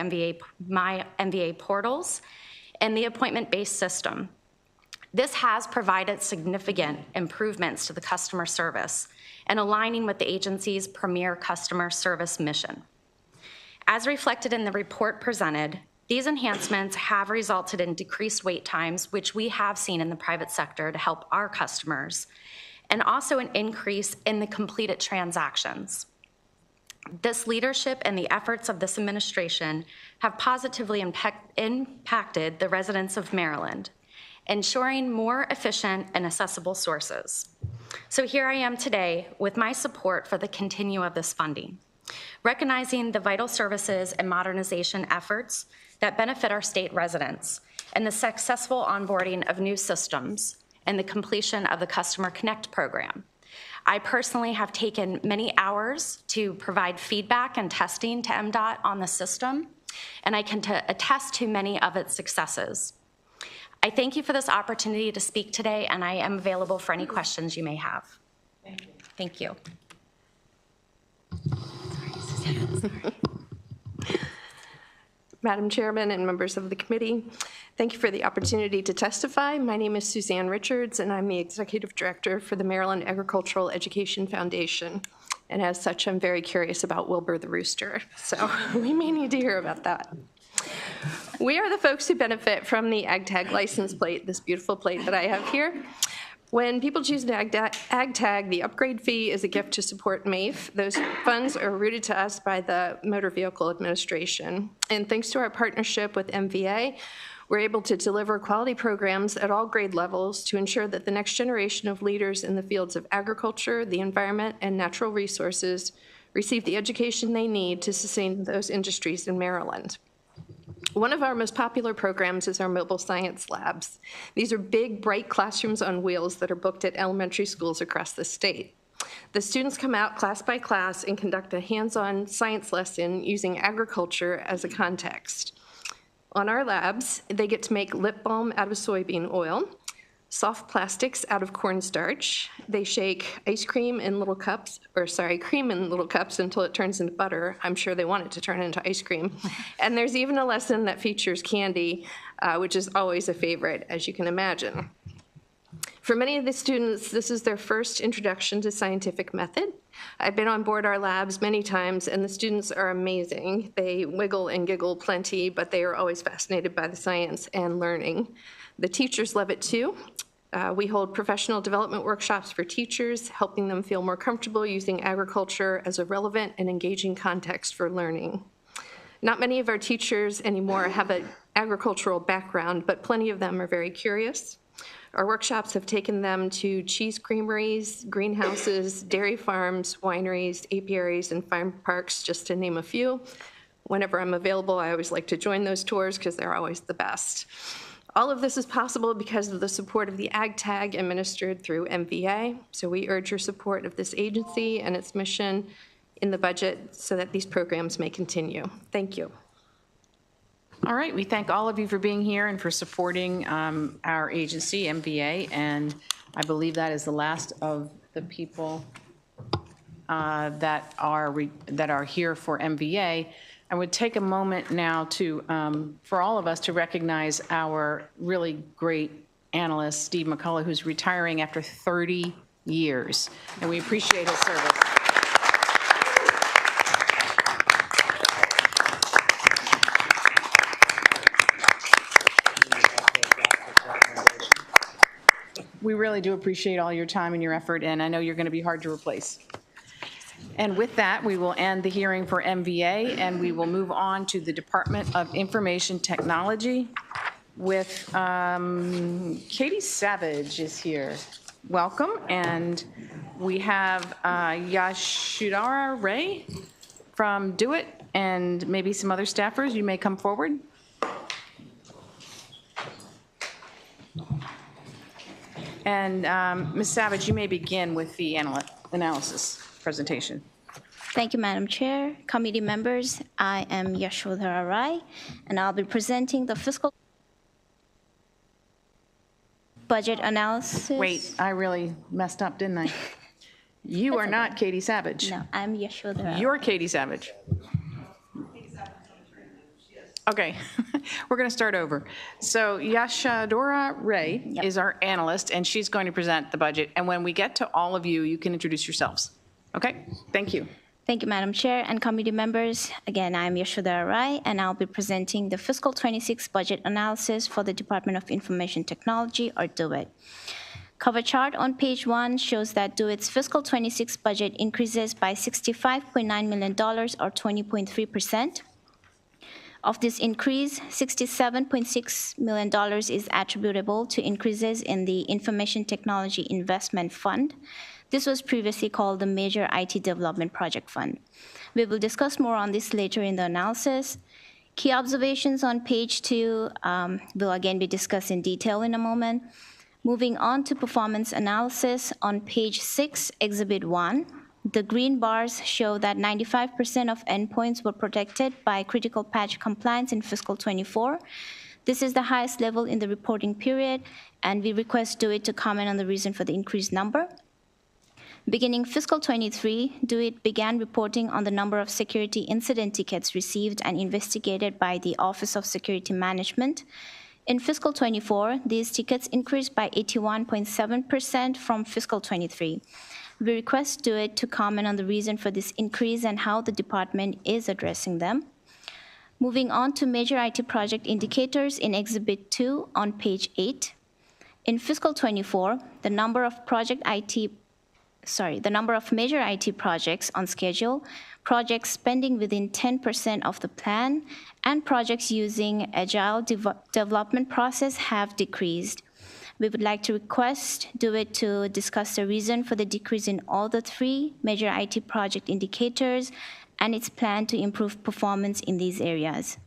My MVA portals, and the appointment-based system. This has provided significant improvements to the customer service and aligning with the agency's premier customer service mission. As reflected in the report presented, these enhancements have resulted in decreased wait times, which we have seen in the private sector to help our customers, and also an increase in the completed transactions. This leadership and the efforts of this administration have positively impacted the residents of Maryland, ensuring more efficient and accessible sources. So here I am today with my support for the continue of this funding, recognizing the vital services and modernization efforts that benefit our state residents and the successful onboarding of new systems and the completion of the Customer Connect program. I personally have taken many hours to provide feedback and testing to MDOT on the system, and I can attest to many of its successes. I thank you for this opportunity to speak today, and I am available for any questions you may have. Thank you. Madam Chairman and members of the committee, thank you for the opportunity to testify. My name is Suzanne Richards, and I'm the Executive Director for the Maryland Agricultural Education Foundation. And as such, I'm very curious about Wilbur the rooster, so we may need to hear about that. We are the folks who benefit from the AgTag license plate, this beautiful plate that I have here. When people choose an ag tag, the upgrade fee is a gift to support MAIF. Those funds are routed to us by the Motor Vehicle Administration. And thanks to our partnership with MVA, we're able to deliver quality programs at all grade levels to ensure that the next generation of leaders in the fields of agriculture, the environment, and natural resources receive the education they need to sustain those industries in Maryland. One of our most popular programs is our mobile science labs. These are big, bright classrooms on wheels that are booked at elementary schools across the state. The students come out class by class and conduct a hands-on science lesson using agriculture as a context. On our labs, they get to make lip balm out of soybean oil, soft plastics out of cornstarch. They shake cream in little cups until it turns into butter. I'm sure they want it to turn into ice cream. And there's even a lesson that features candy, which is always a favorite, as you can imagine. For many of the students, this is their first introduction to scientific method. I've been on board our labs many times, and the students are amazing. They wiggle and giggle plenty, but they are always fascinated by the science and learning. The teachers love it too. We hold professional development workshops for teachers, helping them feel more comfortable using agriculture as a relevant and engaging context for learning. Not many of our teachers anymore have an agricultural background, but plenty of them are very curious. Our workshops have taken them to cheese creameries, greenhouses, dairy farms, wineries, apiaries, and farm parks, just to name a few. Whenever I'm available, I always like to join those tours because they're always the best. All of this is possible because of the support of the Ag Tag administered through MVA. So we urge your support of this agency and its mission in the budget so that these programs may continue. Thank you. All right, we thank all of you for being here and for supporting our agency, MVA, and I believe that is the last of the people that are here for MVA. I would take a moment now to, for all of us to recognize our really great analyst, Steve McCullough, who's retiring after 30 years, and we appreciate his service. We really do appreciate all your time and your effort, and I know you're going to be hard to replace. And with that, we will end the hearing for MVA, and we will move on to the Department of Information Technology with Katie Savage is here. Welcome. And we have Yashudara Ray from Do It, and maybe some other staffers. You may come forward. And Ms. Savage, you may begin with the analysis presentation. Thank you, Madam Chair. Committee members, I am Yashudhara Rai, and I'll be presenting the fiscal budget analysis. Wait, I really messed up, didn't I? You are not Katie Savage. No, I'm Yashudhara. You're Katie Savage. Okay, we're going to start over. So Yashadora Ray is our analyst, and she's going to present the budget. And when we get to all of you, you can introduce yourselves. Okay, thank you. Thank you, Madam Chair and committee members. Again, I'm Yashudhara Rai, and I'll be presenting the fiscal 26 budget analysis for the Department of Information Technology, or DOIT. Cover chart on page 1 shows that DOIT's fiscal 26 budget increases by $65.9 million, or 20.3%. Of this increase, $67.6 million is attributable to increases in the Information Technology Investment Fund. This was previously called the Major IT Development Project Fund. We will discuss more on this later in the analysis. Key observations on page 2 will again be discussed in detail in a moment. Moving on to performance analysis on page 6, Exhibit 1. The green bars show that 95% of endpoints were protected by critical patch compliance in fiscal 24. This is the highest level in the reporting period, and we request DOIT to comment on the reason for the increased number. Beginning fiscal 23, DOIT began reporting on the number of security incident tickets received and investigated by the Office of Security Management. In fiscal 24, these tickets increased by 81.7% from fiscal 23. We request DOIT to comment on the reason for this increase and how the department is addressing them. Moving on to major IT project indicators in Exhibit 2 on page 8. In fiscal 24, the number of major IT projects on schedule, projects spending within 10% of the plan, and projects using agile development process have decreased. We would like to request DOIT to discuss the reason for the decrease in all the 3 major IT project indicators and its plan to improve performance in these areas.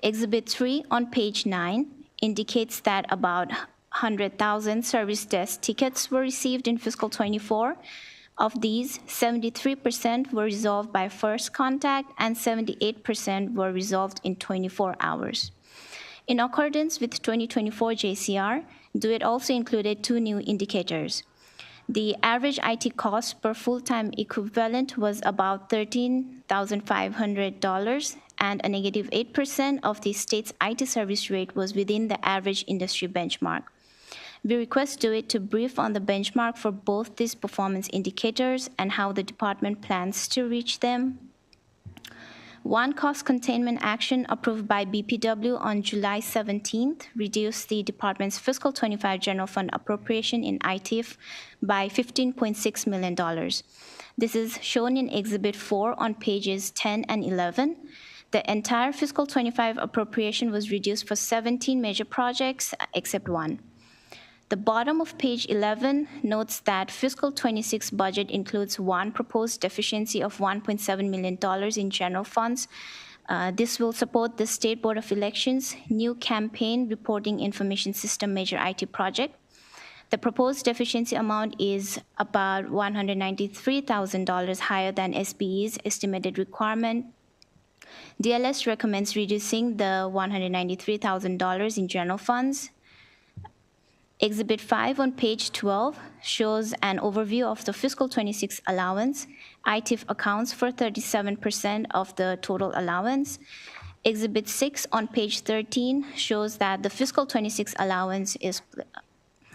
Exhibit 3 on page 9 indicates that about 100,000 service desk tickets were received in fiscal 24. Of these, 73% were resolved by first contact and 78% were resolved in 24 hours. In accordance with 2024 JCR, DOIT also included 2 new indicators. The average IT cost per full-time equivalent was about $13,500, and a negative 8% of the state's IT service rate was within the average industry benchmark. We request DOIT to brief on the benchmark for both these performance indicators and how the department plans to reach them. One cost containment action approved by BPW on July 17th reduced the department's fiscal 25 general fund appropriation in ITIF by $15.6 million. This is shown in Exhibit 4 on pages 10 and 11. The entire fiscal 25 appropriation was reduced for 17 major projects except one. The bottom of page 11 notes that fiscal 26 budget includes one proposed deficiency of $1.7 million in general funds. This will support the State Board of Elections' new campaign reporting information system major IT project. The proposed deficiency amount is about $193,000 higher than SBE's estimated requirement. DLS recommends reducing the $193,000 in general funds. Exhibit 5 on page 12 shows an overview of the fiscal 26 allowance. ITIF accounts for 37% of the total allowance. Exhibit 6 on page 13 shows that the fiscal 26 allowance is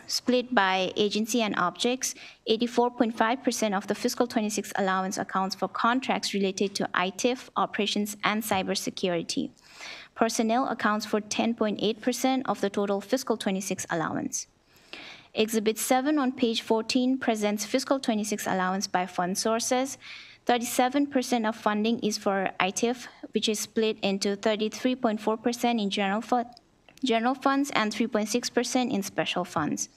split by agency and objects. 84.5% of the fiscal 26 allowance accounts for contracts related to ITIF, operations, and cybersecurity. Personnel accounts for 10.8% of the total fiscal 26 allowance. Exhibit 7 on page 14 presents fiscal 26 allowance by fund sources. 37% of funding is for ITIF, which is split into 33.4% in general funds and 3.6% in special funds.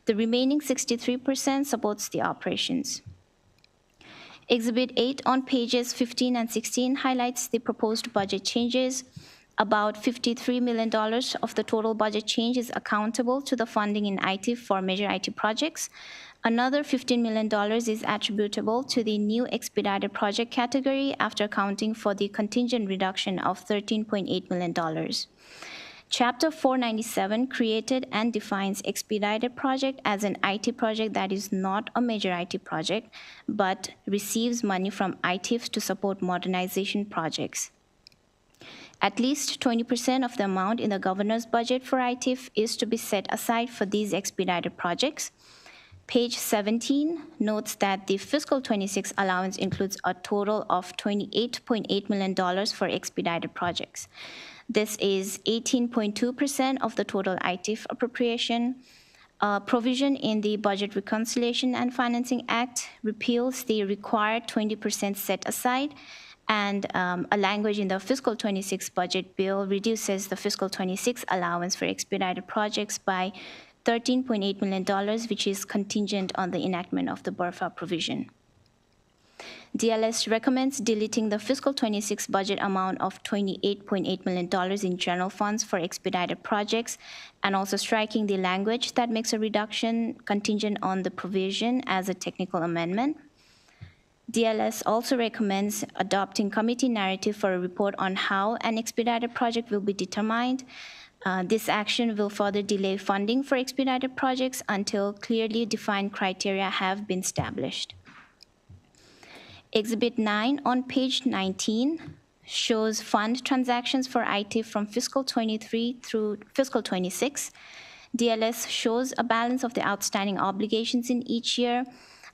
The remaining 63% supports the operations. Exhibit 8 on pages 15 and 16 highlights the proposed budget changes. About $53 million of the total budget change is accountable to the funding in ITIF for major IT projects. Another $15 million is attributable to the new expedited project category after accounting for the contingent reduction of $13.8 million. Chapter 497 created and defines expedited project as an IT project that is not a major IT project, but receives money from ITIF to support modernization projects. At least 20% of the amount in the governor's budget for ITIF is to be set aside for these expedited projects. Page 17 notes that the fiscal 26 allowance includes a total of $28.8 million for expedited projects. This is 18.2% of the total ITIF appropriation. A provision in the Budget Reconciliation and Financing Act repeals the required 20% set aside, and a language in the fiscal 26 budget bill reduces the fiscal 26 allowance for expedited projects by $13.8 million, which is contingent on the enactment of the BRFA provision. DLS recommends deleting the fiscal 26 budget amount of $28.8 million in general funds for expedited projects, and also striking the language that makes a reduction contingent on the provision as a technical amendment. DLS also recommends adopting committee narrative for a report on how an expedited project will be determined. This action will further delay funding for expedited projects until clearly defined criteria have been established. Exhibit 9 on page 19 shows fund transactions for IT from fiscal 23 through fiscal 26. DLS shows a balance of the outstanding obligations in each year.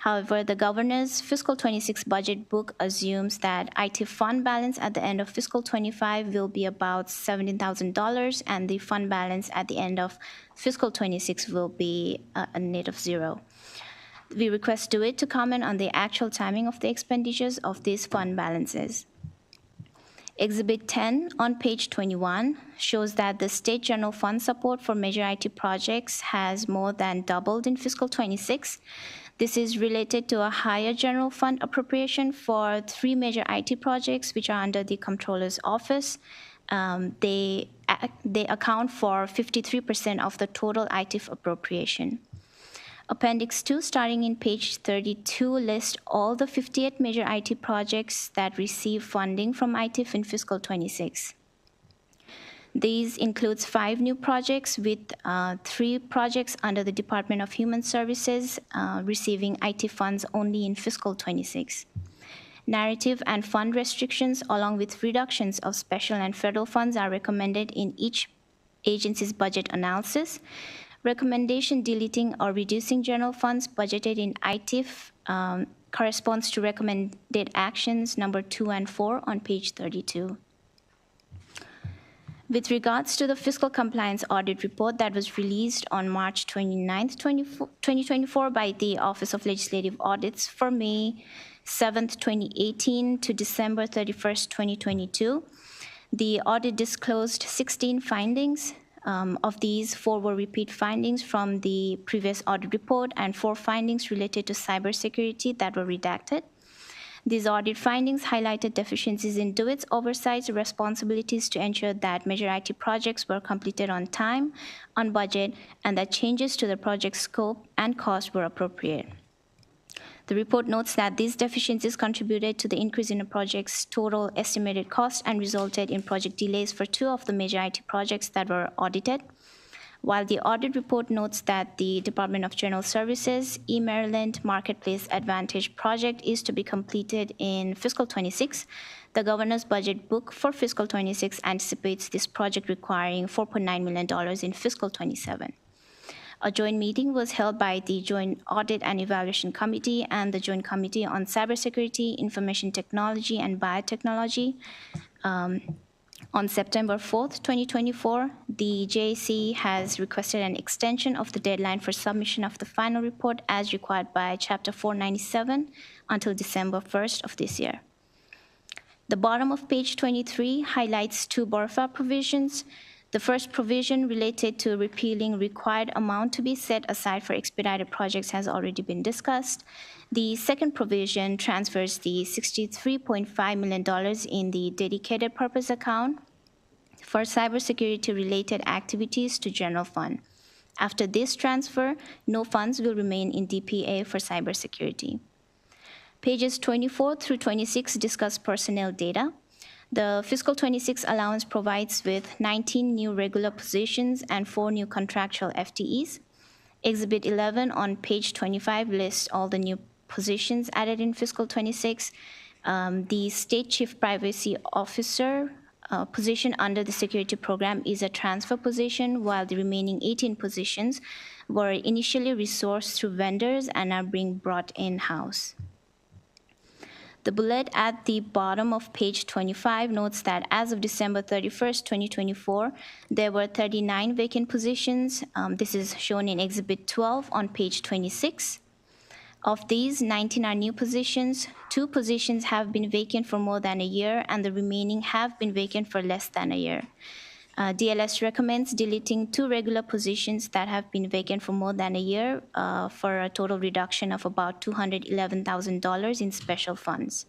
However, the governor's fiscal 26 budget book assumes that IT fund balance at the end of fiscal 25 will be about $17,000, and the fund balance at the end of fiscal 26 will be a net of zero. We request DeWitt to comment on the actual timing of the expenditures of these fund balances. Exhibit 10 on page 21 shows that the state general fund support for major IT projects has more than doubled in fiscal 26. This is related to a higher general fund appropriation for 3 major IT projects which are under the Comptroller's Office. They account for 53% of the total IT appropriation. Appendix 2, starting in page 32, lists all the 58 major IT projects that receive funding from ITIF in fiscal 26. These includes 5 new projects with 3 projects under the Department of Human Services receiving IT funds only in fiscal 26. Narrative and fund restrictions along with reductions of special and federal funds are recommended in each agency's budget analysis. Recommendation deleting or reducing general funds budgeted in ITIF corresponds to recommended actions number 2 and 4 on page 32. With regards to the fiscal compliance audit report that was released on March 29, 2024 by the Office of Legislative Audits for May 7, 2018 to December 31, 2022, the audit disclosed 16 findings. Of these, 4 were repeat findings from the previous audit report and 4 findings related to cybersecurity that were redacted. These audit findings highlighted deficiencies in DeWitt's oversight responsibilities to ensure that major IT projects were completed on time, on budget, and that changes to the project scope and cost were appropriate. The report notes that these deficiencies contributed to the increase in the project's total estimated cost and resulted in project delays for 2 of the major IT projects that were audited. While the audit report notes that the Department of General Services eMaryland Marketplace Advantage project is to be completed in fiscal 26, the governor's budget book for fiscal 26 anticipates this project requiring $4.9 million in fiscal 27. A joint meeting was held by the Joint Audit and Evaluation Committee and the Joint Committee on Cybersecurity, Information Technology, and Biotechnology. On September 4th, 2024, the JAC has requested an extension of the deadline for submission of the final report as required by Chapter 497 until December 1st of this year. The bottom of page 23 highlights 2 BORFA provisions. The first provision related to repealing required amount to be set aside for expedited projects has already been discussed. The second provision transfers the $63.5 million in the dedicated purpose account for cybersecurity-related activities to general fund. After this transfer, no funds will remain in DPA for cybersecurity. Pages 24 through 26 discuss personnel data. The fiscal 26 allowance provides with 19 new regular positions and 4 new contractual FTEs. Exhibit 11 on page 25 lists all the new positions added in fiscal 26. The State Chief Privacy Officer position under the security program is a transfer position, while the remaining 18 positions were initially resourced through vendors and are being brought in-house. The bullet at the bottom of page 25 notes that as of December 31st, 2024, there were 39 vacant positions. This is shown in Exhibit 12 on page 26. Of these, 19 are new positions. 2 positions have been vacant for more than a year, and the remaining have been vacant for less than a year. DLS recommends deleting 2 regular positions that have been vacant for more than a year for a total reduction of about $211,000 in special funds.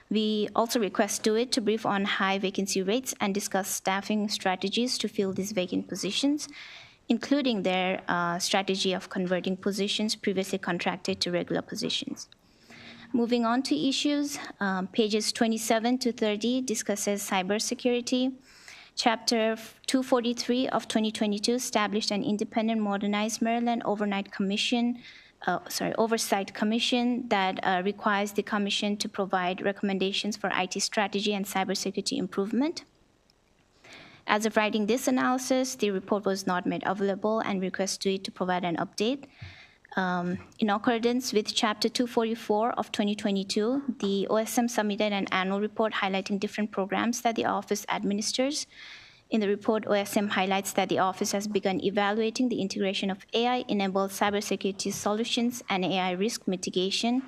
We also request DeWitt to brief on high vacancy rates and discuss staffing strategies to fill these vacant positions, including their strategy of converting positions previously contracted to regular positions. Moving on to issues, pages 27 to 30 discusses cybersecurity. Chapter 243 of 2022 established an independent modernized Maryland Oversight Commission that requires the commission to provide recommendations for IT strategy and cybersecurity improvement. As of writing this analysis, the report was not made available and requests DOE to provide an update. In accordance with Chapter 244 of 2022, the OSM submitted an annual report highlighting different programs that the office administers. In the report, OSM highlights that the office has begun evaluating the integration of AI-enabled cybersecurity solutions and AI risk mitigation.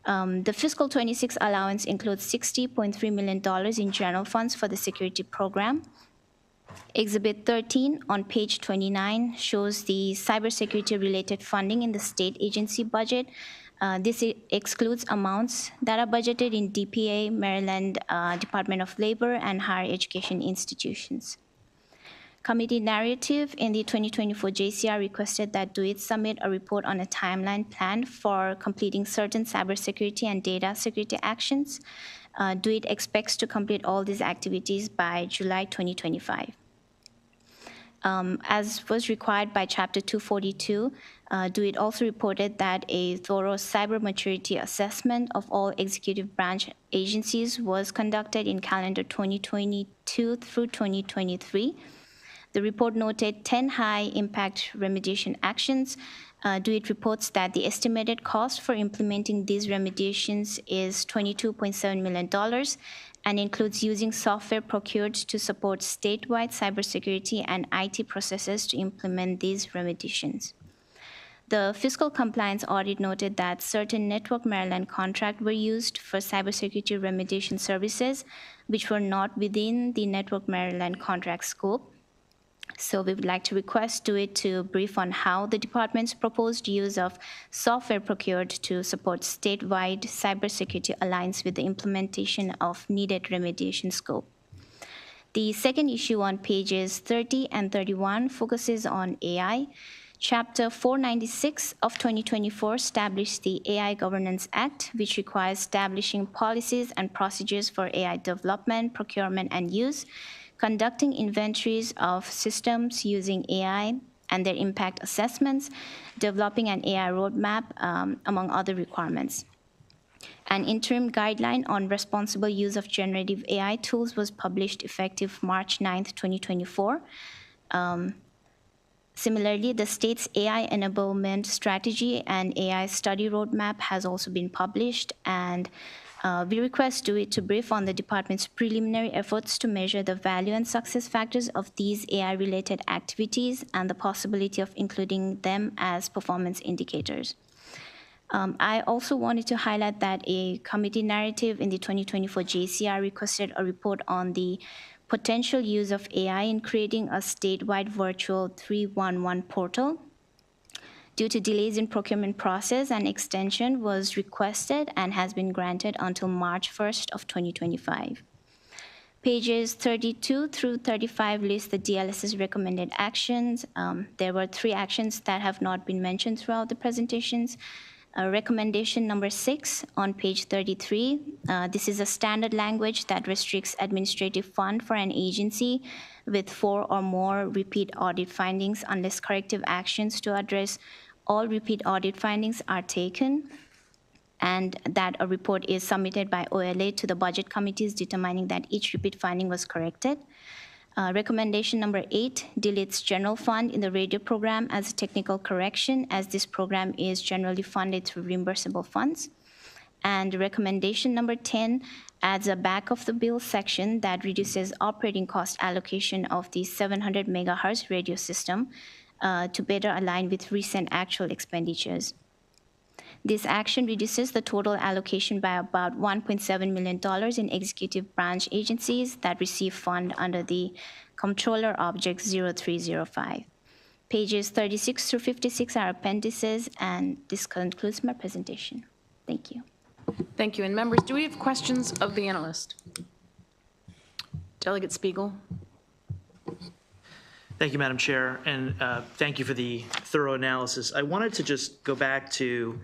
The fiscal 26 allowance includes $60.3 million in general funds for the security program. Exhibit 13 on page 29 shows the cybersecurity-related funding in the state agency budget. This excludes amounts that are budgeted in DPA, Maryland Department of Labor, and higher education institutions. Committee narrative in the 2024 JCR requested that DOE submit a report on a timeline plan for completing certain cybersecurity and data security actions. DOE expects to complete all these activities by July 2025. As was required by Chapter 242, DOE also reported that a thorough cyber maturity assessment of all executive branch agencies was conducted in calendar 2022 through 2023. The report noted 10 high-impact remediation actions. DOE reports that the estimated cost for implementing these remediations is $22.7 million and includes using software procured to support statewide cybersecurity and IT processes to implement these remediations. The fiscal compliance audit noted that certain Network Maryland contracts were used for cybersecurity remediation services, which were not within the Network Maryland contract scope. So we would like to request DOE to brief on how the department's proposed use of software procured to support statewide cybersecurity aligns with the implementation of needed remediation scope. The second issue on pages 30 and 31 focuses on AI. Chapter 496 of 2024 established the AI Governance Act, which requires establishing policies and procedures for AI development, procurement, and use, conducting inventories of systems using AI and their impact assessments, developing an AI roadmap, among other requirements. An interim guideline on responsible use of generative AI tools was published effective March 9th, 2024. Similarly, the state's AI enablement strategy and AI study roadmap has also been published, and we request DOE to brief on the department's preliminary efforts to measure the value and success factors of these AI-related activities and the possibility of including them as performance indicators. I also wanted to highlight that a committee narrative in the 2024 JCR requested a report on the potential use of AI in creating a statewide virtual 311 portal. Due to delays in procurement process, an extension was requested and has been granted until March 1st of 2025. Pages 32 through 35 list the DLS's recommended actions. There were 3 actions that have not been mentioned throughout the presentations. Recommendation number 6 on page 33. This is a standard language that restricts administrative fund for an agency with 4 or more repeat audit findings unless corrective actions to address all repeat audit findings are taken, and that a report is submitted by OLA to the budget committees determining that each repeat finding was corrected. Recommendation number 8 deletes general fund in the radio program as a technical correction, as this program is generally funded through reimbursable funds. And recommendation number 10 adds a back of the bill section that reduces operating cost allocation of the 700 megahertz radio system to better align with recent actual expenditures. This action reduces the total allocation by about $1.7 million in executive branch agencies that receive fund under the Comptroller Object 0305. Pages 36 through 56 are appendices, and this concludes my presentation. Thank you. Thank you. And members, do we have questions of the analyst? Delegate Spiegel. Thank you, Madam Chair, and thank you for the thorough analysis. I wanted to just go back to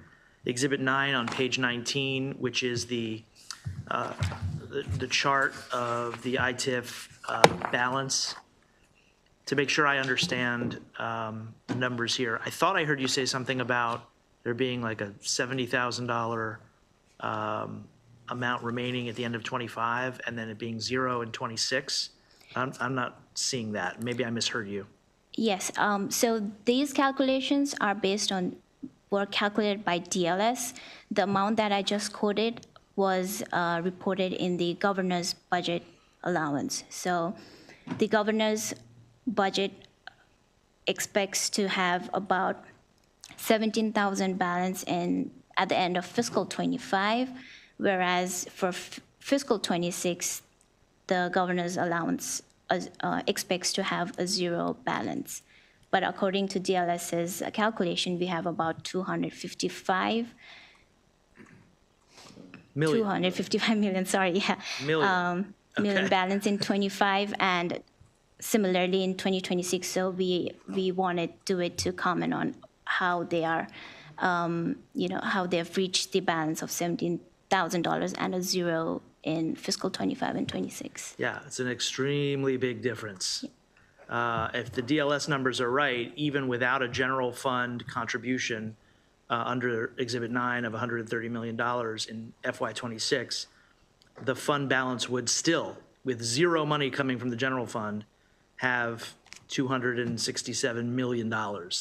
Exhibit 9 on page 19, which is the chart of the ITIF balance, to make sure I understand the numbers here. I thought I heard you say something about there being like a $70,000 amount remaining at the end of 25, and then it being 0 in 26. I'm not seeing that. Maybe I misheard you. Yes, so these calculations are based on, were calculated by DLS. The amount that I just quoted was reported in the governor's budget allowance. So the governor's budget expects to have about 17,000 balance at the end of fiscal 25, whereas for fiscal 26, the governor's allowance expects to have a 0 balance. But according to DLS's calculation, we have about 255 million, sorry, yeah. Million balance in 25, and similarly in 2026. So we wanted DO-IT to comment on how they are, how they've reached the balance of $17,000 and a 0 in fiscal 25 and 26. Yeah, it's an extremely big difference. If the DLS numbers are right, even without a general fund contribution under Exhibit 9 of $130 million in FY26, the fund balance would still, with 0 money coming from the general fund, have $267 million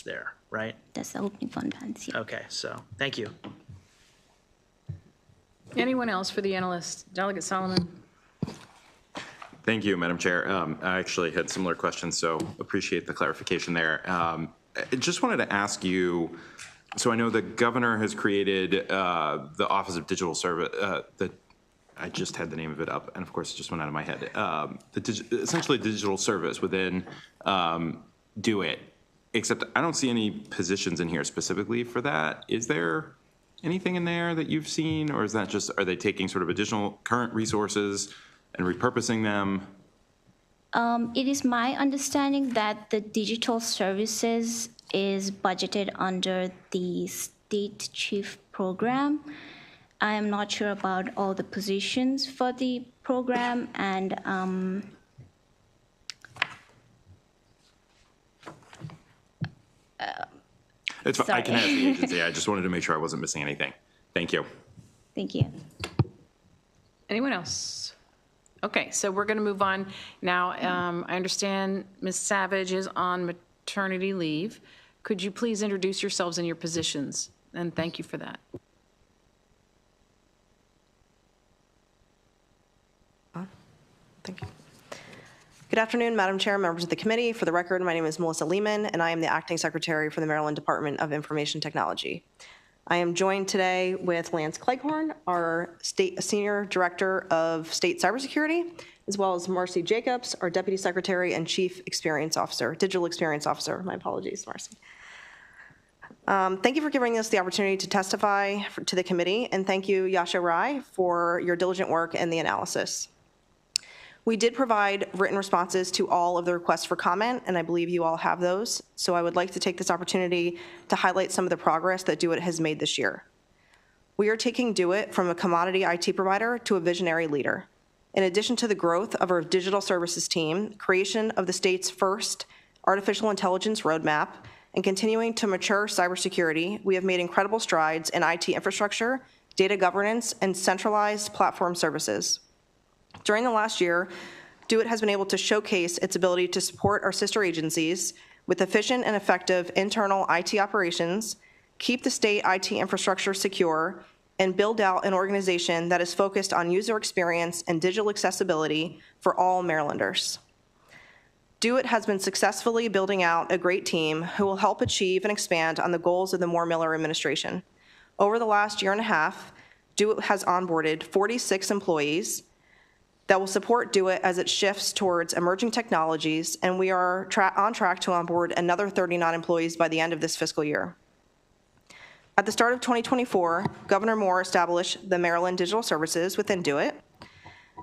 there, right? That's the opening fund balance, yeah. Okay, so thank you. Anyone else for the analyst? Delegate Solomon? Thank you, Madam Chair. I actually had similar questions, so appreciate the clarification there. I just wanted to ask you, so I know the governor has created the Office of Digital Service, I just had the name of it up, and of course it just went out of my head. Essentially digital service within DO-IT, except I don't see any positions in here specifically for that. Is there anything in there that you've seen, or is that just, are they taking sort of additional current resources and repurposing them? It is my understanding that the digital services is budgeted under the state chief program. I am not sure about all the positions for the program, and It's fine. I can ask the agency. I just wanted to make sure I wasn't missing anything. Thank you. Thank you. Anyone else? Okay, so we're going to move on. Now, I understand Ms. Savage is on maternity leave. Could you please introduce yourselves and your positions? And thank you for that. Thank you. Good afternoon, Madam Chair, members of the committee. For the record, my name is Melissa Lehman, and I am the Acting Secretary for the Maryland Department of Information Technology. I am joined today with Lance Cleghorn, our Senior Director of State Cybersecurity, as well as Marcy Jacobs, our Deputy Secretary and Chief Experience Officer, Digital Experience Officer. My apologies, Marcy. Thank you for giving us the opportunity to testify to the committee, and thank you, Yasha Rai, for your diligent work and the analysis. We did provide written responses to all of the requests for comment, and I believe you all have those. So I would like to take this opportunity to highlight some of the progress that DO-IT has made this year. We are taking DO-IT from a commodity IT provider to a visionary leader. In addition to the growth of our digital services team, creation of the state's first artificial intelligence roadmap, and continuing to mature cybersecurity, we have made incredible strides in IT infrastructure, data governance, and centralized platform services. During the last year, DO-IT has been able to showcase its ability to support our sister agencies with efficient and effective internal IT operations, keep the state IT infrastructure secure, and build out an organization that is focused on user experience and digital accessibility for all Marylanders. DO-IT has been successfully building out a great team who will help achieve and expand on the goals of the Moore-Miller administration. Over the last year and a half, DO-IT has onboarded 46 employees that will support DO-IT as it shifts towards emerging technologies, and we are on track to onboard another 39 employees by the end of this fiscal year. At the start of 2024, Governor Moore established the Maryland Digital Services within DO-IT.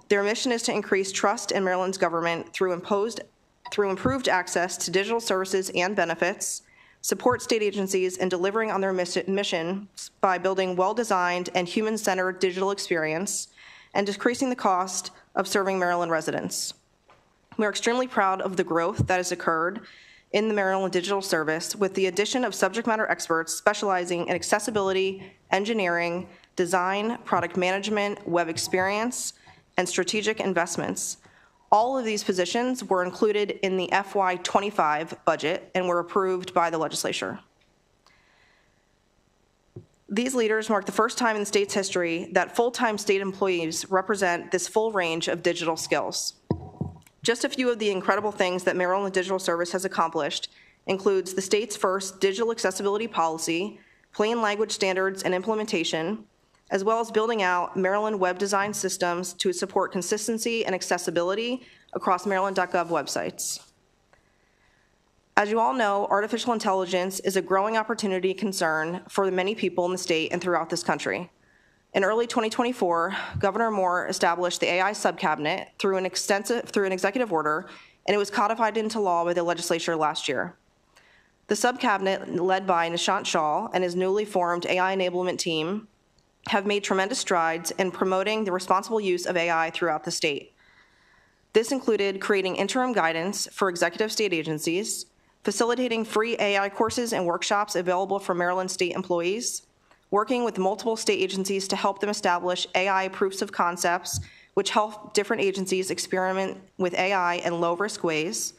Their mission is to increase trust in Maryland's government through improved access to digital services and benefits, support state agencies in delivering on their mission by building well-designed and human-centered digital experience and decreasing the cost of serving Maryland residents. We are extremely proud of the growth that has occurred in the Maryland Digital Service with the addition of subject matter experts specializing in accessibility, engineering, design, product management, web experience, and strategic investments. All of these positions were included in the FY25 budget and were approved by the legislature. These leaders mark the first time in the state's history that full-time state employees represent this full range of digital skills. Just a few of the incredible things that Maryland Digital Service has accomplished includes the state's first digital accessibility policy, plain language standards and implementation, as well as building out Maryland web design systems to support consistency and accessibility across maryland.gov websites. As you all know, artificial intelligence is a growing opportunity concern for many people in the state and throughout this country. In early 2024, Governor Moore established the AI Subcabinet through an executive order, and it was codified into law by the legislature last year. The Subcabinet, led by Nishant Shah and his newly formed AI enablement team, have made tremendous strides in promoting the responsible use of AI throughout the state. This included creating interim guidance for executive state agencies, facilitating free AI courses and workshops available for Maryland state employees, working with multiple state agencies to help them establish AI proofs of concepts, which help different agencies experiment with AI in low-risk ways,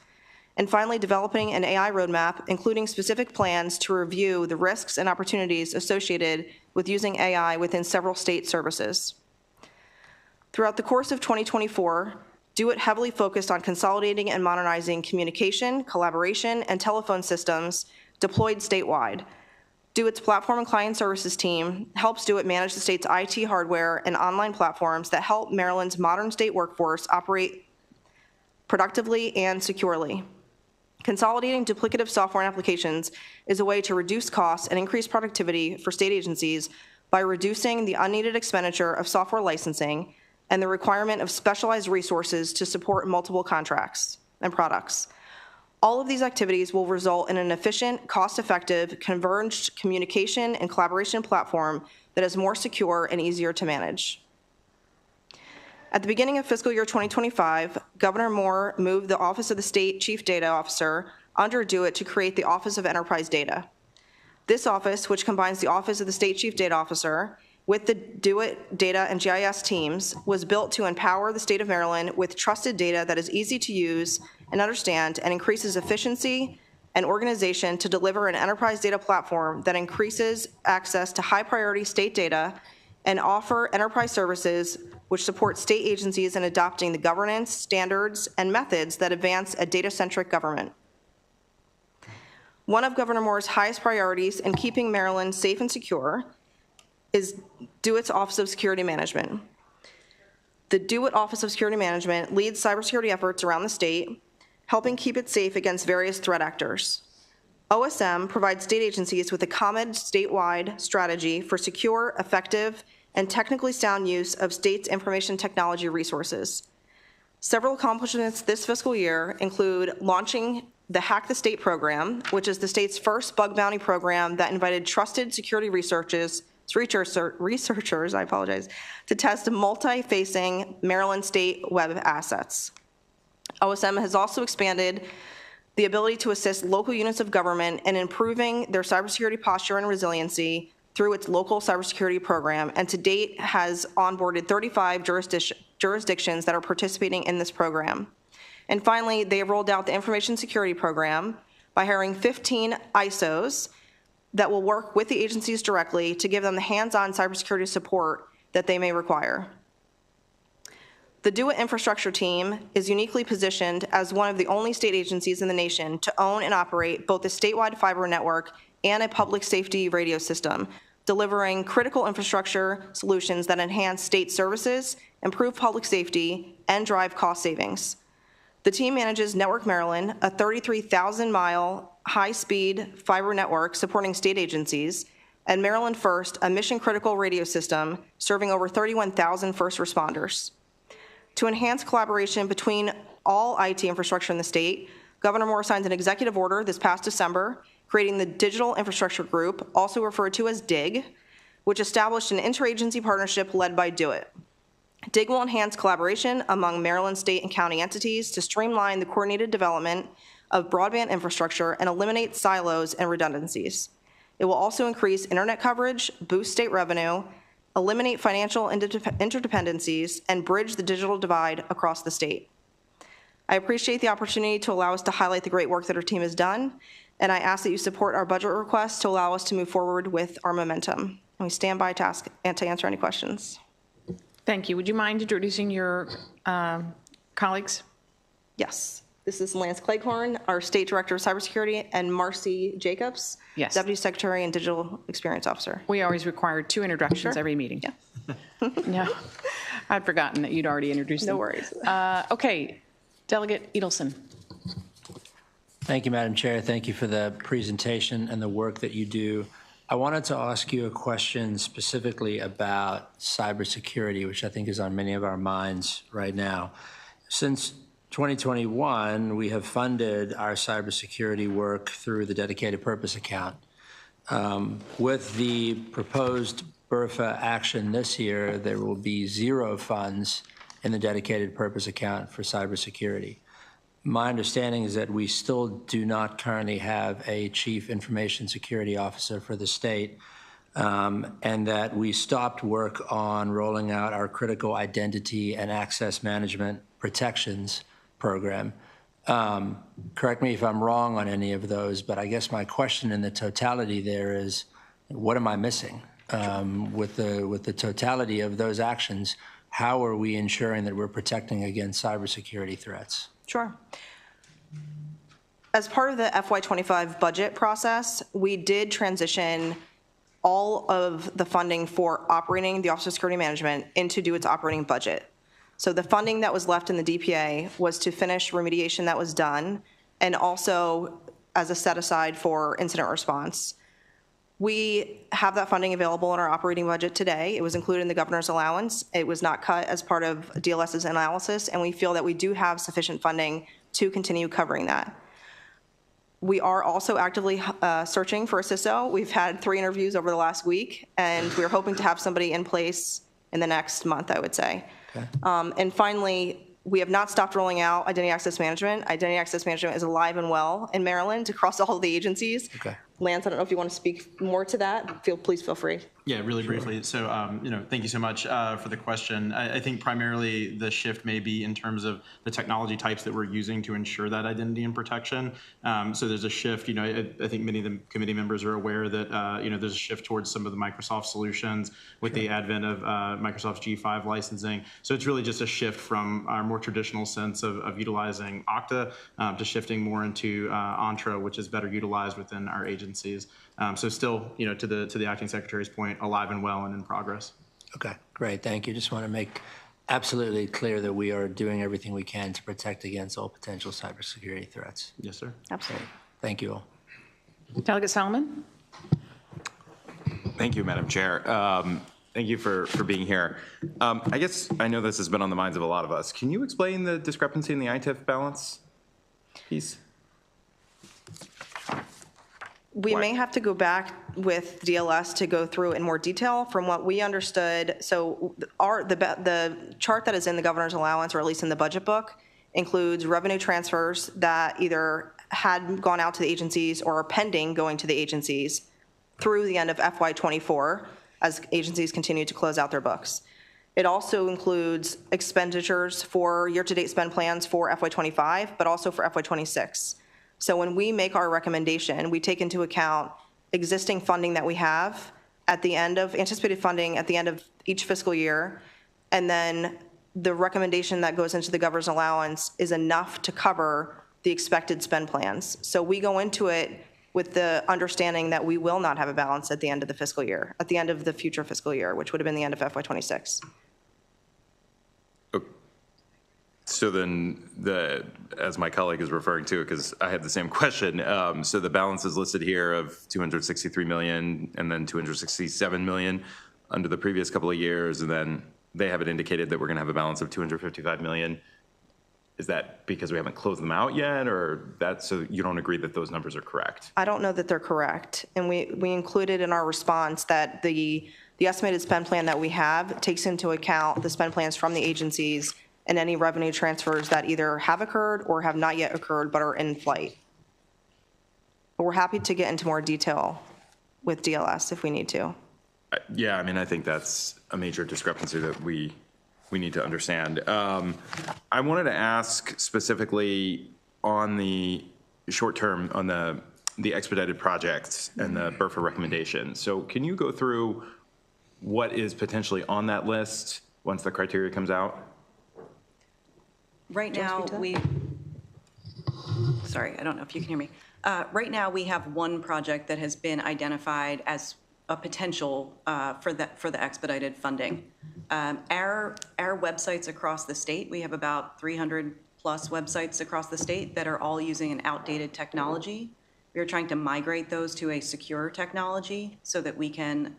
and finally developing an AI roadmap, including specific plans to review the risks and opportunities associated with using AI within several state services. Throughout the course of 2024, DoIT heavily focused on consolidating and modernizing communication, collaboration, and telephone systems deployed statewide. DoIT's platform and client services team helps DoIT manage the state's IT hardware and online platforms that help Maryland's modern state workforce operate productively and securely. Consolidating duplicative software and applications is a way to reduce costs and increase productivity for state agencies by reducing the unneeded expenditure of software licensing and the requirement of specialized resources to support multiple contracts and products. All of these activities will result in an efficient, cost-effective, converged communication and collaboration platform that is more secure and easier to manage. At the beginning of fiscal year 2025, Governor Moore moved the Office of the State Chief Data Officer under DoIT to create the Office of Enterprise Data. This office, which combines the Office of the State Chief Data Officer with the DoIT data and GIS teams, was built to empower the state of Maryland with trusted data that is easy to use and understand and increases efficiency and organization to deliver an enterprise data platform that increases access to high-priority state data and offer enterprise services which support state agencies in adopting the governance, standards, and methods that advance a data-centric government. One of Governor Moore's highest priorities in keeping Maryland safe and secure is DoIT's Office of Security Management. The DoIT Office of Security Management leads cybersecurity efforts around the state, helping keep it safe against various threat actors. OSM provides state agencies with a common statewide strategy for secure, effective, and technically sound use of state's information technology resources. Several accomplishments this fiscal year include launching the Hack the State program, which is the state's first bug bounty program that invited trusted security researchers to test multi-facing Maryland state web assets. OSM has also expanded the ability to assist local units of government in improving their cybersecurity posture and resiliency through its local cybersecurity program, and to date has onboarded 35 jurisdictions that are participating in this program. And finally, they have rolled out the information security program by hiring 15 ISOs that will work with the agencies directly to give them the hands-on cybersecurity support that they may require. The DoIT infrastructure team is uniquely positioned as one of the only state agencies in the nation to own and operate both a statewide fiber network and a public safety radio system, delivering critical infrastructure solutions that enhance state services, improve public safety, and drive cost savings. The team manages Network Maryland, a 33,000-mile high-speed fiber network supporting state agencies, and Maryland First, a mission-critical radio system serving over 31,000 first responders. To enhance collaboration between all IT infrastructure in the state, Governor Moore signed an executive order this past December creating the Digital Infrastructure Group, also referred to as DIG, which established an interagency partnership led by Do It. DIG will enhance collaboration among Maryland state and county entities to streamline the coordinated development of broadband infrastructure and eliminate silos and redundancies. It will also increase internet coverage, boost state revenue, eliminate financial interdependencies, and bridge the digital divide across the state. I appreciate the opportunity to allow us to highlight the great work that our team has done, and I ask that you support our budget request to allow us to move forward with our momentum. And we stand by to answer any questions. Thank you. Would you mind introducing your colleagues? Yes. This is Lance Cleghorn, our State Director of Cybersecurity, and Marcy Jacobs, Yes. Deputy Secretary and Digital Experience Officer. We always require 2 introductions Sure. every meeting. Yeah. No, I'd forgotten that you'd already introduced them. No worries. Okay, Delegate Edelson. Thank you, Madam Chair. Thank you for the presentation and the work that you do. I wanted to ask you a question specifically about cybersecurity, which I think is on many of our minds right now. Since 2021, we have funded our cybersecurity work through the dedicated purpose account. With the proposed BRFA action this year, there will be 0 funds in the dedicated purpose account for cybersecurity. My understanding is that we still do not currently have a Chief Information Security Officer for the state, and that we stopped work on rolling out our critical identity and access management protections program. Correct me if I'm wrong on any of those, but I guess my question in the totality there is, what am I missing? With the totality of those actions, how are we ensuring that we're protecting against cybersecurity threats? Sure. As part of the FY25 budget process, we did transition all of the funding for operating the Office of Security Management into Do It's operating budget. So the funding that was left in the DPA was to finish remediation that was done, and also as a set aside for incident response. We have that funding available in our operating budget today. It was included in the governor's allowance. It was not cut as part of DLS's analysis, and we feel that we do have sufficient funding to continue covering that. We are also actively searching for a CISO. We've had 3 interviews over the last week, and we're hoping to have somebody in place in the next month, I would say. Okay. And finally, we have not stopped rolling out identity access management. Identity access management is alive and well in Maryland across all of the agencies. Okay. Lance, I don't know if you want to speak more to that. Please feel free. Yeah, really briefly. So, thank you so much for the question. I think primarily the shift may be in terms of the technology types that we're using to ensure that identity and protection. So there's a shift. I think many of the committee members are aware that there's a shift towards some of the Microsoft solutions with the advent of Microsoft's G5 licensing. So it's really just a shift from our more traditional sense of utilizing Okta to shifting more into Entra, which is better utilized within our agencies. So still, to the acting secretary's point, alive and well and in progress. Okay, great, thank you. Just want to make absolutely clear that we are doing everything we can to protect against all potential cybersecurity threats. Yes, sir. Absolutely. Thank you all. Delegate Solomon? Thank you, Madam Chair. Thank you for being here. I guess I know this has been on the minds of a lot of us. Can you explain the discrepancy in the ITIF balance piece? We may have to go back with DLS to go through in more detail. From what we understood, so the chart that is in the governor's allowance, or at least in the budget book, includes revenue transfers that either had gone out to the agencies or are pending going to the agencies through the end of FY24 as agencies continue to close out their books. It also includes expenditures for year-to-date spend plans for FY25, but also for FY26. So when we make our recommendation, we take into account existing funding that we have at the end of anticipated funding at the end of each fiscal year, and then the recommendation that goes into the governor's allowance is enough to cover the expected spend plans. So we go into it with the understanding that we will not have a balance at the end of the fiscal year, at the end of the future fiscal year, which would have been the end of FY26. So then, as my colleague is referring to, because I had the same question, so the balance is listed here of 263 million and then 267 million under the previous couple of years, and then they have it indicated that we're going to have a balance of 255 million Is that because we haven't closed them out yet, or that's so you don't agree that those numbers are correct? I don't know that they're correct. And we included in our response that the estimated spend plan that we have takes into account the spend plans from the agencies and any revenue transfers that either have occurred or have not yet occurred but are in flight. But we're happy to get into more detail with DLS if we need to. Yeah, I mean, I think that's a major discrepancy that we need to understand. I wanted to ask specifically on the short term, on the expedited projects and the BRFA recommendation. So can you go through what is potentially on that list once the criteria comes out? Right now, sorry, I don't know if you can hear me. Right now, we have one project that has been identified as a potential for the expedited funding. Our websites across the state, we have about 300 plus websites across the state that are all using an outdated technology. We are trying to migrate those to a secure technology so that we can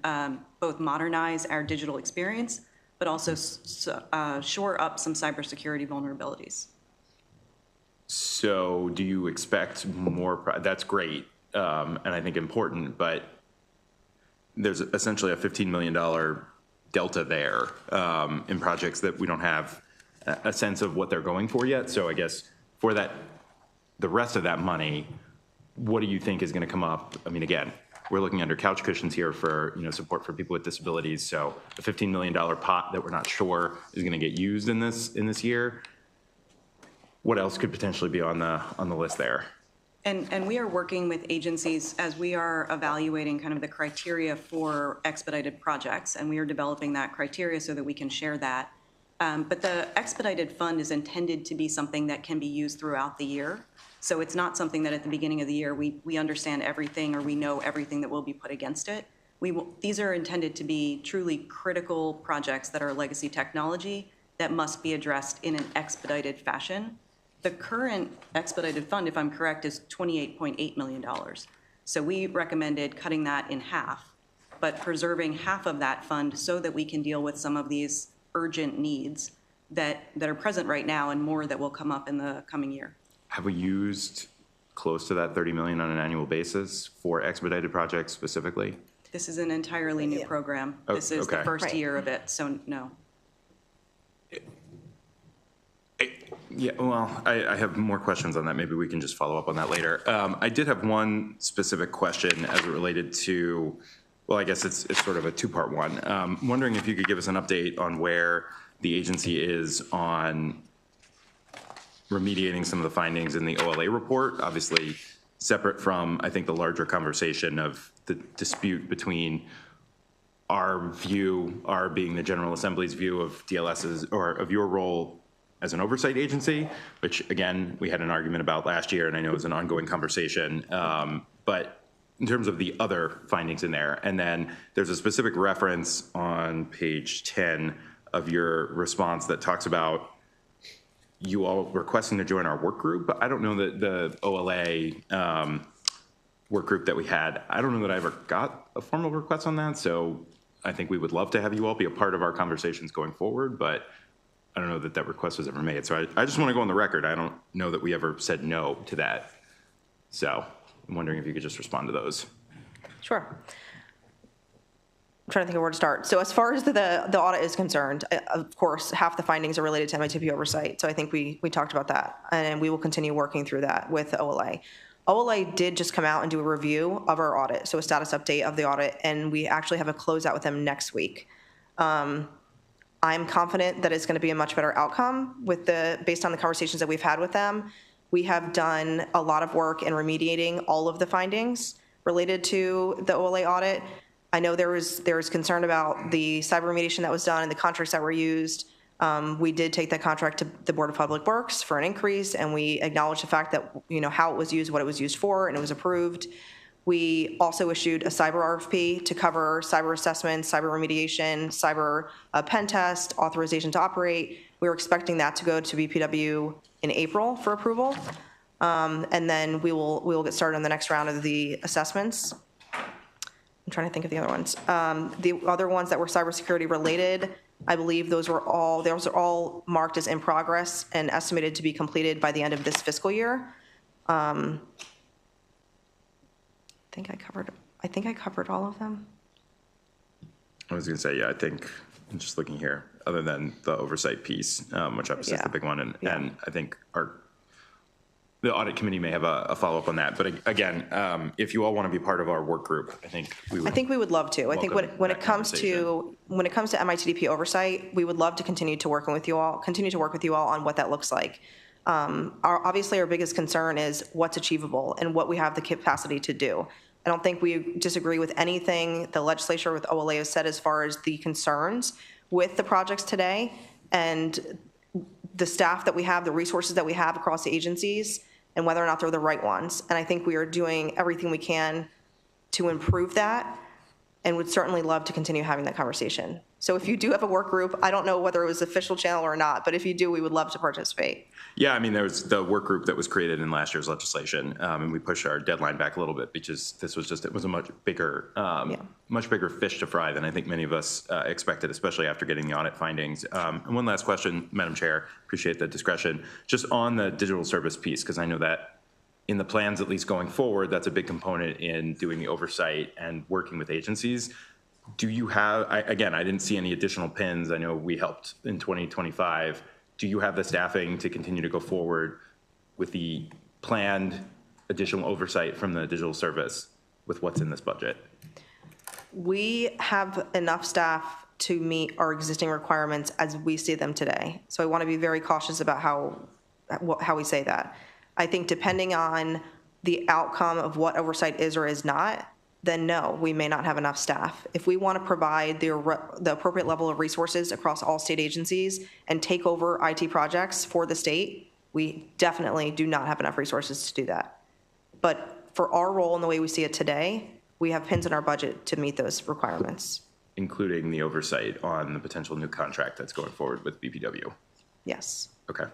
both modernize our digital experience, but also shore up some cybersecurity vulnerabilities. So do you expect more, that's great, and I think important, but there's essentially a $15 million delta there in projects that we don't have a sense of what they're going for yet. So I guess for that, the rest of that money, what do you think is going to come up? I mean, again, we're looking under couch cushions here for support for people with disabilities. So a $15 million pot that we're not sure is going to get used in this year. What else could potentially be on the list there? And we are working with agencies as we are evaluating kind of the criteria for expedited projects, and we are developing that criteria so that we can share that. But the expedited fund is intended to be something that can be used throughout the year. So it's not something that at the beginning of the year we understand everything or we know everything that will be put against it. These are intended to be truly critical projects that are legacy technology that must be addressed in an expedited fashion. The current expedited fund, if I'm correct, is $28.8 million. So we recommended cutting that in half, but preserving half of that fund so that we can deal with some of these urgent needs that are present right now and more that will come up in the coming year. Have we used close to that 30 million on an annual basis for expedited projects specifically? This is an entirely new program. This is the first year of it, so no. Yeah, well, I have more questions on that. Maybe we can just follow up on that later. I did have one specific question as it related to, well, I guess it's sort of a two-part one. Wondering if you could give us an update on where the agency is on remediating some of the findings in the OLA report, obviously separate from, I think, the larger conversation of the dispute between our view, our being the General Assembly's view of DLS's, or of your role as an oversight agency, which again, we had an argument about last year, and I know it's an ongoing conversation, but in terms of the other findings in there, and then there's a specific reference on page 10 of your response that talks about you all requesting to join our work group. I don't know that the OLA work group that we had, I don't know that I ever got a formal request on that, so I think we would love to have you all be a part of our conversations going forward, but I don't know that that request was ever made. So I just want to go on the record. I don't know that we ever said no to that. So I'm wondering if you could just respond to those. Sure. I'm trying to think of where to start. So as far as the audit is concerned, of course, half the findings are related to MITP oversight. So I think we talked about that, and we will continue working through that with the OLA. OLA did just come out and do a review of our audit, so a status update of the audit, and we actually have a closeout with them next week. I'm confident that it's going to be a much better outcome based on the conversations that we've had with them. We have done a lot of work in remediating all of the findings related to the OLA audit. I know there was concern about the cyber remediation that was done and the contracts that were used. We did take that contract to the Board of Public Works for an increase, and we acknowledged the fact that, how it was used, what it was used for, and it was approved. We also issued a cyber RFP to cover cyber assessments, cyber remediation, cyber pen test, authorization to operate. We were expecting that to go to BPW in April for approval. And then we will get started on the next round of the assessments. I'm trying to think of the other ones. The other ones that were cybersecurity related, I believe those are all marked as in progress and estimated to be completed by the end of this fiscal year. I think I covered all of them. I was going to say, yeah, I think, I'm just looking here, other than the oversight piece, which obviously is the big one, and I think the audit committee may have a follow-up on that. But again, if you all want to be part of our work group, I think we would love to. I think when it comes to MITDP oversight, we would love to continue to work with you all on what that looks like. Obviously, our biggest concern is what's achievable and what we have the capacity to do. I don't think we disagree with anything the legislature with OLA has said as far as the concerns with the projects today and the staff that we have, the resources that we have across the agencies, and whether or not they're the right ones. And I think we are doing everything we can to improve that and would certainly love to continue having that conversation. So if you do have a work group, I don't know whether it was official channel or not, but if you do, we would love to participate. Yeah, I mean, there was the work group that was created in last year's legislation, and we pushed our deadline back a little bit because it was a much bigger fish to fry than I think many of us expected, especially after getting the audit findings. And one last question, Madam Chair, appreciate the discretion, just on the digital service piece, because I know that in the plans, at least going forward, that's a big component in doing the oversight and working with agencies. Do you have, again, I didn't see any additional pins. I know we helped in 2025. Do you have the staffing to continue to go forward with the planned additional oversight from the digital service with what's in this budget? We have enough staff to meet our existing requirements as we see them today. So I want to be very cautious about how we say that. I think depending on the outcome of what oversight is or is not, then no, we may not have enough staff. If we want to provide the appropriate level of resources across all state agencies and take over IT projects for the state, we definitely do not have enough resources to do that. But for our role in the way we see it today, we have pins in our budget to meet those requirements. Including the oversight on the potential new contract that's going forward with BPW? Yes. Okay.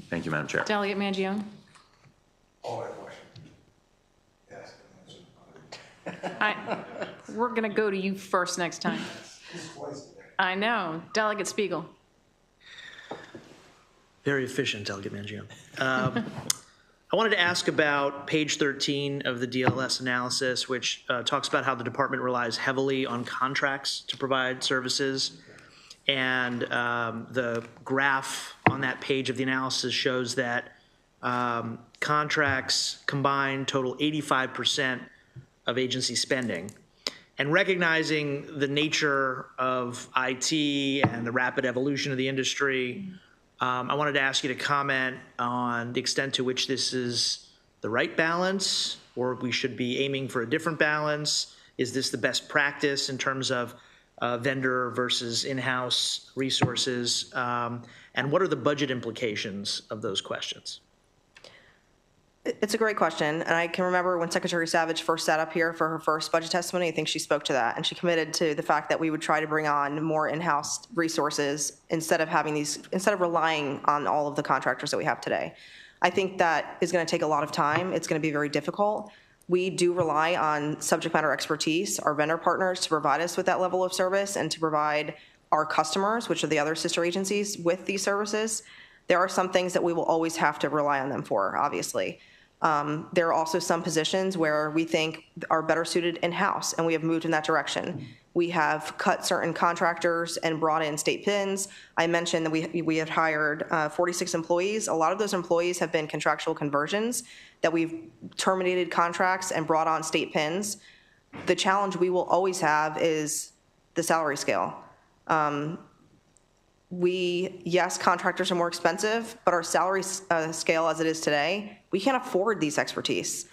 Thank you, Madam Chair. Delegate Mangione? We're going to go to you first next time. I know. Delegate Spiegel. Very efficient, Delegate Mangione. I wanted to ask about page 13 of the DLS analysis, which talks about how the department relies heavily on contracts to provide services. And the graph on that page of the analysis shows that contracts combined total 85% of agency spending. And recognizing the nature of IT and the rapid evolution of the industry, I wanted to ask you to comment on the extent to which this is the right balance, or we should be aiming for a different balance. Is this the best practice in terms of vendor versus in-house resources? And what are the budget implications of those questions? It's a great question, and I can remember when Secretary Savage first sat up here for her first budget testimony, I think she spoke to that, and she committed to the fact that we would try to bring on more in-house resources instead of relying on all of the contractors that we have today. I think that is going to take a lot of time. It's going to be very difficult. We do rely on subject matter expertise, our vendor partners, to provide us with that level of service and to provide our customers, which are the other sister agencies, with these services. There are some things that we will always have to rely on them for, obviously. There are also some positions where we think are better suited in-house, and we have moved in that direction. We have cut certain contractors and brought in state PINs. I mentioned that we had hired 46 employees. A lot of those employees have been contractual conversions that we've terminated contracts and brought on state PINs. The challenge we will always have is the salary scale. Yes, contractors are more expensive, but our salary scale as it is today, we can't afford these expertise.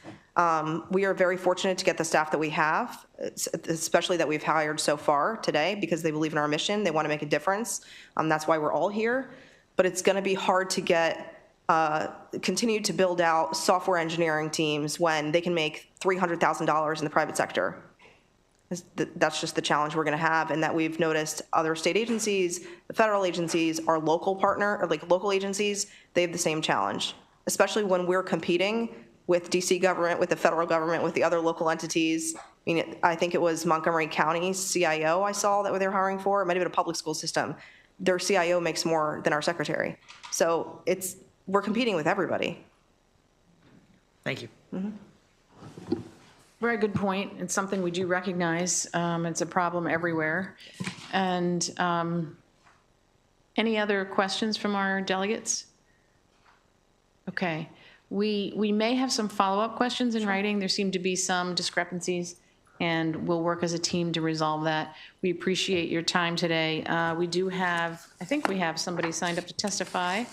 We are very fortunate to get the staff that we have, especially that we've hired so far today, because they believe in our mission. They want to make a difference. That's why we're all here. But it's going to be hard to continue to build out software engineering teams when they can make $300,000 in the private sector. That's just the challenge we're going to have, and that we've noticed other state agencies, the federal agencies, our local partner, or like local agencies, they have the same challenge, especially when we're competing with DC government, with the federal government, with the other local entities mean, I think it was Montgomery County's CIO I saw that they're hiring for. It might have been a public school system. Their CIO makes more than our secretary. So we're competing with everybody. Thank you. Very good point. It's something we do recognize. It's a problem everywhere. And any other questions from our delegates? Okay. We may have some follow-up questions in writing. There seem to be some discrepancies, and we'll work as a team to resolve that. We appreciate your time today. We do have, I think we have somebody signed up to testify,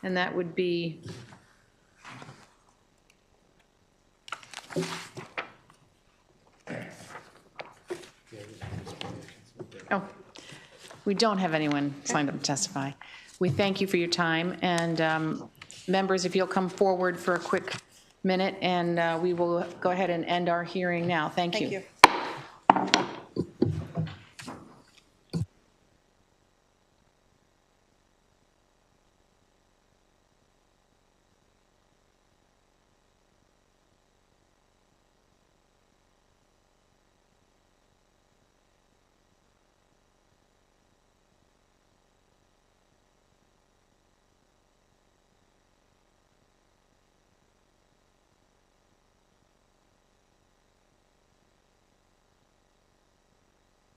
and that would be oh, we don't have anyone signed up to testify. We thank you for your time, and members, if you'll come forward for a quick minute, and we will go ahead and end our hearing now. Thank you. Thank you.